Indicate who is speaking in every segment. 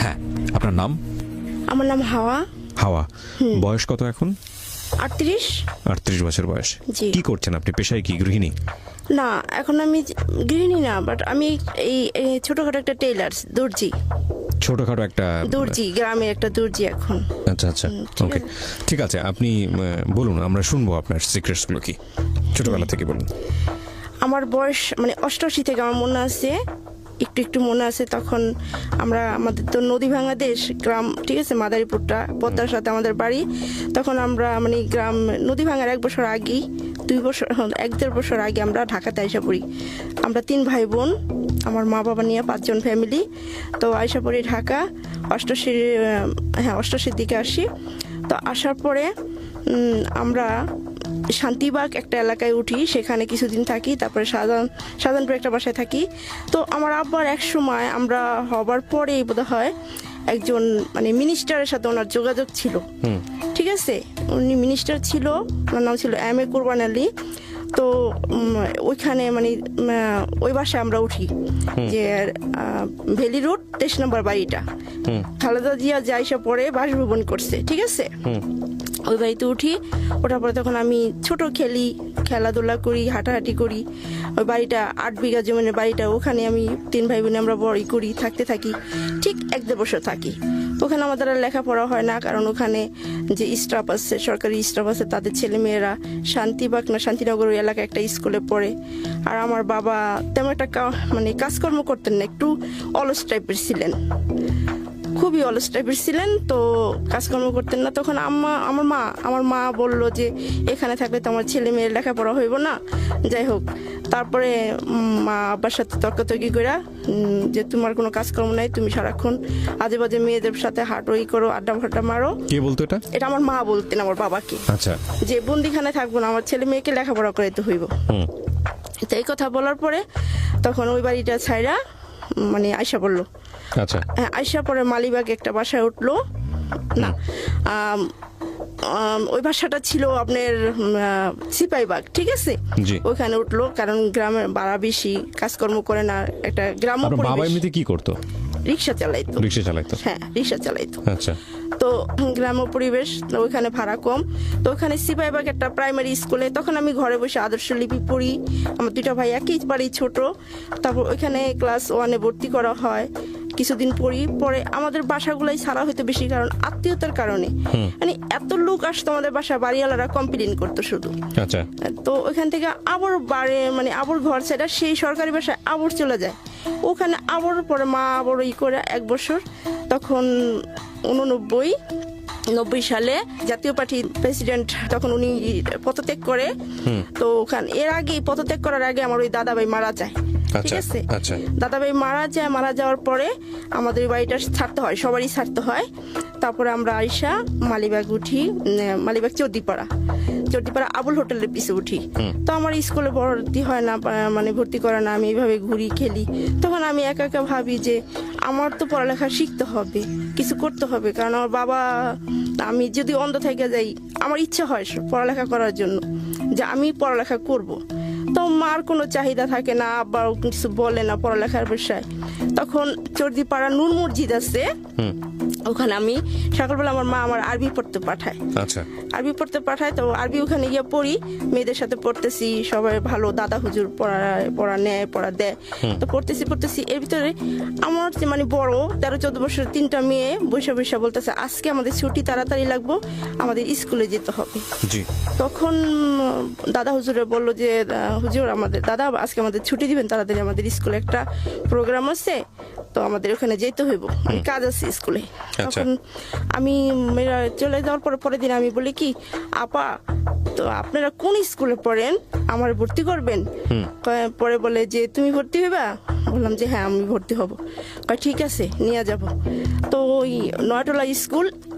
Speaker 1: হ্যাঁ, আপনার নাম?
Speaker 2: আমার নাম হাওয়া।
Speaker 1: হাওয়া। বয়স কত এখন?
Speaker 2: 38।
Speaker 1: 38 বছর বয়স।
Speaker 2: জি।
Speaker 1: কি করছেন আপনি? পেশায় কি? গৃহিণী?
Speaker 2: না, এখন আমি গৃহিণী না, বাট আমি এই ছোটখাটো একটা টেইলার্স, দর্জি।
Speaker 1: ছোটখাটো একটা
Speaker 2: দর্জি, গ্রামের একটা দর্জি এখন।
Speaker 1: আচ্ছা আচ্ছা,
Speaker 2: ঠিক
Speaker 1: ওকে,
Speaker 2: আছে।
Speaker 1: ঠিক আছে। আপনি বলুন, আমরা শুনবো আপনার সিক্রেটসগুলো কি, ছোটবেলা থেকে বলুন।
Speaker 2: আমার বয়স মানে 88 থেকে আমার মনে আছে, একটু একটু মনে আছে। তখন আমাদের তো নদী ভাঙা দেশ, গ্রাম, ঠিক আছে, মাদারীপুরটা পদ্মার সাথে আমাদের বাড়ি। তখন আমরা মানে গ্রাম নদী ভাঙার 1 বছর আগেই, 2 বছর 1-1.5 বছর আগে আমরা ঢাকাতে আইসা পড়ি। আমরা 3 ভাই বোন, আমার মা বাবা নিয়ে 5 জন ফ্যামিলি। তো আইসা পড়ি ঢাকা 88-র দিকে আসি। তো আসার পরে আমরা শান্তিবাগ একটা এলাকায় উঠি, সেখানে কিছুদিন থাকি। তারপরে শাহজাহানপুর একটা বাসায় থাকি। তো আমার আব্বার এক সময় আমরা হবার পরেই বোধ হয় একজন মানে মিনিস্টারের সাথে ওনার যোগাযোগ ছিল, ঠিক আছে। উনি মিনিস্টার ছিল, ওনার নাম ছিল M A কুরবান আলী। তো ওইখানে মানে ওই বাসায় আমরা উঠি, যে ভ্যালি রোড 23 নম্বর বাড়িটা খালেদা জিয়া যাইসা পরে বাসভবন করছে, ঠিক আছে। ওই বাড়িতে উঠি, ওঠার পরে তখন আমি ছোট খেলি, খেলাধুলা করি, হাঁটাহাঁটি করি। ওই বাড়িটা 8 বিঘা জমিনের বাড়িটা, ওখানে আমি 3 ভাই বোনে আমরা বড়ই করি, থাকি ঠিক 1-1.5 বছর থাকি। ওখানে আমাদের আর লেখাপড়া হয় না, কারণ ওখানে যে স্টাফ আছে, সরকারি স্টাফ আছে, তাদের ছেলে মেয়েরা শান্তিবাগ না শান্তিনগর ওই এলাকায় একটা স্কুলে পড়ে। আর আমার বাবা তেমন একটা মানে কাজকর্ম করতেন না, একটু অলস টাইপের ছিলেন, খুবই অলস টাইপের ছিলেন। তো কাজকর্ম করতেন না। তখন আমার মা বলল যে এখানে থাকলে তো আমার ছেলে মেয়ের লেখাপড়া হইব না। যাই হোক, তারপরে মা আব্বার সাথে তর্কাতর্কি করে যে তোমার কোনো কাজকর্ম নাই, তুমি সারাক্ষণ আজে বাজে মেয়েদের সাথে হাঁটোই করো, আড্ডা ফাড্ডা মারো।
Speaker 1: কে বলতো এটা?
Speaker 2: এটা আমার মা বলতেন আমার বাবাকে।
Speaker 1: আচ্ছা।
Speaker 2: যে বন্দিখানে থাকবো না, আমার ছেলে মেয়েকে লেখাপড়া করাইতে হইব। তো এই কথা বলার পরে তখন ওই বাড়িটা ছাইরা মানে আয়সা পড়লো।
Speaker 1: আচ্ছা।
Speaker 2: আয়সা পরে মালিবাগে একটা বাসায় উঠলো না, ওই বাসাটা ছিল আপনার সিপাহীবাগ, ঠিক আছে।
Speaker 1: জি।
Speaker 2: ওইখানে উঠলো, কারণ গ্রামের ভাড়া বেশি, কাজকর্ম করে না, একটা গ্রাম্য
Speaker 1: আপনার বাবা
Speaker 2: পরিবেশ।
Speaker 1: এমনিতে কি করতো?
Speaker 2: রিক্সা চালাইতো।
Speaker 1: রিক্সা চালাইতো?
Speaker 2: হ্যাঁ, রিক্সা চালাইতো।
Speaker 1: আচ্ছা।
Speaker 2: তো গ্রাম্য পরিবেশ, ওইখানে ভাড়া কম। তো ওখানে সিপাহীবাগ একটা প্রাইমারি স্কুলে তখন আমি ঘরে বসে আদর্শ লিপি পড়ি। আমার 2টা ভাই একই বাড়ি ছোট। তারপর ওইখানে ক্লাস 1-এ ভর্তি করা হয়, কিছুদিন পড়ি। পরে আমাদের বাসাগুলাই ছাড়া হইতো বেশি, কারণ আত্মীয়তার কারণে মানে এত লোক আসতো আমাদের বাসা, বাড়িওয়ালারা কমপ্লেন করতো শুধু।
Speaker 1: আচ্ছা।
Speaker 2: তো ওইখান থেকে আবার মানে আবার ঘর ছেড়ে সেই সরকারি বাসায় আবার চলে যায়। ওখানে আবার পরে মা আবার করে 1 বছর, তখন 89 সালে জাতীয় পার্টির প্রেসিডেন্ট, তখন উনি পদত্যাগ করে। তো ওখানে এর আগে পদত্যাগ করার আগে আমার ওই দাদাভাই মারা যায়, ঠিক আছে।
Speaker 1: আচ্ছা।
Speaker 2: দাদাভাই মারা যাওয়ার পরে আমাদের বাড়িটা ছাড়তে হয়, সবারই ছাড়তে হয়। তারপরে আমরা আইসা মালিবাগ উঠি, মালিবাগ চৌদ্দিপাড়া আবুল হোটেলের পিছে উঠি। তো আমার স্কুলে ভর্তি হয় না, মানে ভর্তি করে না, আমি এইভাবে ঘুরি খেলি। তখন আমি একা একা ভাবি যে আমার তো পড়ালেখা শিখতে হবে, কিছু করতে হবে, কারণ আমার বাবা, আমি যদি অন্ধ থেকে যাই, আমার ইচ্ছা হয় পড়ালেখা করার জন্য, যে আমি পড়ালেখা করব। তো মার কোনো চাহিদা থাকে না, আবার কিছু বলে না পড়ালেখার বিষয়। তখন চর্দিপাড়া নূর মসজিদ আছে, ওখানে আমি সকালবেলা আমার মা আমার আরবি পড়তে পাঠায়।
Speaker 1: আচ্ছা।
Speaker 2: আরবি পড়তে পাঠায়, তো আরবি ওখানে গিয়ে পড়ি, মেয়েদের সাথে পড়তেছি, সবাই ভালো, দাদা হুজুর পড়া দেয়। তো পড়তেছি। এর ভিতরে আমার যে মানে বড় 13-14 বছর 3টা মেয়ে বৈশা বলতেছে আজকে আমাদের ছুটি, তাড়াতাড়ি লাগবো, আমাদের স্কুলে যেতে হবে।
Speaker 1: জি।
Speaker 2: তখন দাদা হুজুরে বললো যে হুজুর দাদা আজকে আমাদের ছুটি দিবেন, তাড়াতাড়ি আমাদের স্কুলে একটা প্রোগ্রাম আছে, তো আমাদের ওখানে যেতে হইব, কাজ আছে স্কুলে। তখন আমি চলে যাওয়ার পরের দিন আমি বলি কি, আপা তো আপনারা কোন স্কুলে পড়েন, আমার ভর্তি করবেন? পরে বলে যে তুমি ভর্তি হইবা? বললাম যে হ্যাঁ আমি ভর্তি হব। ঠিক আছে, নিয়ে যাব। তো ওই নয়টলা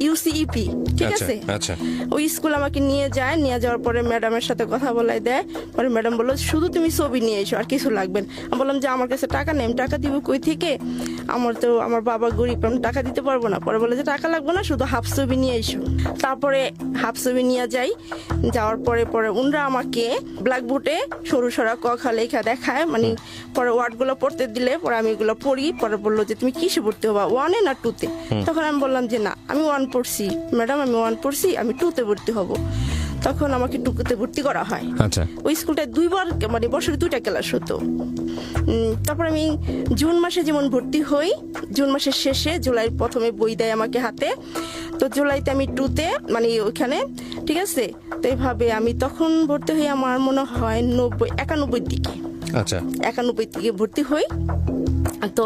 Speaker 2: ইউসিইপি, ঠিক
Speaker 1: আচ্ছা
Speaker 2: আছে।
Speaker 1: আচ্ছা
Speaker 2: ওই স্কুল আমাকে নিয়ে যায়, নিয়ে যাওয়ার পরে ম্যাডামের সাথে কথা বলাই দেয়। পরে ম্যাডাম বললো শুধু তুমি ছবি নিয়ে এসো, আর কিছু লাগবে না। আমি বললাম যে আমার কাছে টাকা নেই, আমি টাকা দিব কই থেকে, আমার বাবা গরিব, আমি টাকা দিতে পারবো না। পরে বলে যে টাকা লাগবে না, শুধু হাফ ছবি নিয়ে এসো। তারপরে হাফ ছবি নিয়ে যাই, যাওয়ার পরে উনরা আমাকে ব্ল্যাকবোর্ডে সরু সরা ক খা লেখা দেখায়, মানে পরে ওয়ার্ডগুলো পড়তে দিলে পরে আমি এগুলো পড়ি। পরে বললো যে তুমি কিসে ভর্তি হবা, 1-এ না 2-তে? তখন আমি বললাম যে না, আমি 1 পড়ছি ম্যাডাম, আমি 1 পড়ছি, আমি 2-তে ভর্তি হব। তখন আমাকে 2-তে ভর্তি করা হয়।
Speaker 1: আচ্ছা
Speaker 2: ওই স্কুলটায় 2বার, মানে বছরে 2টা ক্লাস হতো। তারপর আমি জুন মাসে যেমন ভর্তি হই, জুন মাসের শেষে, জুলাইয়ের প্রথমে বই দেয় আমাকে হাতে। তো জুলাইতে আমি 2-তে, মানে ওইখানে, ঠিক আছে। তো এইভাবে আমি তখন ভর্তি হই, আমার মনে হয় 91 দিকে,
Speaker 1: আচ্ছা
Speaker 2: 91 দিকে ভর্তি হই। তো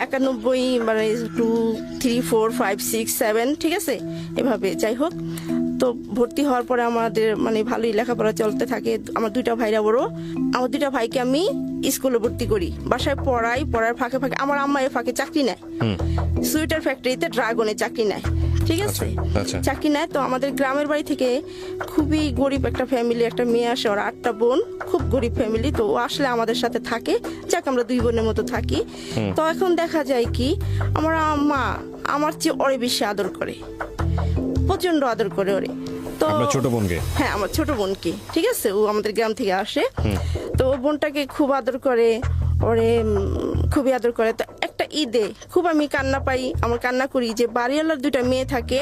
Speaker 2: 91, মানে 2, 3, 4, 5, 6, 7, ঠিক আছে, এভাবে যাই হোক। তো ভর্তি হওয়ার পরে আমাদের মানে ভালোই লেখাপড়া চলতে থাকে। আমার 2টা ভাইরা বড়, আমার 2টা ভাইকে আমি স্কুলে ভর্তি করি, বাসায় পড়ার ফাঁকে ফাঁকে আমার আম্মা এর ফাঁকে চাকরি নেয়, সুইটার ফ্যাক্টরিতে ড্রাগনে চাকরি নেয়, ঠিক আছে।
Speaker 1: আচ্ছা।
Speaker 2: চাকরি নেয়। তো আমাদের গ্রামের বাড়ি থেকে খুবই গরিব একটা ফ্যামিলি, একটা মেয়ে আসে, ওর 8টা বোন, খুব গরিব ফ্যামিলি। তো ও আসলে আমাদের সাথে থাকে, যাক আমরা 2 বোনের মতো থাকি। তো এখন দেখা যায় কি, আমার আম্মা আমার চেয়ে ওরে বেশি আদর করে, প্রচন্ড আদর করে ওরে। তো
Speaker 1: আপনার ছোট বোনকে?
Speaker 2: হ্যাঁ, আমার ছোট বোনকে, ঠিক আছে। ও আমাদের গ্রাম থেকে আসে, তো ও বোনটাকে খুব আদর করে, ওরে খুবই আদর করে। তো একটা ঈদে খুব আমি কান্না পাই, আমার কান্না করি যে বাড়িওয়ালার 2টা মেয়ে থাকে,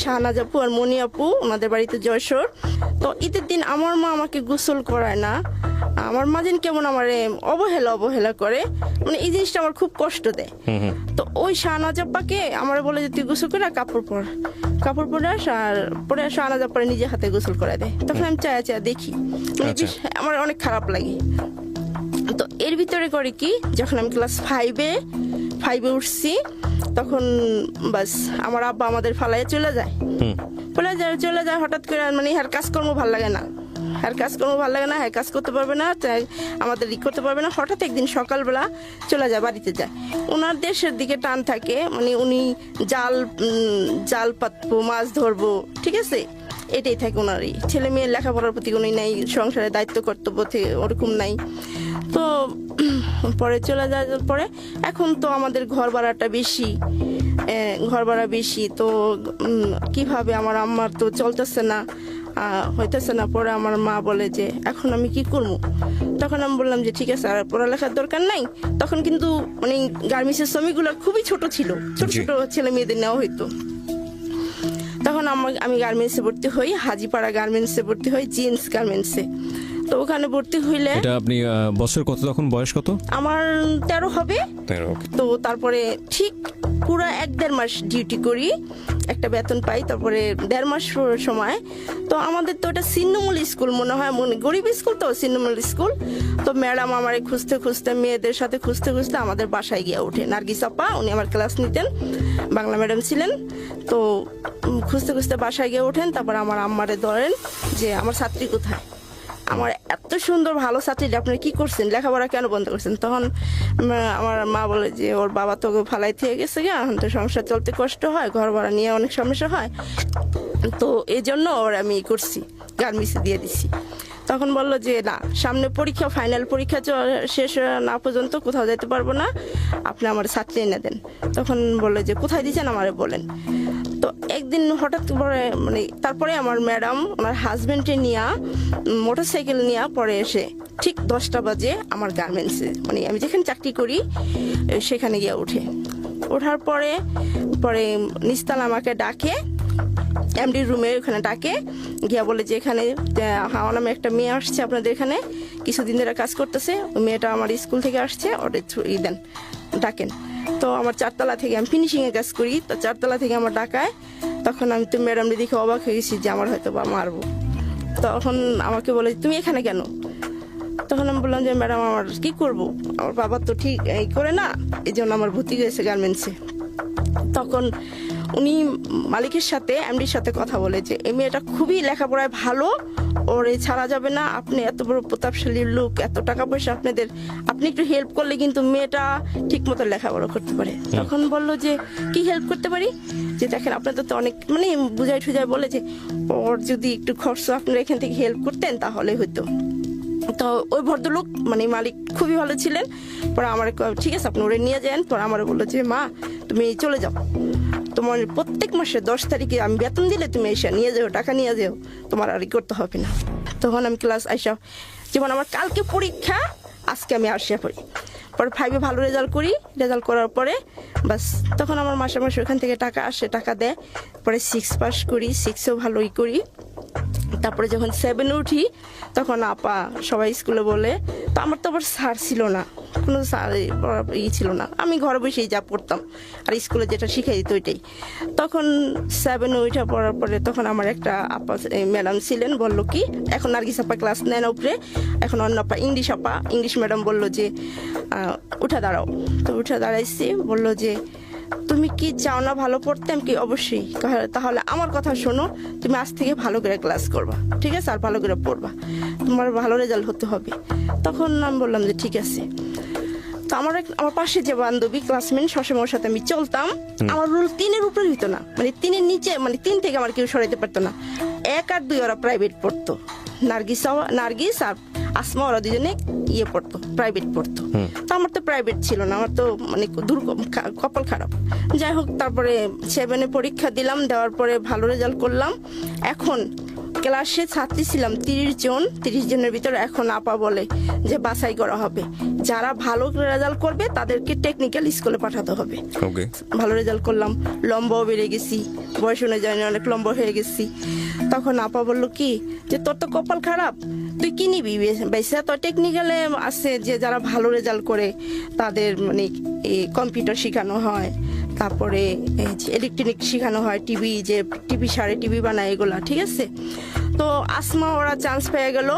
Speaker 2: শাহনাজ আপু আর মনি আপু, ওনাদের বাড়িতে যশোর। তো ঈদের দিন আমার মা আমাকে গোসল করায় না, আমার মা যেন কেমন আমার অবহেলা করে, মানে এই জিনিসটা আমার খুব কষ্ট দেয়। তো ওই শাহনাজ আপ্পাকে আমার বলে যে তুই গোসল করে কাপড় পরে আস, আর পরে শাহনাজ আপ্পারে নিজে হাতে গোসল করে দেয়। তখন আমি চায়া দেখি, মানে আমার অনেক খারাপ লাগে। তো এর ভিতরে করে কি, যখন আমি ক্লাস 5-এ উঠছি, তখন বাস আমার আব্বা আমাদের ফালাইয়া চলে যায়। হঠাৎ করে, মানে হ্যার কাজকর্ম ভালো লাগে না, হ্যার কাজ করতে পারবে না, আমাদের করতে পারবে না। হঠাৎ একদিন সকালবেলা চলে যায়, বাড়িতে যায়। ওনার দেশের দিকে টান থাকে, মানে উনি জাল পাতবো, মাছ ধরবো, ঠিক আছে, এটাই থাকে ওনারই। ছেলে মেয়ের লেখাপড়ার প্রতি কোনো নাই, সংসারের দায়িত্ব কর্তব্য থেকে ওরকম নাই। তো পরে চলে যাওয়ার পরে এখন তো আমাদের ঘর ভাড়া বেশি। তো কিভাবে, আমার আম্মার তো চলতেছে না, হইতেছে না। পরে আমার মা বলে যে এখন আমি কি করবো। তখন আমি বললাম যে ঠিক আছে, আর পড়ালেখার দরকার নাই। তখন কিন্তু মানে গার্মেন্টসের শ্রমিকগুলো খুবই ছোট ছিল, ছোট ছেলে মেয়েদের নেওয়া হইতো। তখন আমি গার্মেন্টসে ভর্তি হই, হাজিপাড়া গার্মেন্টসে ভর্তি হই, জিন্স গার্মেন্টসে। তো ওখানে ভর্তি হইলে,
Speaker 1: এটা আপনি বছর কত, তখন বয়স কত?
Speaker 2: আমার 13 হবে। তো তারপরে ঠিক পুরো 1-1.5 মাস ডিউটি করি, একটা বেতন পাই। তারপরে 1.5 মাস সময়, তো আমাদের তো এটা ছিন্নমূল স্কুল মনে হয়, গরিব স্কুল, তো ছিন্নমূল স্কুল। তো ম্যাডাম আমারে খুঁজতে মেয়েদের সাথে খুঁজতে আমাদের বাসায় গিয়ে ওঠে। নার্গিস আপা, উনি আমার ক্লাস নিতেন, বাংলা ম্যাডাম ছিলেন। তো খুঁজতে বাসায় গিয়ে ওঠেন। তারপর আমার আম্মারে ধরেন যে আমার ছাত্রী কোথায়, আমার এত সুন্দর ভালো ছাত্রী, আপনারা কি করছেন, লেখাপড়া কেন বন্ধ করছেন? তখন আমার মা বলে যে ওর বাবা তো ফালাই থেকে গেছে, এখন তো সংসার চলতে কষ্ট হয়, ঘর ভাড়া নিয়ে অনেক সমস্যা হয়, তো এই জন্য ওর আমি করছি, গার্মেন্টসে দিয়ে দিছি। তখন বললো যে না, সামনে পরীক্ষা, ফাইনাল পরীক্ষা শেষ না পর্যন্ত কোথাও যেতে পারবো না, আপনি আমার ছাত্রী এনে দেন। তখন বললো যে কোথায় দিচ্ছেন আমারে বলেন। তো একদিন হঠাৎ করে, মানে তারপরে আমার ম্যাডাম ওনার হাজবেন্ডে নিয়ে মোটরসাইকেল নিয়ে পরে এসে ঠিক 10টা বাজে আমার গার্মেন্টসে, মানে আমি যেখানে চাকরি করি সেখানে গিয়ে ওঠার পরে নিস্তাল আমাকে ডাকে, এমডি রুমে ওখানে ডাকে, গিয়া বলে যে এখানে হাওয়া নামে একটা মেয়ে আসছে আপনাদের এখানে, কিছুদিন ধরে কাজ করতেছে, ওই মেয়েটা আমার স্কুল থেকে আসছে, ওটা ডাকেন। তো আমার 4তলা থেকে, আমি ফিনিশিংয়ে কাজ করি, তো 4তলা থেকে আমার ডাকায়। তখন আমি তো ম্যাডামকে দেখে অবাক হয়ে গেছি যে আমার হয়তো বা মারবো। তখন আমাকে বলে তুমি এখানে কেন? তখন আমি বললাম যে ম্যাডাম আমার কি করব, আমার বাবা তো ঠিক এই করে না, এই জন্য আমার ভর্তি হয়েছে গার্মেন্টসে। তখন উনি মালিকের সাথে এমডির সাথে কথা বলে যে এই মেয়েটা খুবই লেখাপড়ায় ভালো, ওরে ছাড়া যাবে না, আপনি এত বড় প্রতাপশালী লোক, এত টাকা পয়সা আপনাদের, আপনি একটু হেল্প করলে কিন্তু মেয়েটা ঠিক মতো লেখাপড়া করতে পারে। তখন বললো যে কি হেল্প করতে পারি, যে দেখেন আপনাদের তো অনেক মানে বুঝাই টুজাই বলে যে ওর যদি একটু খরচ আপনারা এখান থেকে হেল্প করতেন তাহলে হয়তো। তো ওই ভদ্রলোক মানে মালিক খুবই ভালো ছিলেন। পরে আমার ঠিক আছে আপনি ওরে নিয়ে যান। পরে আমার বললো যে মা তুমি চলে যাও, তোমার প্রত্যেক মাসে 10 তারিখে আমি বেতন দিলে তুমি এসে নিয়ে যাও, টাকা নিয়ে যাও, তোমার আর করতে হবে না। তখন আমি ক্লাস আইসা, যেমন আমার কালকে পরীক্ষা, আজকে আমি আসিয়া পড়ি। পরে 5-এ ভালো রেজাল্ট করি, রেজাল্ট করার পরে বাস তখন আমার মাসে মাসে ওখান থেকে টাকা আসে, টাকা দেয়। পরে 6 পাস করি, 6-এও ভালোই করি। তারপরে যখন 7-এ উঠি তখন আপা সবাই স্কুলে বলে, তো আমার তো আবার স্যার ছিল না, কোনো স্যার ছিল না, আমি ঘরে বসেই যা পড়তাম আর স্কুলে যেটা শিখাই দিত ওইটাই। তখন 7-এ উঠা পড়ার পরে তখন আমার একটা আপা ম্যাডাম ছিলেন, বললো কি এখন নার্গিস আপা ক্লাস নেন উপরে, এখন অন্য আপা ইংলিশ ম্যাডাম বললো যে উঠা দাঁড়াও। তো উঠা দাঁড়াইছি, বললো যে তুমি কি চাও না ভালো পড়তে? আমি কি অবশ্যই, তাহলে আমার কথা শোনো, তুমি আজ থেকে ভালো করে ক্লাস করবা, ঠিক আছে, আর ভালো করে পড়বা, তোমার ভালো রেজাল্ট হতে হবে। তখন আমি বললাম যে ঠিক আছে। তো আমার পাশে যে বান্ধবী ক্লাসমেট সবসময় ওর সাথে আমি চলতাম, আমার রুল 3-এর উপরে হইতো না, মানে 3-এর নিচে, মানে 3 থেকে আমার কেউ সরাইতে পারতো না। 1 আর 2 ওরা প্রাইভেট পড়তো, নার্গিস আর আসমা ওরা দুজনে পড়তো, প্রাইভেট পড়তো। তো আমার তো প্রাইভেট ছিল না, আমার তো মানে কপাল খারাপ। যাই হোক, তারপরে 7-এ পরীক্ষা দিলাম, দেওয়ার পরে ভালো রেজাল্ট করলাম। এখন ক্লাসে ছাত্রী ছিলাম 30 জনের ভিতরে। এখন আপা বলে যে বাছাই করা হবে, যারা ভালো রেজাল্ট করবে তাদেরকে টেকনিক্যাল স্কুলে পাঠাতে হবে। ভালো রেজাল্ট করলাম, লম্বাও বেড়ে গেছি, বয়স অনুযায়ী অনেক লম্বা হয়ে গেছি। তখন আপা বললো কি যে তোর তো কপাল খারাপ, তুই কি নিবি বেসা? তো টেকনিক্যালে আছে যে যারা ভালো রেজাল্ট করে তাদের মানে কম্পিউটার শেখানো হয়, তারপরে ইলেকট্রনিক শেখানো হয়, টিভি সারে টিভি বানায় এগুলা, ঠিক আছে। তো আসমা ওরা চান্স পেয়ে গেল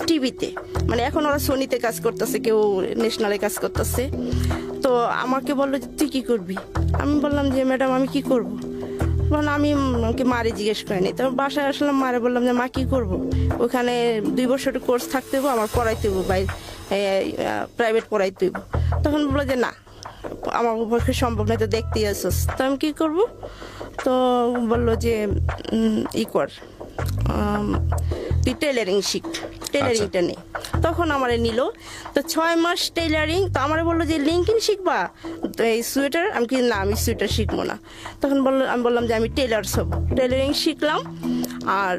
Speaker 2: টিভিতে, মানে এখন ওরা সোনিতে কাজ করতেছে, কেউ ন্যাশনালে কাজ করতেছে। তো আমাকে বললো যে তুই কি করবি? আমি বললাম যে ম্যাডাম আমি কি করব? আমি মারে জিজ্ঞেস করিনি। তো বাসায় আসলাম, মারে বললাম যে মা কি করব, ওখানে 2 বছরের কোর্স থাকতে হবো, আমার পড়াইতে হবো, প্রাইভেট পড়াইতে হবো। তখন বললো যে না আমার পক্ষে সম্ভব নয়, তো দেখতেই আসছিস, তো আমি কি করব? তো বললো যে কর, তুই টেলারিং শিখ, টেলারিংটা নে। তখন আমারে নিল, তো 6 মাস টেলারিং। তো আমারে বললো যে লিঙ্কিং শিখবা, তো এই সোয়েটার। আমি কি না, আমি সোয়েটার শিখবো না। তখন আমি বললাম যে আমি টেলার্স হব, টেলারিং শিখলাম। আর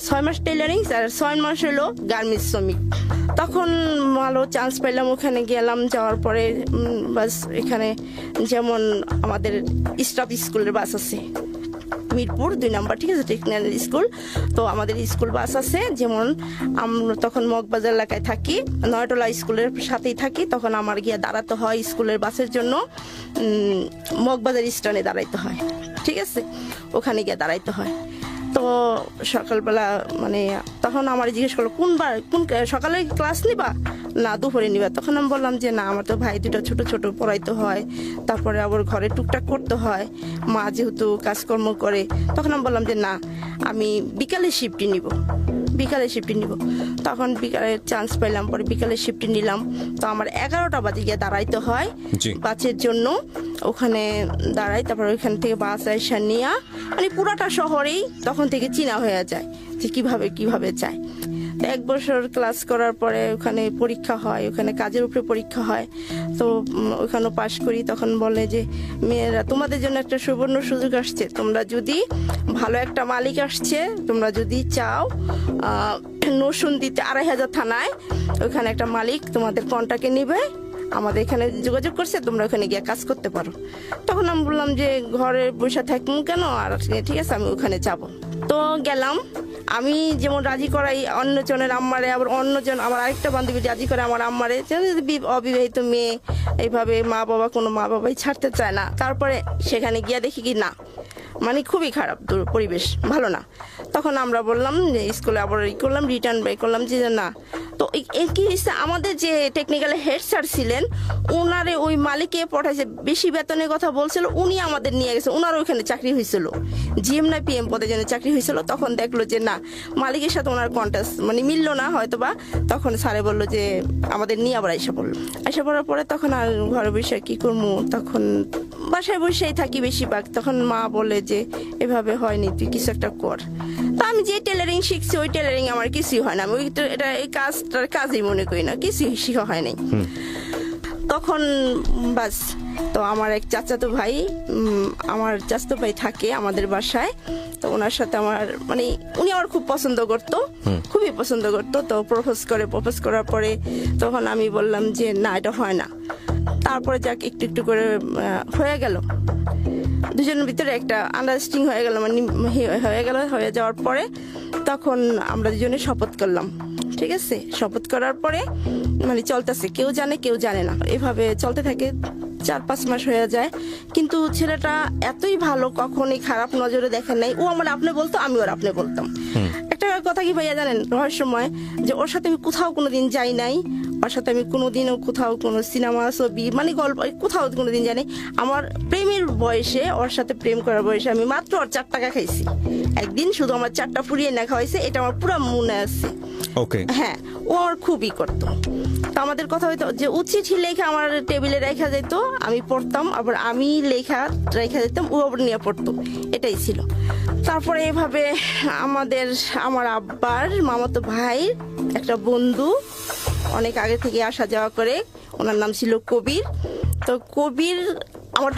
Speaker 2: 6 মাস টেলারিং আর 6 মাস হলো গার্মেন্টস শ্রমিক। তখন ভালো চান্স পেলাম, ওখানে গেলাম। যাওয়ার পরে বাস এখানে যেমন আমাদের স্টাফ স্কুলের বাস আছে মিরপুর 2 নম্বর, ঠিক আছে, টেকনিক্যাল স্কুল। তো আমাদের স্কুল বাস আছে, যেমন আমরা তখন মগবাজার এলাকায় থাকি, নয়টলা স্কুলের সাথেই থাকি। তখন আমার গিয়ে দাঁড়াতে হয় স্কুলের বাসের জন্য, মগবাজার স্ট্যান্ডে দাঁড়াইতে হয়, ঠিক আছে, ওখানে গিয়ে দাঁড়াইতে হয়। তো সকালবেলা মানে তখন আমার জিজ্ঞেস করলো কোন সকালে ক্লাস নিবা না দুপুরে নিবা? তখন আমি বললাম যে না, আমার তো ভাই 2টা ছোট ছোট পড়াইতে হয়, তারপরে আবার ঘরে টুকটাক করতে হয়, মা যেহেতু কাজকর্ম করে। তখন আমি বললাম যে না, আমি বিকালে শিফটই নিব। তখন বিকালে চান্স পেলাম, পরে বিকালে শিফটে নিলাম। তো আমার 11টা বাজে গিয়ে দাঁড়াইতে হয় বাসের জন্য, ওখানে দাঁড়াই। তারপর ওইখান থেকে বাস আইসা নিয়ে মানে পুরাটা শহরেই তখন থেকে চিনা হয়ে যায় যে কিভাবে যায়। 1 বছর ক্লাস করার পরে ওখানে পরীক্ষা হয়, ওখানে কাজের উপরে পরীক্ষা হয়। তো ওখানেও পাশ করি। তখন বলে যে মেয়েরা তোমাদের জন্য একটা সুবর্ণ সুযোগ আসছে, তোমরা যদি ভালো একটা মালিক আসছে, তোমরা যদি চাও নরসিংদীতে 2500 থানায় ওখানে একটা মালিক তোমাদের কন্ট্রাক্টে নিবে, আমাদের এখানে যোগাযোগ করছে, তোমরা ওখানে গিয়ে কাজ করতে পারো। তখন আমি বললাম যে ঘরে বসে থাকবো কেন, আর ঠিক আছে আমি ওখানে যাব। তো গেলাম। আমি যেমন রাজি করাই অন্যজনের আম্মারে, আবার অন্যজন আমার আরেকটা বান্ধবী রাজি করে আমার আম্মারে, অবিবাহিত মেয়ে এইভাবে কোনো মা বাবাই ছাড়তে চায় না। তারপরে সেখানে গিয়ে দেখি কি না, মানে খুবই খারাপ পরিবেশ, ভালো না। তখন আমরা বললাম যে স্কুলে আবার করলাম, রিটার্ন বাই করলাম যে না, তো কি হয়েছে, আমাদের যে টেকনিক্যাল হেড স্যার ছিলেন ওনারে ওই মালিকে পাঠাইছে, বেশি বেতনের কথা বলছিল, উনি আমাদের নিয়ে গেছে, ওনার ওইখানে চাকরি হয়েছিল, জিএম না পিএম পদে যেন চাকরি হয়েছিল। তখন দেখলো যে না, মালিকের সাথে ওনার কন্ট্যাক্ট মানে মিললো না হয়তো বা, তখন স্যারে বললো যে আমাদের নিয়ে আবার আইসা পড়লো। আইসা পড়ার পরে তখন আর ঘরে বসে কি করবো, তখন বাসায় বসেই থাকি বেশিরভাগ। তখন মা বলে যে এভাবে হয়নি, তুই কিছু একটা কর। তো আমি যে টেলারিং শিখছি ওই টেলারিং আমার কিছুই হয় না, আমি এটা এই কাজটার কাজই মনে করি না, কিছুই শিখা হয় নাই। তখন বাস, তো আমার এক চাচাতো ভাই, আমার চাচাতো ভাই থাকে আমাদের বাসায়, তো ওনার সাথে আমার মানে উনি আমার খুব পছন্দ করতো, খুবই পছন্দ করতো। তো প্রপোজ করার পরে তখন আমি বললাম যে না, এটা হয় না। তারপরে যাক একটু একটু করে হয়ে গেল, দুজনের ভিতরে একটা আন্ডারস্ট্যান্ডিং হয়ে গেল, মানে হয়ে যাওয়ার পরে তখন আমরা দুজনে শপথ করলাম। ঠিক আছে, শপথ করার পরে মানে চলতেছে, কেউ জানে কেউ জানে না, এভাবে চলতে থাকে। 4-5 মাস হয়ে যায়, কিন্তু ছেলেটা এতই ভালো, কখনই খারাপ নজরে দেখেন নাই। ও আমার আপনি বলতো, আমি ওর আপনি বলতাম। একটা কথা কি ভাইয়া জানেন, রহস্যময়, যে ওর সাথে আমি কোথাও কোনোদিন যাই নাই, ওর সাথে আমি কোনোদিনও কোথাও কোনো সিনেমা ছবি মানে গল্প কোথাও কোনোদিন যাই নাই। আমার প্রেমের বয়সে, ওর সাথে প্রেম করার বয়সে আমি মাত্র ওর 4 টাকা খাইছি একদিন, শুধু আমার 4টা পুড়িয়ে না খাওয়াইছে, এটা আমার পুরো মনে আছে।
Speaker 1: ওকে,
Speaker 2: হ্যাঁ, ও আমার খুবই করতো। তো আমাদের কথা হইতো যে চিঠি লেখা আমার টেবিলে রেখা যেত, আমি পড়তাম, আবার আমি লেখা রেখা যেতাম, ও আবার নিয়ে পড়তো, এটাই ছিল। তারপরে এভাবে আমার আব্বার মামাতো ভাই একটা বন্ধু অনেক আগে থেকে আসা যাওয়া করে, ওনার নাম ছিল কবির। তো কবির আমার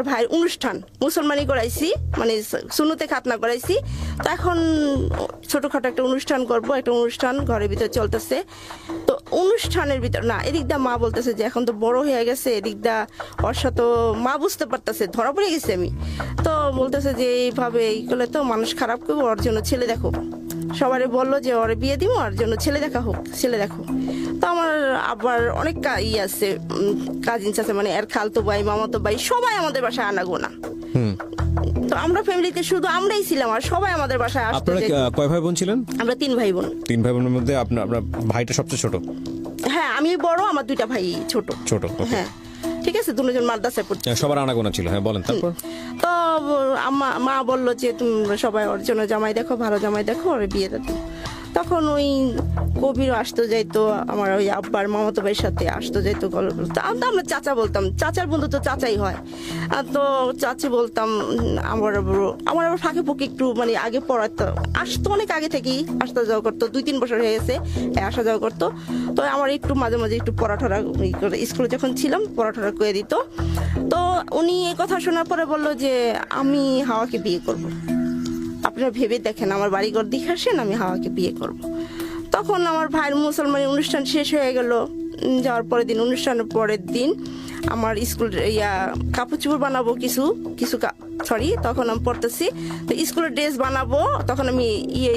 Speaker 2: ভাইয়ের অনুষ্ঠান মুসলমানি করাইছি, মানে সুন্নতে খাতনা করাইছি। তো এখন ছোটখাটো একটা অনুষ্ঠান করব, একটা অনুষ্ঠান ঘরের ভিতরে চলতেছে। তো অনুষ্ঠানের ভিতর না, এদিক দা মা বলতেছে যে এখন তো বড় হয়ে গেছে, এদিক দা ওর সাথে মা বুঝতে পারতেছে, ধরা পড়ে গেছে আমি। তো বলতেছে যে এইভাবে এই করলে তো মানুষ খারাপ করবো, ওর জন্য ছেলে দেখো। সবারে বললো যে ওরে বিয়ে দিব, ওর জন্য ছেলে দেখো। তো আমার আবার অনেক আছে, কাজিনস আছে, মানে এর খালতো ভাই, মামাতো ভাই, সবাই আমাদের বাসায় আনাগোনা। তো আমরা ফ্যামিলিতে শুধু আমরাই ছিলাম, আর সবাই আমাদের বাসায় আসতো।
Speaker 1: আপনারা কয় ভাই বোন ছিলেন?
Speaker 2: আমরা 3 ভাই বোন।
Speaker 1: 3 ভাই বোনের মধ্যে আপনার ভাইটা সবচেয়ে ছোট?
Speaker 2: হ্যাঁ, আমি বড়, আমার 2টা ভাই ছোট।
Speaker 1: okay.
Speaker 2: হ্যাঁ, ঠিক আছে, দুজন মাদ্রাসায় পড়ছে।
Speaker 1: সবার আনাগোনা ছিল। হ্যাঁ, বলেন তারপর।
Speaker 2: তো মা বললো যে তুমি সবাই ওর জন্য জামাই দেখো, ভালো জামাই দেখো, ওর বিয়ে দিত। তখন ওই কবিরও আসতো যাইতো, আমার ওই আব্বার মামাতো ভাইয়ের সাথে আসতো যাইতো, গল্প বলতো। আমরা চাচা বলতাম, চাচার বন্ধু তো চাচাই হয়। তো চাচি বলতাম। আমার আবার ফাঁকে ফুঁকে একটু মানে আগে পড়াতো, আসতো অনেক আগে থেকেই আসতে যাওয়া করতো, 2-3 বছর হয়ে গেছে আসা যাওয়া করতো। তো আমার একটু মাঝে মাঝে একটু পড়াঠরা স্কুলে যখন ছিলাম পড়াঠরা করে দিত। তো উনি এই কথা শোনার পরে বললো যে আমি হাওয়াকে বিয়ে করব। আপনারা ভেবে দেখেন, আমার বাড়িঘর দেখে আসেন, আমি হাওয়াকে বিয়ে করব। তখন আমার ভাইয়ের মুসলমানি অনুষ্ঠান শেষ হয়ে গেল। যাওয়ার পরের দিন, অনুষ্ঠানের পরের দিন আমার স্কুল কাপড় চোপড় বানাবো কিছু তখন আমি পড়তেছি। তো স্কুলের ড্রেস বানাবো, তখন আমি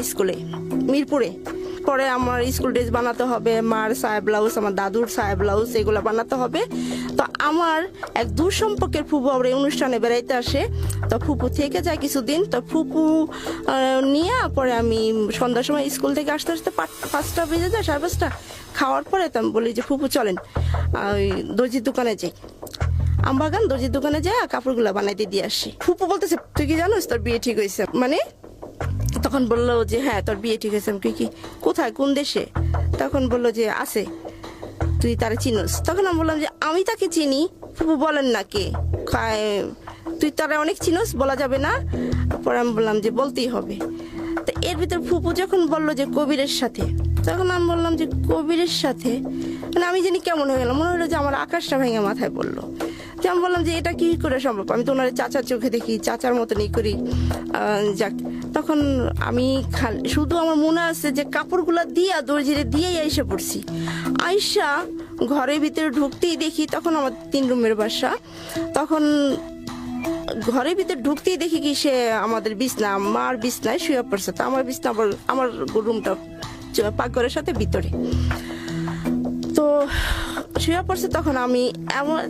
Speaker 2: স্কুলে মিরপুরে। পরে আমার স্কুল ড্রেস বানাতে হবে, মার সায়া ব্লাউজ, আমার দাদুর সায়া ব্লাউজ, এগুলো বানাতে হবে। তো আমার এক দূর সম্পর্কের ফুপু আবার এই অনুষ্ঠানে বেড়াইতে আসে। তো ফুপু থেকে যায় কিছুদিন। তো ফুপু নিয়ে পরে আমি সন্ধ্যার সময় স্কুল থেকে আসতে 5টা বেজে যায়, 5:30। খাওয়ার পরে তো আমি বলি যে ফুপু চলেন ওই দর্জির দোকানে যাই, আমবাগান দর্জির দোকানে যাই, কাপড়গুলো বানাইতে দিয়ে আসি। ফুপু বলতেছে তুই কি জানোস তোর বিয়ে ঠিক হয়েছে? মানে তখন বললো যে হ্যাঁ তোর বিয়ে ঠিক হয়েছে। আমি কি কোথায়, কোন দেশে? তখন বললো যে আছে, তুই তারা চিনোস? তখন আমি বললাম যে আমি তাকে চিনি। ফুপু বলেন না কে, তুই তারা অনেক চিনোস, বলা যাবে না? পরে আমি বললাম যে বলতেই হবে। তো এর ভিতর ফুপু যখন বললো যে কবিরের সাথে, তখন আমি বললাম যে কবিরের সাথে, মানে আমি জানি কেমন হয়ে গেলাম, মনে হলো যে আমার আকাশটা ভেঙে মাথায় পড়লো। যে আমি বললাম যে এটা কি করে সম্ভব, আমি তো ওনার চাচার চোখে দেখি, চাচার মতনই করি। যাক, তখন আমি শুধু আমার মনে আছে যে কাপড়গুলা দিয়া দর্জিরে দিয়েই এসে পড়ছি। আইসা ঘরের ভিতরে ঢুকতেই দেখি, তখন আমার 3 রুমের বাসা, তখন ঘরের ভিতরে ঢুকতেই দেখি কি সে আমাদের বিছনা, মার বিছনায় শুয়ে পড়ছে। তো আমার বিছনা আবার আমার রুমটা পাকঘরের সাথে ভিতরে। তো শুয়ে পড়ছে তখন আমি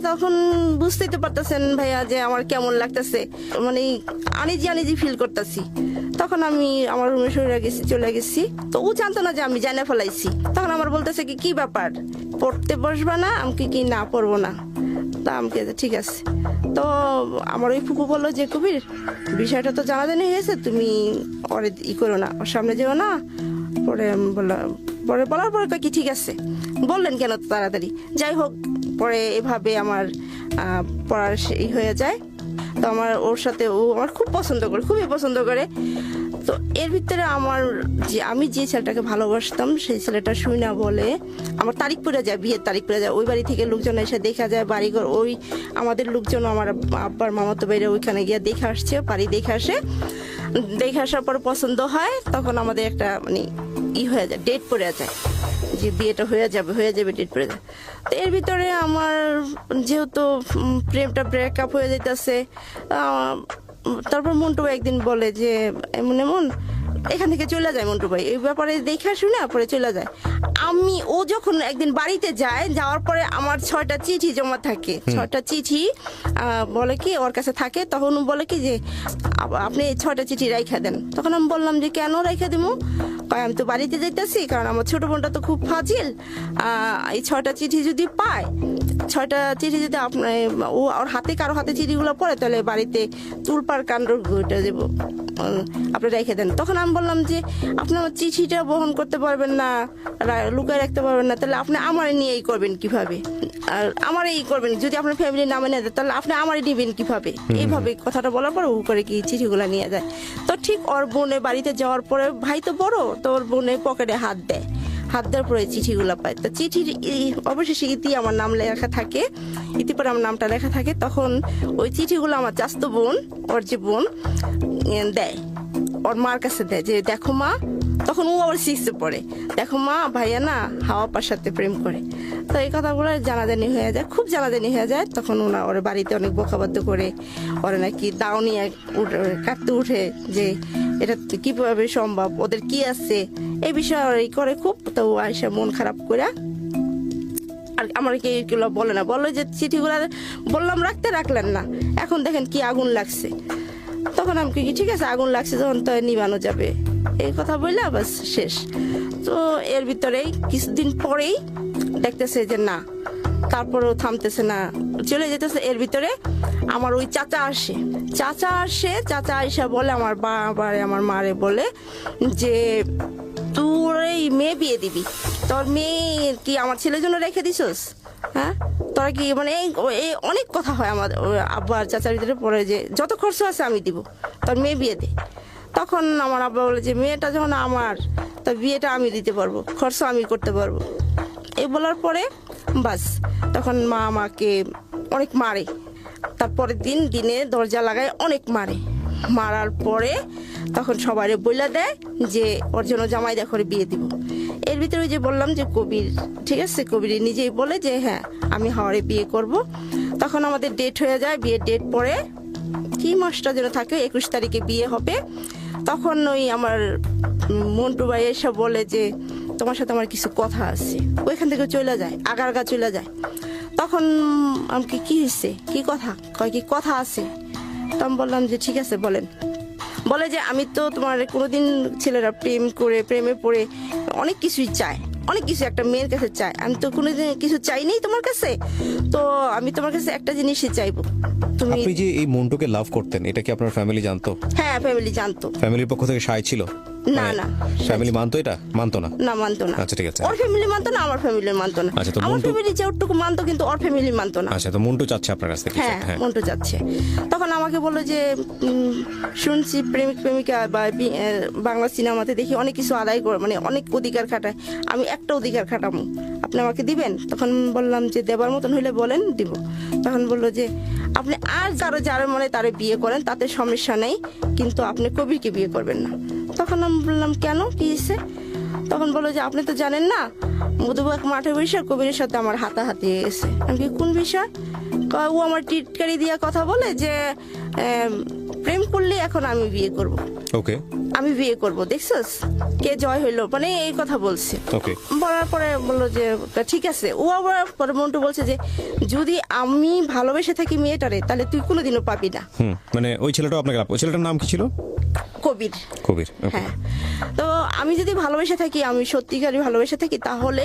Speaker 2: তখন বুঝতেই তো পারতেছেন ভাইয়া যে আমার কেমন লাগতেছে, মানে আনিজি ফিল করতেছি। তখন আমি আমার রুমে চলে গেছি। তো ও জানতো না যে আমি জানে ফেলাইছি। তখন আমার বলতেছে কি ব্যাপার, পড়তে বসবা না? আমাকে কি না পড়বো না? তা আমাকে ঠিক আছে। তো আমার ওই ফুপু বললো যে কবির, বিষয়টা তো জানাজানি হয়েছে, তুমি ওরে করো না, ওর সামনে যেও না। পরে বলার পরে কি ঠিক আছে, বললেন কেন তো তাড়াতাড়ি? যাই হোক, পরে এভাবে আমার পড়ার সেই হয়ে যায়। তো আমার ওর সাথে ও আমার খুবই পছন্দ করে। তো এর ভিতরে আমি যে ছেলেটাকে ভালোবাসতাম সেই ছেলেটা শুই না বলে আমার তারিখ পড়ে যায়, বিয়ের তারিখ পড়ে যায়। ওই বাড়ি থেকে লোকজন এসে দেখা যায় বাড়িঘর, ওই আমাদের লোকজন আমার আব্বার মামাতো বাইরে ওইখানে গিয়ে দেখে আসছে, বাড়ি দেখে আসার পর পছন্দ হয়। তখন আমাদের একটা মানে হয়ে যায়, ডেট পড়ে যায় যে বিয়েটা হয়ে যাবে, ডেট পড়ে যায়। তো এর ভিতরে আমার যেহেতু প্রেমটা ব্রেকআপ হয়ে যাইতেছে, তারপর মন্টু ভাই একদিন বলে যে এমন এখান থেকে চলে যায়। মন্টু ভাই এই ব্যাপারে দেখে শুনে পরে চলে যায়। ও যখন একদিন বাড়িতে যাওয়ার পরে আমার 6টা চিঠি জমা থাকে, 6টা চিঠি বলে কি ওর কাছে থাকে। তখন ও বলে কি যে আপনি 6টা চিঠি রাইখা দেন। তখন আমি বললাম যে কেন রাইখা দেবো? আমি তো বাড়িতে যাইতেছি, কারণ আমার ছোট বোনটা তো খুব ফাজিল। এই 6টা চিঠি যদি পায়, 6টা চিঠি যদি ওর হাতে কারো হাতে চিঠিগুলো পড়ে, তাহলে বাড়িতে তুলপার কাণ্ড ঘটে যাবো, আপনি রেখে দেন। তখন আমি বললাম যে আপনি আমার চিঠিটা বহন করতে পারবেন না, লুকায় রাখতে পারবেন না, তাহলে আপনি আমারে নিয়েই করবেন কিভাবে? আর আমারই করবেন, যদি আপনার ফ্যামিলির নামে নেয় তাহলে আপনি আমারই নিবেন কিভাবে? এইভাবে কথাটা বলার পর ও করে কি চিঠিগুলো নিয়ে যায়। তো ঠিক ওর বোনের বাড়িতে যাওয়ার পরে, ভাই তো বড়, তো ওর বোনের পকেটে হাত দেওয়ার পরে চিঠিগুলো পায়। তো চিঠির অবশেষে আমার নাম লেখা থাকে, পরে আমার নামটা লেখা থাকে। তখন ওই চিঠিগুলো আমার চাস্তো বোন, ওর যে বোন, দেয় ওর মার কাছে, দেয় যে দেখো মা। তখন ও আবার 6-এ পড়ে, দেখো মা, ভাইয়া না হাওয়াপার সাথে প্রেম করে। তো এই কথাগুলো জানাজানি হয়ে যায়, খুব জানাজানি হয়ে যায়। তখন ওর বাড়িতে অনেক বকাবাদ্য করে, ওরা নাকি দাউনি কাটতে উঠে যে এটা কিভাবে সম্ভব, ওদের কি আছে এই বিষয়ে করে খুব। তো আয়সা মন খারাপ করে আর আমাকে এইগুলো বলে যে চিঠিগুলো বললাম রাখলেন না, এখন দেখেন কি আগুন লাগছে। তখন আমি কি ঠিক আছে, আগুন লাগছে যখন তো নিবানো যাবে, এই কথা বললে বাস শেষ। তো এর ভিতরেই কিছুদিন পরেই দেখতেছে যে না, তারপরেও থামতেছে না, চলে যেতেছে। এর ভিতরে আমার ওই চাচা আসে, চাচা আইসা বলে আমার আমার মারে বলে যে তোর এই মেয়ে বিয়ে দিবি, তোর মেয়ে কি আমার ছেলের জন্য রেখে দিছস? হ্যাঁ, তোরা কি মানে এই অনেক কথা হয় আমাদের আব্বার চাচার ভিতরে পড়ে যে যত খরচ আছে আমি দিব, তোর মেয়ে বিয়ে দে। তখন আমার আব্বা বলে যে মেয়েটা যখন আমার, তা বিয়েটা আমি দিতে পারবো, খরচ আমি করতে পারবো। এই বলার পরে বাস, তখন মা আমাকে অনেক মারে। তারপরের দিনে দরজা লাগায় অনেক মারার পরে তখন সবাই বইলা দেয় যে ওর জন্য জামাই দেখো বিয়ে দিব। এর ভিতরে যে বললাম যে কবির, ঠিক আছে, কবির নিজেই বলে যে হ্যাঁ আমি হাওড়ে বিয়ে করব। তখন আমাদের ডেট হয়ে যায়, বিয়ের ডেট পরে কি মাসটা যেন থাকে, 21 তারিখে বিয়ে হবে। তখন ওই আমার মন্টু ভাই এসে বলে যে তোমার সাথে আমার কিছু কথা আছে, ওইখান থেকে চলে যায়, আগারগা চলে যায়। তখন আমাকে কি হয়েছে, কি কথা কয়, কি কথা আছে? তো আমি বললাম যে ঠিক আছে বলেন। বলে যে আমি তো তোমার কোনোদিন, ছেলেরা প্রেমে পড়ে অনেক কিছুই চায়, অনেক কিছু একটা মেয়ের কাছে চায়, আমি তো কোনোদিন কিছু চাইনি তোমার কাছে, তো আমি তোমার কাছে একটা জিনিসই চাইবো, তুমি।
Speaker 1: আপনি যে এই মন্টুকে লাভ করতেন, এটা কি আপনার ফ্যামিলি জানতো?
Speaker 2: হ্যাঁ, ফ্যামিলি জানতো।
Speaker 1: ফ্যামিলির পক্ষ থেকে সায় ছিল?
Speaker 2: না না,
Speaker 1: ফ্যামিলি মানতো? এটা মানতো না?
Speaker 2: না, মানতো না।
Speaker 1: আচ্ছা ঠিক আছে।
Speaker 2: ওর ফ্যামিলি মানতো না, আমার ফ্যামিলি মানতো না।
Speaker 1: আচ্ছা, তো
Speaker 2: আমার ফ্যামিলি যেটুকু মানতো কিন্তু ওর ফ্যামিলি মানতো না।
Speaker 1: আচ্ছা, তো মন্টু চাচ্ছে আপনার কাছ থেকে?
Speaker 2: হ্যাঁ, মন্টু যাচ্ছে। তখন আমাকে বললো যে শুনছি প্রেমিক প্রেমিকা বা বাংলা সিনেমাতে দেখি অনেক কিছু আদায় করে, মানে অনেক অধিকার খাটায়, আমি একটা অধিকার খাটাবো, আপনি আমাকে দিবেন? তখন বললাম যে দেবার মতন হইলে বলেন, দিব। তখন বললো যে আপনি আর যারা মনে তারে বিয়ে করেন, তাতে সমস্যা নেই, কিন্তু আপনি কবিরকে বিয়ে করবেন না। তখন আমি বললাম কেন, কি হয়েছে? তখন বললো যে আপনি তো জানেন না, মধুবাগ মাঠে বসে কবিরের সাথে আমার হাতাহাতি হয়ে গেছে। আমি কি কোন বিষয়? ও আমার টিটকারি দিয়া কথা বলে যে প্রেম করলে এখন আমি বিয়ে করব।
Speaker 1: ওকে।
Speaker 2: আমি বিয়ে করব, দেখছস কে জয় হইলো, মানে এই কথা বলছে।
Speaker 1: ওকে।
Speaker 2: বলার পরে বললো যে তা ঠিক আছে। ও আবার পরে মন্টু বলছে যে যদি আমি ভালোবেসে থাকি মেয়েটারে তাহলে তুই কোনোদিনও পাবি না।
Speaker 1: মানে ওই ছেলেটাও আপনাকে ওই ছেলেটার নাম কি ছিল?
Speaker 2: কবির।
Speaker 1: কবির। okay.
Speaker 2: হ্যাঁ, তো আমি যদি ভালোবেসে থাকি, আমি সত্যিকারই ভালোবেসে থাকি, তাহলে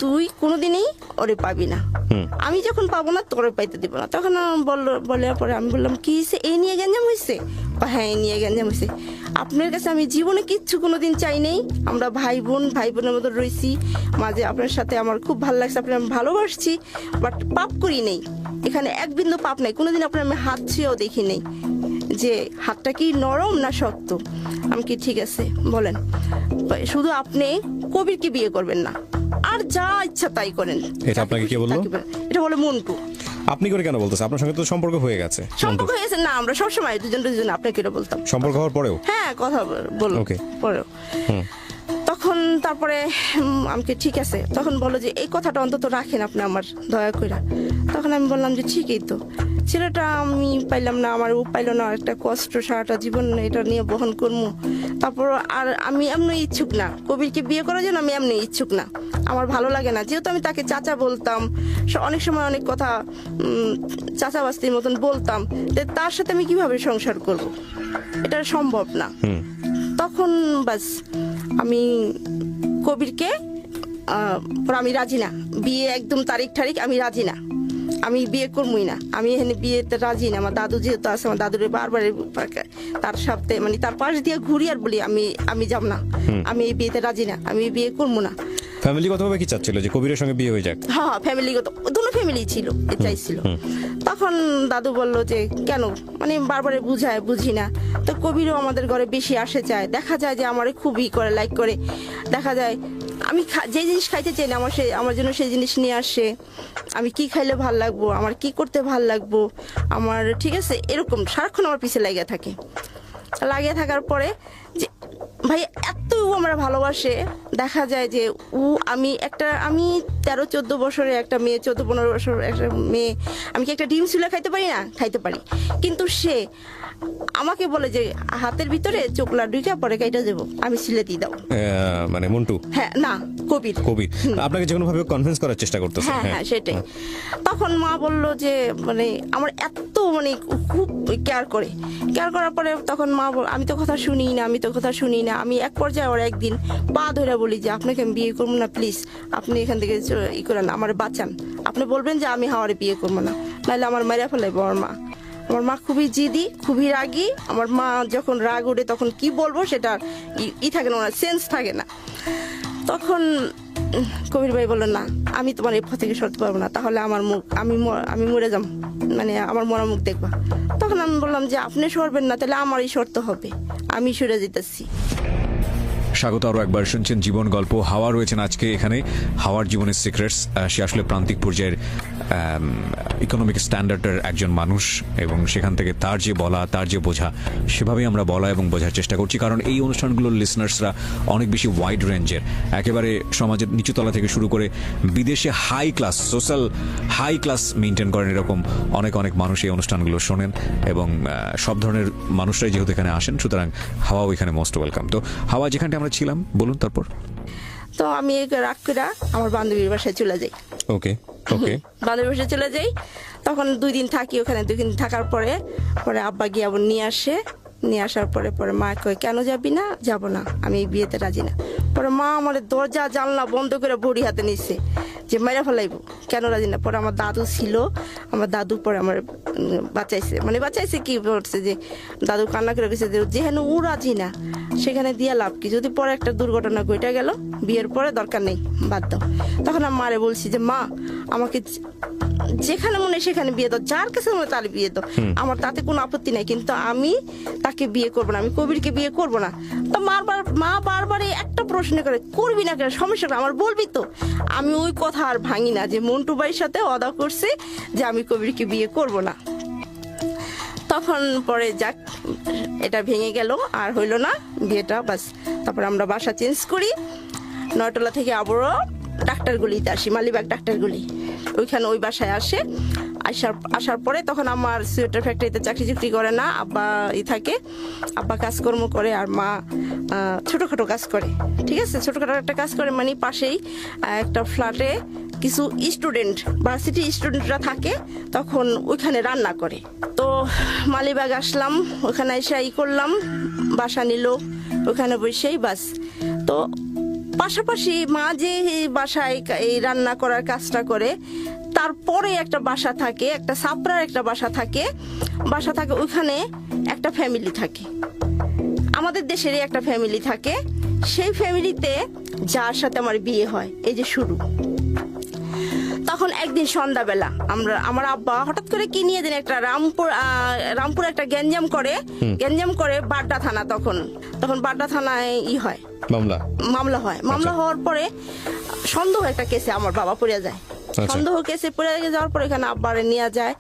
Speaker 2: তুই কোনোদিনই ওরে পাবি না। আমি যখন পাবো না তোরে পাইতে দিব না। তখন বলার পরে আমি বললাম কি হয়েছে, এই নিয়ে গ্যাঞ্জাম হয়েছে? হ্যাঁ, এই নিয়ে গ্যাঞ্জাম হয়েছে। আপনার কাছে আমি জীবনে কিচ্ছু কোনোদিন চাই নেই, আমরা ভাই বোনের মতো রয়েছি, মাঝে আপনার সাথে আমার খুব ভালো লাগছে, আপনার আমি ভালোবাসছি, বাট পাপ করি নেই, এখানে এক বিন্দু পাপ নাই, কোনোদিন আপনার আমি হাত ছুঁয়েও দেখি নেই যে হাতটা কি নরম না শক্ত। আমি কি ঠিক আছে বলেন, শুধু আপনি কবিরকে বিয়ে করবেন না, আর যা ইচ্ছা তাই করেন।
Speaker 1: এটা আপনাকে কে বললো?
Speaker 2: এটা বলে মন্টু।
Speaker 1: আপনি করে কেন বলতেছেন? আপনার সঙ্গে তো সম্পর্ক হয়ে গেছে।
Speaker 2: সম্পর্ক হয়েছে না, আমরা সবসময় দুজন আপনাকে এটা বলতাম।
Speaker 1: সম্পর্ক হওয়ার পরেও?
Speaker 2: হ্যাঁ, কথা বল
Speaker 1: ওকে।
Speaker 2: পরেও। তখন তারপরে আমাকে ঠিক আছে, তখন বলো যে এই কথাটা অন্তত রাখেন আপনি আমার, দয়া করে। তখন আমি বললাম যে ঠিকই তো, ছেলেটা আমি পাইলাম না, আমার ও পাইলো না, একটা কষ্ট সারাটা জীবন এটা নিয়ে বহন করবো। তারপর আর আমি এমনি ইচ্ছুক না কবিরকে বিয়ে করার জন্য, আমি এমনি ইচ্ছুক না, আমার ভালো লাগে না। যেহেতু আমি তাকে চাচা বলতাম, অনেক সময় অনেক কথা চাচা বাস্তির মতন বলতাম, তার সাথে আমি কিভাবে সংসার করব, এটা সম্ভব না। তখন বাস আমি কবিরকে আমি রাজি না, বিয়ে একদম তারিখ আমি রাজি না, আমি বিয়ে করবই না, আমি এখানে বিয়েতে রাজি না। আমার দাদু যেহেতু আছে, আমার দাদুরে বারবার তার সাথে মানে তার পাশ দিয়ে ঘুরি আর বলি আমি যাব না, আমি এই বিয়েতে রাজি না, আমি বিয়ে করবো না।
Speaker 1: ফ্যামিলিগতভাবে কি চাচ্ছিল যে কবিরের সঙ্গে বিয়ে হয়ে যাক?
Speaker 2: হ্যাঁ, ফ্যামিলিগত দুটো ফ্যামিলি ছিল, চাইছিল। তখন দাদু বললো যে কেন, মানে বারবারে বুঝি না। তো কবিরও আমাদের ঘরে বেশি আসে চায়, দেখা যায় যে আমারে খুবই করে লাইক করে, দেখা যায় আমি যে জিনিস খাইতে চাই না আমার জন্য সেই জিনিস নিয়ে আসে, আমি কি খাইলে ভাল লাগবো, আমার কি করতে ভাল লাগবো, আমার ঠিক আছে এরকম সারাক্ষণ আমার পিছে লাগিয়ে থাকার পরে যে ভাই এত আমরা ভালোবাসে, দেখা যায় যে আমি 13-14 বছরের একটা মেয়ে, 14-15 বছর একটা মেয়ে, আমি কি একটা ডিম চুলা খাইতে পারি না? খাইতে পারি। কিন্তু সে আমাকে বলে যে হাতের ভিতরে চোখলা ঢুকে পরে কাইটা যাবো, আমি সিলে দিয়ে দাও।
Speaker 1: মানে মন্টু?
Speaker 2: হ্যাঁ, না কবির
Speaker 1: আপনাকে যে কোনো ভাবে কনভিন্স করার চেষ্টা করতেছে।
Speaker 2: হ্যাঁ, সেটাই। তখন মা বলল যে মানে আমার এত মানে খুব কেয়ার করার পরে তখন মা আমি তো কথা শুনি না, আমি এক পর্যায়ে ওর একদিন পা ধরে বলি যে আপনাকে আমি বিয়ে করবো না, প্লিজ আপনি এখান থেকে ই করেন, আমার বাঁচান, আপনি বলবেন যে আমি হাওয়ারে বিয়ে করবো না, নাহলে আমার মাইরা ফেলাইবো। আমার মা খুবই জিদি, খুবই রাগী। আমার মা যখন রাগ ওঠে তখন কি বলবো সেটা থাকে না, সেন্স থাকে না। তখন কবির ভাই বললো না, আমি তোমার এই পথ থেকে সরতে পারবো না, তাহলে আমার মুখ আমি মরে যাম, মানে আমার মরা মুখ দেখবা। তখন আমি বললাম যে আপনি সরবেন না, তাহলে আমারই সরতে হবে, আমি সরে যেতেছি।
Speaker 3: স্বাগত আরও একবার, শুনছেন জীবন গল্প। হাওয়া রয়েছেন আজকে এখানে, হাওয়ার জীবনের সিক্রেটস। সে আসলে প্রান্তিক পর্যায়ের ইকোনমিক স্ট্যান্ডার্ডের একজন মানুষ, এবং সেখান থেকে তার যে বলা, তার যে বোঝা, সেভাবেই আমরা বলা এবং বোঝার চেষ্টা করছি। কারণ এই অনুষ্ঠানগুলোর লিসনার্সরা অনেক বেশি ওয়াইড রেঞ্জের, একেবারে সমাজের নিচুতলা থেকে শুরু করে বিদেশে high class, social high class maintain করেন, এরকম অনেক মানুষ এই অনুষ্ঠানগুলো শোনেন, এবং সব ধরনের মানুষরাই যেহেতু এখানে আসেন, সুতরাং হাওয়াও এখানে মোস্ট ওয়েলকাম। তো হাওয়া, যেখানটা আমরা ছিলাম, বলুন তারপর।
Speaker 2: তো আমি রাগ করে আমার বান্ধবীর বাসায় চলে যাই।
Speaker 1: ওকে।
Speaker 2: বান্ধবীর বাসায় চলে যাই, তখন 2 দিন থাকি ওখানে। 2 দিন থাকার পরে আব্বা গিয়ে আবার নিয়ে আসার পরে মা কয় কেন যাবি না? যাব না, আমি এই বিয়েতে রাজি না। পরে মা আমার দরজা জানলা বন্ধ করে বড়ি হাতে নিচ্ছে যে মেরে ফেলাইব, কেন রাজি না? পরে আমার দাদু ছিল, আমার দাদু পরে আমার বাঁচাইছে কি বলছে যে দাদু কান্না করে গেছে যে যেখানে ও রাজি না সেখানে দিয়ে লাভ কি, যদি পরে একটা দুর্ঘটনা ঘটে গেল, বিয়ের পরে দরকার নেই, বাদ দাও। তখন আমি মারে বলছি যে মা আমাকে যেখানে মনে সেখানে বিয়ে দাও, যার কাছে মনে তার বিয়ে দাও, আমার তাতে কোনো আপত্তি নাই, কিন্তু আমি তাকে বিয়ে করবো না, আমি কবিরকে বিয়ে করবো না। তো মা বারবার একটা প্রশ্ন করে, করবি না কেন, সমস্যা আমার বলবি তো। আমি ওই কথা আর ভাঙি না, যে মন্টু ভাইয়ের সাথে ওয়াদা করছে যে আমি কবিরকে বিয়ে করবো না। তখন পরে যাক, এটা ভেঙে গেল, আর হইলো না বিয়েটা, বাস। তারপর আমরা বাসা চেঞ্জ করি, নয়তলা থেকে আবারও ডাক্তারগুলিতে আসি, মালিবাগ ডাক্তারগুলি, ওইখানে ওই বাসায় আসে। আসার পরে তখন আমার সোয়েটার ফ্যাক্টরিতে চাকরি করে না, আব্বা থাকে, আব্বা কাজকর্ম করে আর মা ছোটখাটো কাজ করে। ঠিক আছে, ছোটখাটো একটা কাজ করে, মানে পাশেই একটা ফ্ল্যাটে কিছু স্টুডেন্ট, ভার্সিটি স্টুডেন্টরা থাকে, তখন ওইখানে রান্না করে। তো মালিবাগ আসলাম, ওখানে এসে করলাম, বাসা নিল, ওখানে বসেই বাস। তো পাশাপাশি মা যে বাসায় এই রান্না করার কাজটা করে, তারপরে একটা বাসা থাকে, একটা সাপড়ার একটা বাসা থাকে, ওইখানে একটা ফ্যামিলি থাকে, আমাদের দেশেরই একটা ফ্যামিলি থাকে। সেই ফ্যামিলিতে যার সাথে আমার বিয়ে হয়, এই যে শুরু। তখন একদিন সন্ধ্যাবেলা আমার আব্বা হঠাৎ করে কি নিয়ে দিন একটা রামপুর একটা গ্যাঞ্জাম করে বাড্ডা থানা, তখন বাড্ডা থানায় হয় মামলা হয়। মামলা হওয়ার পরে সন্দেহ একটা কেসে আমার বাবা পড়ে যায়। সন্দেহ কেসে পড়ে যাওয়ার পরে এখানে আব্বারে নিয়ে যায়,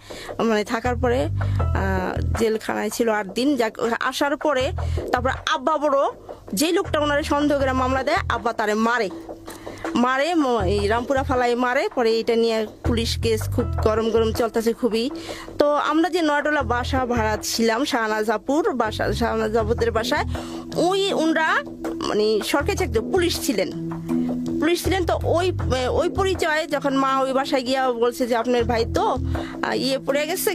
Speaker 2: মানে থাকার পরে জেলখানায় ছিল 8 দিন। আসার পরে তারপর আব্বা বড় যে লোকটা ওনারে সন্দেহ করে মামলা দেয়, আব্বা তারে মারে এই রামপুরা ফালাই মারে। পরে এটা নিয়ে পুলিশ কেস খুব গরম চলতেছে খুবই। তো আমরা যে নয়ডলা বাসা ভাড়া ছিলাম, শাহনাজাপুরের বাসায়, ওনরা মানে সরকারি চাকরি পুলিশ ছিলেন। তো ওই পরিচয় যখন মা ওই বাসায় গিয়া বলছে যে আপনার ভাই তো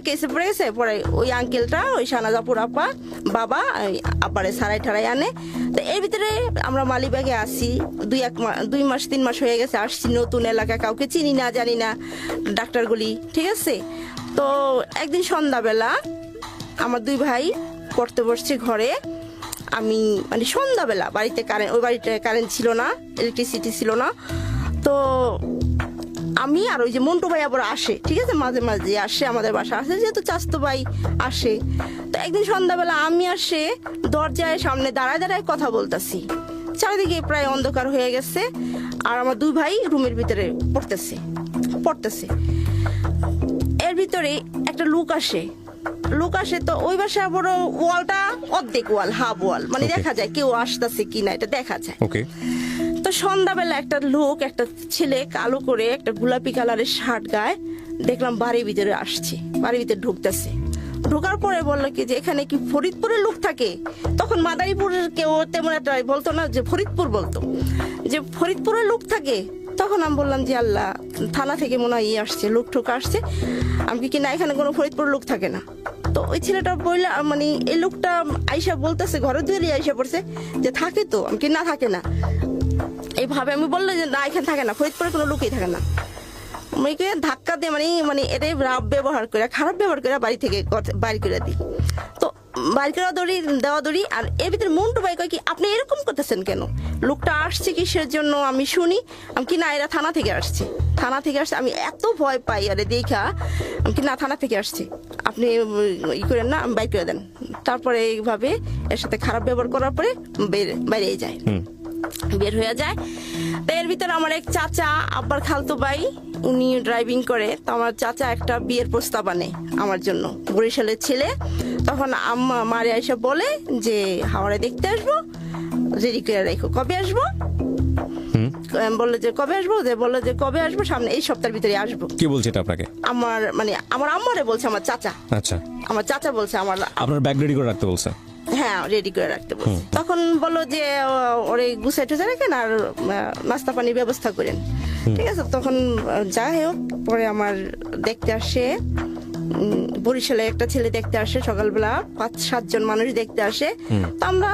Speaker 2: কেসে পড়ে গেছে, পরে ওই আঙ্কেলটা, ওই শাহনাজাপুর আপা বাবা আব্বারে সারাই ঠারাই আনে। তো এর ভিতরে আমরা মালিবাগে আসি, 2-3 মাস হয়ে গেছে আসছি, নতুন এলাকা, কাউকে চিনি না জানি না, ডাক্তারগুলি। ঠিক আছে, তো একদিন সন্ধ্যাবেলা আমার 2 ভাই পড়তে বসছে ঘরে। আমি মানে সন্ধ্যাবেলা ওই বাড়িতে কারেন্ট ছিল না, ইলেকট্রিসিটি ছিল না। তো আমি আর ওই যে মন্টু ভাই আবার আসে, ঠিক আছে, মাঝে মাঝে আসে আমাদের বাসা, আসে যেহেতু চাচতো ভাই আসে। তো একদিন সন্ধ্যাবেলা আমি আসে দরজায় সামনে দাঁড়ায় কথা বলতেছি, চারিদিকে প্রায় অন্ধকার হয়ে গেছে, আর আমার 2 ভাই রুমের ভিতরে পড়তেছে। এর ভিতরে একটা লোক আসে। তো ওই বাসায় বড় ওয়ালটা অর্ধেক ওয়াল, হাফ ওয়াল, মানে দেখা যায় কেউ আসতেছে কিনা, এটা দেখা যায়। তো সন্ধ্যাবেলা একটা লোক, একটা ছেলে কালো করে একটা গোলাপি কালারের শার্ট গায়ে দেখলাম বাড়ির ভিতরে আসছে, বাড়ির ভিতরে ঢুকতেছে। ঢোকার পরে বললো কি যে এখানে কি ফরিদপুরের লোক থাকে? তখন মাদারীপুরের কেউ তেমন একটা বলতো না, যে ফরিদপুর বলতো, যে ফরিদপুরের লোক থাকে। তখন আমি বললাম যে আল্লাহ, থানা থেকে মনে হয় আসছে, লোক ঠোক আসছে। আমি কি না, এখানে কোনো ফরিদপুরের লোক থাকে না। তো ওই ছেলেটা বললে, মানে এই লোকটা আইসা বলতেছে, ঘরে ধরে আইসা পড়ছে যে থাকে তো, আমি কি না থাকে না, এইভাবে আমি বললো যে না, এখানে থাকে না, ফরিদপুরে কোনো লোকই থাকে না। মেয়েকে ধাক্কা দিয়ে মানে এটাই খারাপ ব্যবহার করে বাড়ি থেকে বাইর করে দিই। তো বাইর করে দেওয়া দড়ি। আর এর ভিতরে মন্টু ভাই কয় কি, আপনি এরকম করতেছেন কেন? লোকটা আসছে কিসের জন্য আমি শুনি। আমি কি না, এরা থানা থেকে আসছে। আমি এত ভয় পাই আরে দেখা, আমি কি না, থানা থেকে আসছে, আপনি করেন না, বাইর করে দেন। তারপরে এইভাবে এর সাথে খারাপ ব্যবহার করার পরে বের হয়ে যায়। তো এর ভিতরে আমার এক চাচা, আব্বার খালতো ভাই, উনি ড্রাইভিং করে। তো আমার চাচা একটা বিয়ের প্রস্তাব আনে আমার জন্য, বরিশালের ছেলে। তখন আম্মা মারে এসে বলে যে হাওড়ে দেখতে আসবো, রেডি করে রাখো, কবে আসবো? বললো যে কবে আসবো, সামনে এই সপ্তাহের ভিতরে আসবো।
Speaker 1: কি বলছে এটা আপনাকে?
Speaker 2: আমার আম্মারে বলছে, আমার চাচা।
Speaker 1: আচ্ছা,
Speaker 2: আমার চাচা বলছে
Speaker 1: আপনার ব্যাগ রেডি করে রাখতে বলছে?
Speaker 2: হ্যাঁ, রেডি করে রাখতে বলছে। তখন বললো যে ওরে গুছাই টুছাই রাখেন আর নাস্তা পানির ব্যবস্থা করেন। ঠিক আছে, তখন যাই হোক, পরে আমার দেখতে আসে, বরিশালে একটা ছেলে দেখতে আসে সকালবেলা, 5-7 জন মানুষ দেখতে আসে। তো আমরা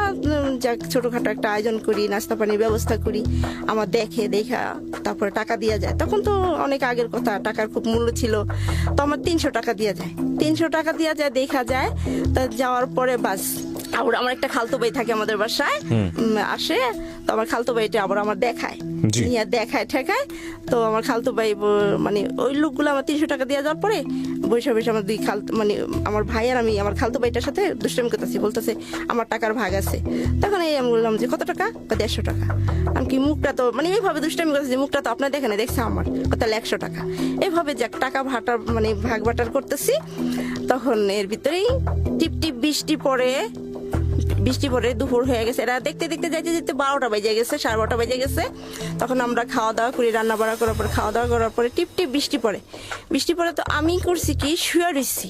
Speaker 2: ছোটখাটো একটা আয়োজন করি, নাস্তা পানির ব্যবস্থা করি। আমার দেখা তারপরে টাকা দিয়া যায়। তখন তো অনেক আগের কথা, টাকার খুব মূল্য ছিল। তো আমার 300 টাকা দিয়া যায়, দেখা যায়। তা যাওয়ার পরে বাস, আবার আমার একটা খালতো ভাই থাকে আমাদের বাসায়, আসে। তো আমার খালতো ভাইটা আবার আমার দেখায় ঠেকায়। তো আমার খালতো ভাই, মানে ওই লোকগুলো আমার 300 টাকা দিয়ে যাওয়ার পরে বসে আমার 2 মানে আমার ভাই আর আমি আমার খালতো ভাইটার সাথে দুষ্টামি করতেছি, বলতেছে আমার টাকার ভাগ আছে। তখন আমি বললাম যে কত টাকা? 150 টাকা। আমি কি, মুখটা তো মানে এইভাবে দুষ্টামি করতেছি, মুখটা তো আপনার দেখে না, দেখছে আমার, তাহলে 100 টাকা। এইভাবে যে টাকা মানে ভাগ বাটার করতেছি। তখন এর ভিতরেই টিপ বৃষ্টি পড়ে, বৃষ্টি পড়ে দুপুর হয়ে গেছে, এরা দেখতে দেখতে যাইতে যেতে 12টা বেজে গেছে, 12:30 বেজে গেছে। তখন আমরা খাওয়া দাওয়া করি, রান্না বাড়া করার পরে খাওয়া দাওয়া করার পরে টিপ টিপ বৃষ্টি পড়ে। তো আমি করছি কি, শুয়ে রইছি।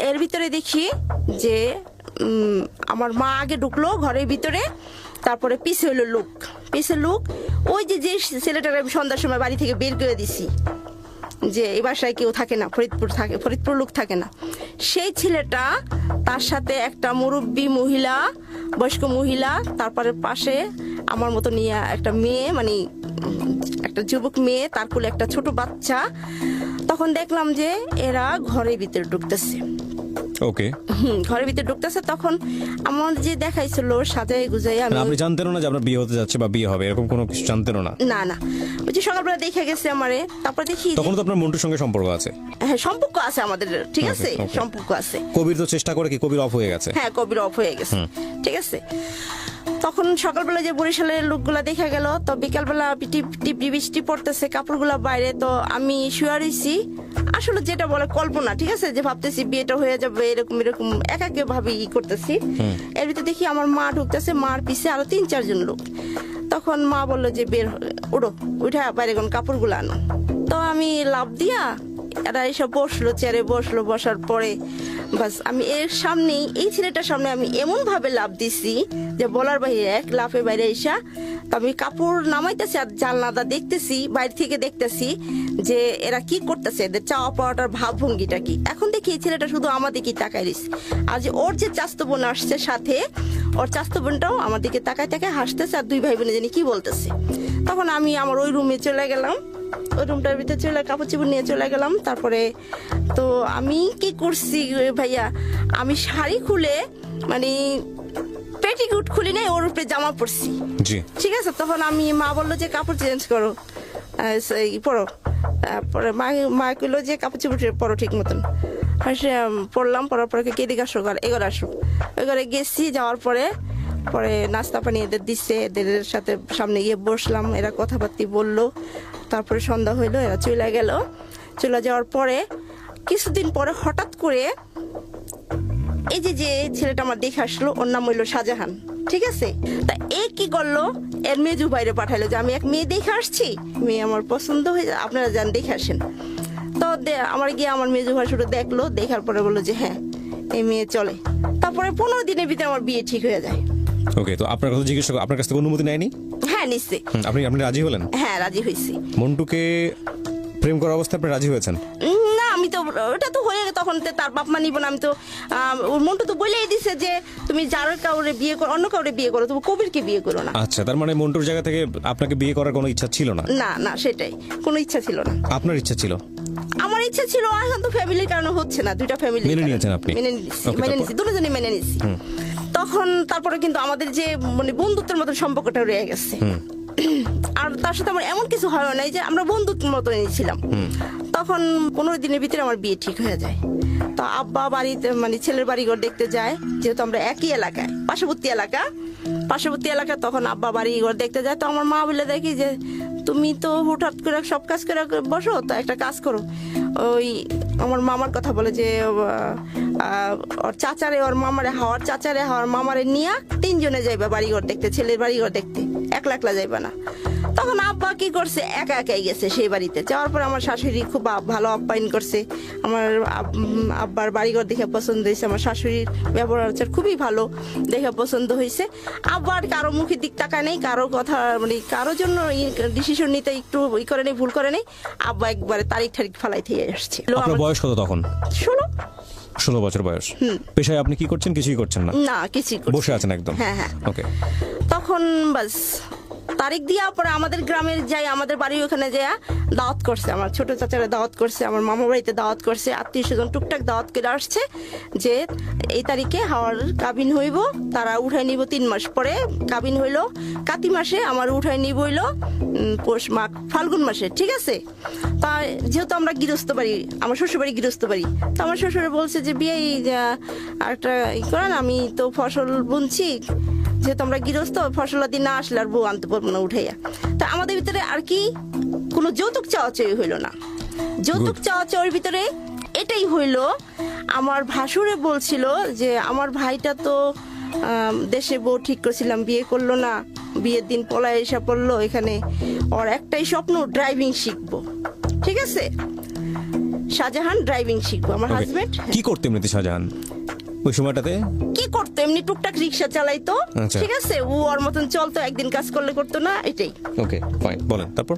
Speaker 2: এর ভিতরে দেখি যে আমার মা আগে ঢুকলো ঘরের ভিতরে, তারপরে পিছে হইলো লোক। ওই যে ছেলেটার আমি সন্ধ্যার সময় বাড়ি থেকে বের করে দিছি, যে এই বাসায় কেউ থাকে না, ফরিদপুর লোক থাকে না, সেই ছেলেটা তার সাথে একটা মুরব্বী মহিলা, বয়স্ক মহিলা, তারপরে পাশে আমার মতো নিয়ে একটা মেয়ে, মানে একটা যুবক মেয়ে, তার কোলে একটা ছোট বাচ্চা। তখন দেখলাম যে এরা ঘরের ভিতরে ঢুকতেছে।
Speaker 1: ওকে,
Speaker 2: ঘরের ভিতরে ঢুকতেছে। তখন আমার যে দেখাইছিল সাজাই গুজাই,
Speaker 1: আপনি জানতেন না যে আপনার বিয়ে হতে যাচ্ছে বা বিয়ে হবে, এরকম কোনো কিছু জানতেন না?
Speaker 2: না, ওই যে সকালবেলা দেখে গেছে আমারে। তারপর দেখি
Speaker 1: তখন তো আপনার মন্টুর সঙ্গে সম্পর্ক আছে?
Speaker 2: হ্যাঁ, সম্পর্ক আছে আমাদের, ঠিক আছে, সম্পর্ক আছে।
Speaker 1: কবির তো চেষ্টা করে কি, কবির অফ হয়ে গেছে?
Speaker 2: হ্যাঁ, কবির অফ হয়ে গেছে, ঠিক আছে। তখন সকালবেলা যে বরিশালের লোকগুলা দেখা গেল, তো বিকালবেলা টিপ বৃষ্টি পড়তেছে, কাপড়গুলা বাইরে। তো আমি শুয়ে রইছি, আসলে যেটা বলে কল্পনা, ঠিক আছে, যে ভাবতেছি বিয়েটা হয়ে যাবে, এরকম একাকে ভাবি করতেছি। এর ভিতরে দেখি আমার মা ঢুকতেছে, মার পিছে আরো 3-4 জন লোক। তখন মা বললো যে উঠা বাইরে কোন কাপড়গুলো আনো। তো আমি লাফ দিয়া এরা এসব বসলো, চেয়ারে বসলো। বসার পরে বাস আমি এর সামনেই, এই ছেলেটার সামনে আমি এমন ভাবে লাফ দিছি যে বলার বাইরে, এক লাফে বাইরে এসা। তো আমি কাপড় নামাইতেছি আর জানলাটা দেখতেছি, বাইরে থেকে দেখতেছি যে এরা কি করতেছে, এদের চাওয়া পাওয়াটার ভাবভঙ্গিটা কি। এখন দেখি এই ছেলেটা শুধু আমার দিকেই তাকায় রইছে, আর যে ওর যে চাস্তো বোন আসছে সাথে, ওর চাস্তো বোনটাও আমার দিকে তাকায় হাসতেছে, আর 2 ভাই বোনে জানি কি বলতেছে। তখন আমি আমার ওই রুমে চলে গেলাম, ওই রুমটার ভিতরে চলে কাপড় চোপড় নিয়ে চলে গেলাম। তারপরে তো আমি কি করছি ভাইয়া, আমি শাড়ি খুলে, মানে পেটিকুট খুলি নাই, ওর উপরে জামা পরছি, ঠিক আছে। তখন আমি, মা বললো যে কাপড় চেঞ্জ করো, পরো। তারপরে মা কইলো যে কাপড় চোপড় পরো ঠিক মতন। পড়লাম, পরার পরে কে দিকে আসো, এগোরে আসো। এগোরে গেছি, যাওয়ার পরে নাস্তা পানি এদের দিচ্ছে, এদের সাথে সামনে গিয়ে বসলাম, এরা কথাবার্তি বললো। তারপরে সন্ধ্যা হইলো, এরা চলে গেল। চলে যাওয়ার পরে কিছুদিন পরে হঠাৎ করে এই যে ছেলেটা আমার দেখে আসলো, ওর নাম হইলো শাহজাহান, ঠিক আছে। তা এ কি করলো, এর মেজু বাইরে পাঠাইলো যে আমি এক মেয়ে দেখে আসছি, মেয়ে আমার পছন্দ হয়ে যায়, আপনারা যান দেখে আসেন। তো আমার গিয়ে আমার মেজু ভাই শুধু দেখলো, দেখার পরে বললো যে হ্যাঁ এই মেয়ে চলে। তারপরে 15 দিনের ভিতরে আমার বিয়ে ঠিক হয়ে যায়।
Speaker 1: ওকে, তো আপনার কথা জিজ্ঞেস, আপনার কাছ থেকে অনুমতি নেয়নি?
Speaker 2: হ্যাঁ, নিশ্চয়ই।
Speaker 1: আপনি রাজি হলেন?
Speaker 2: হ্যাঁ, রাজি হয়েছি।
Speaker 1: মন্টুকে প্রেম করার অবস্থায় আপনি রাজি হয়েছেন?
Speaker 2: না, আমি তো ওটা তো হয়ে তখন তার বাপ মা নিব না। আমি তো ওর মন্টু তো বলেই দিছে যে তুমি যার কাউরে বিয়ে করো, অন্য কাউরে বিয়ে করো, তুমি কবিরকে বিয়ে করো না।
Speaker 1: আচ্ছা, তার মানে মন্টুর জায়গা থেকে আপনাকে বিয়ে করার কোনো ইচ্ছা ছিল না?
Speaker 2: না, সেটাই, কোনো ইচ্ছা ছিল না।
Speaker 1: আপনার ইচ্ছা ছিল?
Speaker 2: আমার ইচ্ছা ছিল, এখন তো ফ্যামিলির কারণে হচ্ছে না, 2টা ফ্যামিলি
Speaker 1: মেনে নিয়েছেন আপনি?
Speaker 2: মেনে নিয়েছি, দুজনই মেনে নিয়েছি। তখন তারপরে কিন্তু আমাদের যে মানে বন্ধুত্বের মতো সম্পর্কটা রয়ে গেছে, আর তার সাথে আমার এমন কিছু হয় নাই, যে আমরা বন্ধুত্বের মতো নিয়েছিলাম। তখন 15 দিনের ভিতরে আমার বিয়ে ঠিক হয়ে যায়। তো আব্বা বাড়িতে, মানে ছেলের বাড়িঘর দেখতে যায়, যেহেতু আমরা একই এলাকায়, পার্শ্ববর্তী এলাকা। তখন আব্বা বাড়িঘর দেখতে যায়। তো আমার মা বলে দেখি যে তুমি তো হুটহাট করে সব কাজ করে বসো, তো একটা কাজ করো। ওই আমার মামার কথা বলে যে ওর চাচারে, ওর মামারে, হাওয়ার মামারে নিয়ে 3 জনে যাইবা বাড়িঘর দেখতে, ছেলের বাড়িঘর দেখতে, একলা যাইবা না। তখন আব্বা কি করছে, একাই গেছে সেই বাড়িতে। যাওয়ার পর আমার শাশুড়ি খুব ভালো আপ্যায়ন করছে। আমার আব্বার বাড়িঘর দেখে পছন্দ হয়েছে, আমার শাশুড়ির ব্যবহার খুবই ভালো দেখে পছন্দ হয়েছে। আব্বার কারো মুখের দিক তাকায় নেই, কারো কথা, মানে কারোর জন্য ডিসিশন নিতে একটু করে নেই, ভুল করে নেই। আব্বা একবারে তারিখ ফালাই থেকে আসছে।
Speaker 1: আপনার বয়স কত তখন? 16 বছর বয়স। পেশায় আপনি কি করছেন? কিছুই করছেন না?
Speaker 2: না, কিছুই,
Speaker 1: বসে আছেন একদম?
Speaker 2: হ্যাঁ।
Speaker 1: ওকে।
Speaker 2: তখন বাস তারিখ দিয়া পরে আমাদের গ্রামের যাই, আমাদের বাড়ি ওখানে যাইয়া দাওয়াত করছে, আমার ছোট চাচারা দাওয়াত করছে, আমার মামা বাড়িতে দাওয়াত করছে, আত্মীয় স্বজন টুকটাক দাওয়াত করে আসছে যে এই তারিখে হাওয়ার কাবিন হইব, তারা উঠাই নিব 3 মাস পরে। কাবিন হইলো কাতি মাসে, আমার উঠাই নিব হইলো পৌষ মাঘ ফাল্গুন মাসে, ঠিক আছে। তা যেহেতু আমরা গৃহস্থ বাড়ি, আমার শ্বশুর বাড়ি গৃহস্থ বাড়ি, তো আমার শ্বশুরে বলছে যে বিয়ে একটা করেন, আমি তো ফসল বুনছি, যেহেতু আমরা গৃহস্থ, ফসলাদি না আসলে আর বউ আনতে পারবো না উঠাইয়া। তা আমাদের ভিতরে আর কি কোনো যৌতুক চাওয়া চাওয়ি হইলো না। যৌতুক চাওয়া চাওয়ার ভিতরে এটাই হইলো, আমার ভাসুরে বলছিল যে আমার ভাইটা তো দেশে বউ ঠিক করছিলাম, বিয়ে করলো না, বিয়ের দিন পলায় এসে পড়লো এখানে, ওর একটাই স্বপ্ন ড্রাইভিং শিখবো। ঠিক আছে, শাহজাহান ড্রাইভিং শিখবো, আমার
Speaker 1: Okay.
Speaker 2: হাজবেন্ড।
Speaker 1: কি করতে এমনিতে শাহজাহান ওই সময়টাতে?
Speaker 2: কি করতো, এমনি টুকটাক রিক্সা চালাইতো।
Speaker 1: আচ্ছা।
Speaker 2: ঠিক আছে, ও ওর মতন চলতো, একদিন কাজ করলে করতো না, এটাই।
Speaker 1: ওকে ফাইন, বলেন তারপর।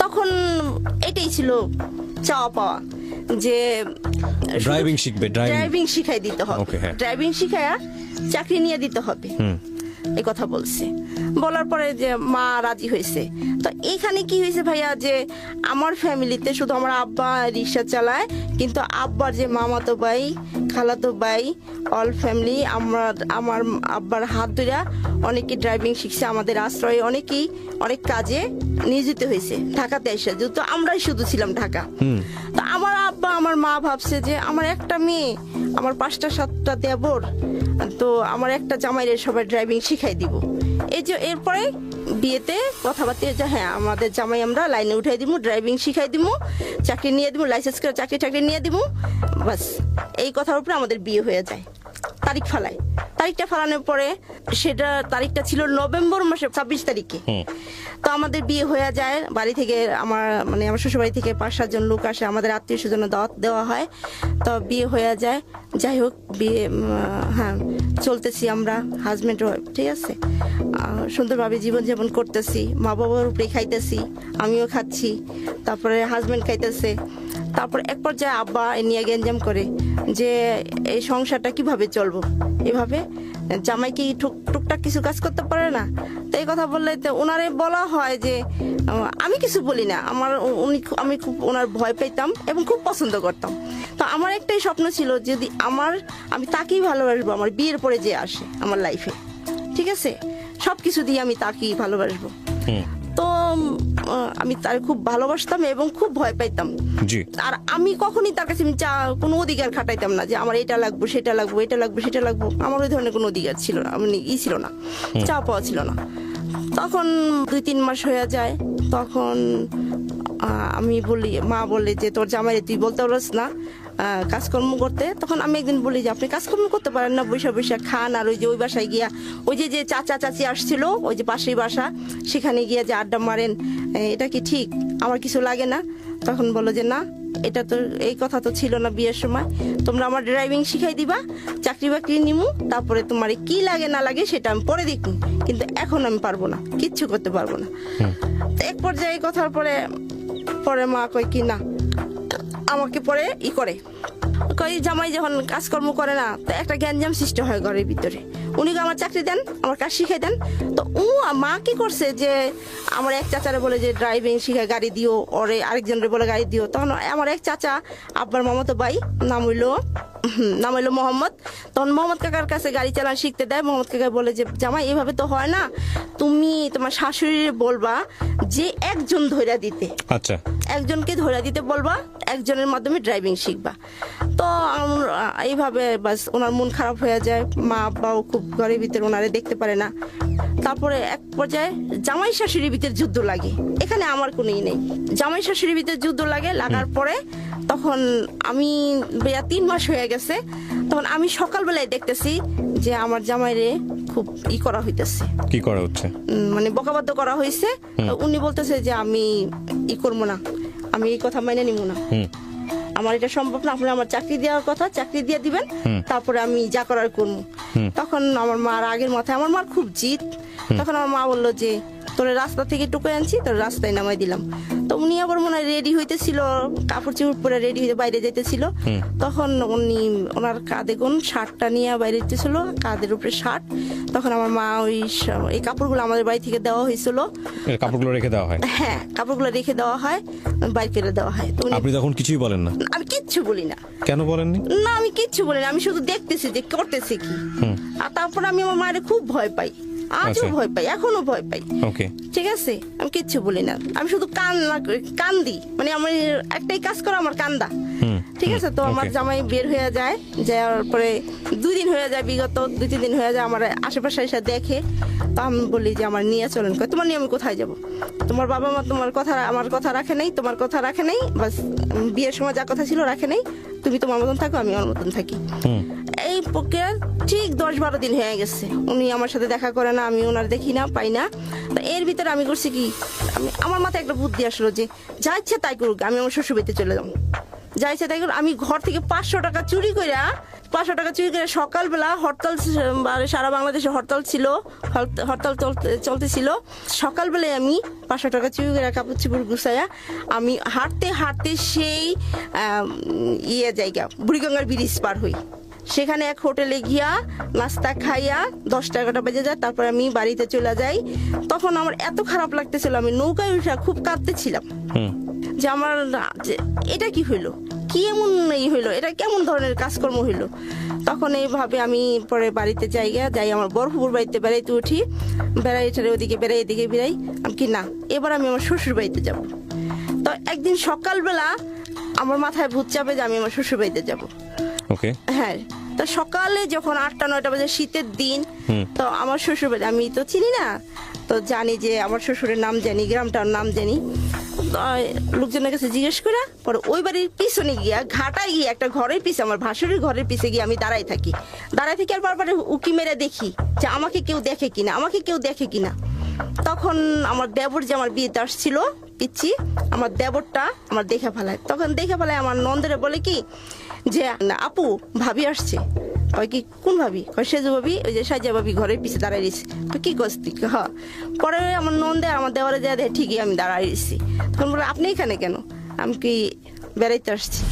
Speaker 2: তখন এটাই ছিল চাওয়া পাওয়া, যে
Speaker 1: ড্রাইভিং শিখবে,
Speaker 2: ড্রাইভিং শিখাই দিতে হবে,
Speaker 1: Okay, হ্যাঁ।
Speaker 2: ড্রাইভিং শিখায়া চাকরি নিয়ে দিতে হবে, এই কথা বলছে। বলার পরে যে মা রাজি হয়েছে। তো এইখানে কি হয়েছে ভাইয়া, যে আমার ফ্যামিলিতে শুধু আমার আব্বা রিক্সা চালায়, কিন্তু আব্বার যে মামাতো ভাই, খালাতো ভাই, অল ফ্যামিলি আমার আব্বার হাত ধরে অনেকে ড্রাইভিং শিখছে, আমাদের আশ্রয়ে অনেকেই অনেক কাজে নিয়োজিত হয়েছে ঢাকাতে এসে, যেহেতু আমরাই শুধু ছিলাম ঢাকা। তো আমার আব্বা আমার মা ভাবছে যে আমার একটা মেয়ে, আমার 5টা 7টা দেবর, তো আমার একটা জামাইরে সবাই ড্রাইভিং শিখাই দিব। এই যে এরপরে বিয়েতে কথাবার্তা, যে হ্যাঁ আমাদের জামাই আমরা লাইনে উঠাই দিব, ড্রাইভিং শিখাই দিব, চাকরি নিয়ে দিব, লাইসেন্স করে চাকরি টাকরি নিয়ে দিব, বাস এই কথার উপরে আমাদের বিয়ে হয়ে যায়। তারিখ ফালায়, তারিখটা ফালানোর পরে সেটা তারিখটা ছিল নভেম্বর মাসের 26 তারিখে। তো আমাদের বিয়ে হয়ে যায়, বাড়ি থেকে আমার শ্বশুর বাড়ি থেকে 5-7 জন লোক আসে, আমাদের আত্মীয় স্বজন দাওয়াত দেওয়া হয়। তো বিয়ে হয়ে যায়, যাই হোক বিয়ে হ্যাঁ চলতেছি আমরা হাজব্যান্ড ওয়াইফ। ঠিক আছে, সুন্দরভাবে জীবনযাপন করতেছি, মা বাবার উপরে খাইতেছি, আমিও খাচ্ছি, তারপরে হাজব্যান্ড খাইতেছে। তারপর এক পর্যায়ে আব্বা এ নিয়ে গ্যাঞ্জাম করে যে এই সংসারটা কিভাবে চলবো, এভাবে জামাই কি টুকটাক কিছু কাজ করতে পারে না। তো এই কথা বললে তো ওনারে বলা হয় যে আমি কিছু বলি না, আমি খুব ওনার ভয় পেতাম এবং খুব পছন্দ করতাম। তো আমার একটাই স্বপ্ন ছিল, যদি আমি তাকেই ভালোবাসবো, আমার বিয়ের পরে যে আসে আমার লাইফে, ঠিক আছে, সবকিছু দিয়ে আমি তাকেই ভালোবাসবো। তো আমি তার খুব ভালোবাসতাম এবং খুব ভয় পাইতাম।
Speaker 1: জি।
Speaker 2: আর আমি কখনই তার কাছে কোনো অধিকার খাটাইতাম না যে আমার এটা লাগবো, সেটা লাগবো, এটা লাগবো, সেটা লাগবো। আমার ওই ধরনের কোনো অধিকার ছিল না, ছিল না, চাওয়া পাওয়া ছিল না। তখন 2-3 মাস হয়ে যায়, তখন আমি বলি, মা বলে যে তোর জামাইরে তুই বলতে পারস না কাজকর্ম করতে। তখন আমি একদিন বলি যে আপনি কাজকর্ম করতে পারেন না, বৈশা বৈশা খান, আর ওই যে ওই বাসায় গিয়া ওই যে চাচা চাচি আসছিল, ওই যে পাশেই বাসা, সেখানে গিয়া যে আড্ডা মারেন, এটা কি ঠিক? আমার কিছু লাগে না। তখন বলো যে না, এটা তো এই কথা তো ছিল না বিয়ের সময়, তোমরা আমার ড্রাইভিং শিখাই দিবা, চাকরি বাকরি নিমু, তারপরে তোমার কি লাগে না লাগে সেটা আমি পরে দেখবো, কিন্তু এখন আমি পারবো না, কিচ্ছু করতে পারবো না। তো এক পর্যায়ে এই কথার পরে মা কয় কি না, আমাকে পরে করে কই জামাই যখন কাজকর্ম করে না, তো একটা গ্যাঞ্জাম সৃষ্টি হয় ঘরের ভিতরে। উনি আমার চাকরি দেন, আমার কাজ শিখাই দেন। তো মা কি করছে যে আমার এক চাচারে বলে যে ড্রাইভিং শিখায় গাড়ি দিও, ওরে আরেকজনের বলে গাড়ি দিও। তখন আমার এক চাচা আব্বার মামাতো ভাই, নাম হইলো মোহাম্মদ। তখন মোহাম্মদ কাকার কাছে গাড়ি চালানো শিখতে দেয়। মোহাম্মদ কাকা বলে যে জামাই এভাবে তো হয় না, তুমি তোমার শাশুড়ির বলবা যে একজন ধইরা দিতে,
Speaker 1: আচ্ছা,
Speaker 2: একজনকে ধরে দিতে বলবা, একজনের মাধ্যমে ড্রাইভিং শিখবা। তো এইভাবে বাস ওনার মন খারাপ হয়ে যায়। মা আব্বাও খুব ঘরের ভিতরে ওনারে দেখতে পারে না। তারপরে এক পর্যায়ে জামাই শাশুড়ির ভিতরে যুদ্ধ লাগে। এখানে আমার কোনোই নেই, জামাই শাশুড়ির ভিতরে যুদ্ধ লাগার পরে তখন আমি 3 মাস হয়ে গেছে। তখন আমি সকালবেলায় দেখতেছি যে আমার জামাইরে খুব করা হইতেছে।
Speaker 1: কি করা হচ্ছে?
Speaker 2: মানে বকাবাদ্য করা হয়েছে। উনি বলতেছে যে আমি করবো না, আমি এই কথা মেনে নিব না, আমার এটা সম্ভব না, আপনি আমার চাকরি দেওয়ার কথা, চাকরি দিয়ে দিবেন, তারপরে আমি যা করার করবো। তখন আমার মার আগের মাথায়, আমার মার খুব জিদ। তখন আমার মা বললো যে তোর রাস্তা থেকে টুকে আনছি, তোর রাস্তায় নামাই দিলাম। তো উনি আবার মনে হয় রেডি হইতেছিল, কাপড় চোপড় পরে রেডি হইতে বাইরে যাইতেছিল। তখন উনি ওনার কাঁধে শার্টটা নিয়ে বাইরে যেতেছিল, কাঁধের উপরে শার্ট। তখন আমার মা এই কাপড়গুলো আমাদের বাড়ি থেকে দেওয়া হয়েছিল,
Speaker 1: কাপড়গুলো রেখে দেওয়া হয়।
Speaker 2: হ্যাঁ, কাপড়গুলো রেখে দেওয়া হয়, বাইরে ফেলে দেওয়া হয়। তো
Speaker 1: আপনি তখন কিছুই বলেন না?
Speaker 2: আমি কিচ্ছু বলি না।
Speaker 1: কেন বলেননি?
Speaker 2: না, আমি কিচ্ছু বলি না, আমি শুধু দেখতেছি যে করতেছে কি। আর তারপর আমি আমার মায়ের খুব ভয় পাই, আজও ভয় পাই, এখনো ভয় পাই।
Speaker 1: ওকে,
Speaker 2: ঠিক আছে, আমি কিচ্ছু বলি না, আমি শুধু কান্দি, মানে আমার একটাই কাজ করা, আমার কান্দা। ঠিক ঠিক আছে, তো আমার
Speaker 1: okay.
Speaker 2: জামাই বের হয়ে যায়, যাওয়ার পরে 2 দিন হয়ে যায়, বিগত 2-3 দিন হয়ে যায়, আমার আশেপাশে এসে দেখে। তো আমি বলি যে আমার নিয়ে চলেন। কয় তোমার নিয়ে আমি কোথায় যাব? তোমার বাবা মা তোমার কথা আমার কথা রাখে নাই, তোমার কথা রাখে নাই, বাস বিয়ের সময় যা কথা ছিল রাখে নাই, তুমি তোমার মতন থাকো, আমি আমার মতন থাকি। এই প্রক্রিয়া ঠিক 10-12 দিন হয়ে গেছে, উনি আমার সাথে দেখা করে না, আমি ওনার দেখি না, পাই না। তো এর ভিতরে আমি করছি কি, আমার মাথায় একটা বুদ্ধি আসলো যে যা ইচ্ছে তাই করুক, আমি আমার শ্বশুর বাড়িতে চলে যাবো, যা ইচ্ছে তাই করুক। আমি ঘর থেকে 500 টাকা চুরি করে সকালবেলা হরতাল, সারা বাংলাদেশে হরতাল ছিল, হরতাল চলতেছিল, সকালবেলায় আমি 500 টাকা চুরি করে কাপড় চোপড় গুছাইয়া আমি হাঁটতে হাঁটতে সেই জায়গা বুড়িগঙ্গার ব্রিজ পার হই। সেখানে এক হোটেলে গিয়া নাস্তা খাইয়া 10-11টা বেজে যায়, তারপর আমি বাড়িতে চলে যাই। তখন আমার এত খারাপ লাগতেছিল, আমি নৌকায় উঠে খুব কাঁদতেছিলাম যে আমার যে এটা কি হইলো, কি এমন হইলো, এটা কেমন ধরনের কাজকর্ম হইলো। তখন এইভাবে আমি পরে বাড়িতে যাই আমার বরফুপুর বাড়িতে বেড়াইতে উঠি, ওদিকে বেড়াই এদিকে বেড়াই, আমি কি না এবার আমি আমার শ্বশুর বাড়িতে যাব। তো একদিন সকালবেলা আমার মাথায় ভূত চাপে যে আমি আমার শ্বশুর বাড়িতে যাবো।
Speaker 1: ওকে,
Speaker 2: হ্যাঁ, তো সকালে যখন 8টা-9টা বাজে, শীতের দিন, তো আমার শ্বশুর বাড়ি আমি তো চিনি না, তো জানি যে আমার শ্বশুরের নাম জানি, গ্রামটার নাম জানি। লোকজনের কাছে জিজ্ঞেস করে পরে ওই বাড়ির পিছনে গিয়া ঘাটায় গিয়ে একটা ঘরের পিছে, আমার ভাসুরের ঘরের পিছে গিয়ে আমি দাঁড়াই থাকি আর বারবার উকি মেরে দেখি যে আমাকে কেউ দেখে কিনা। তখন আমার দেবর যে আমার বিয়েতে আসছিল পিচ্ছি, আমার দেবরটা আমার দেখে ফেলায়। তখন দেখে ফেলায় আমার নন্দরে বলে কি যে আপু ভাবি আসছে। কয় কি কোন ভাবি? কয় সেজু ভাবি, ওই যে সাজা ভাবি ঘরের পিছে দাঁড়াই রয়েছে। কি করছি? হ্যাঁ। পরে আমার নন্দে আমার দেওয়ারে যা দেয় ঠিকই আমি দাঁড়াই রয়েছি। তখন বলে আপনি এখানে কেন? আমি কি বেড়াইতে আসছি।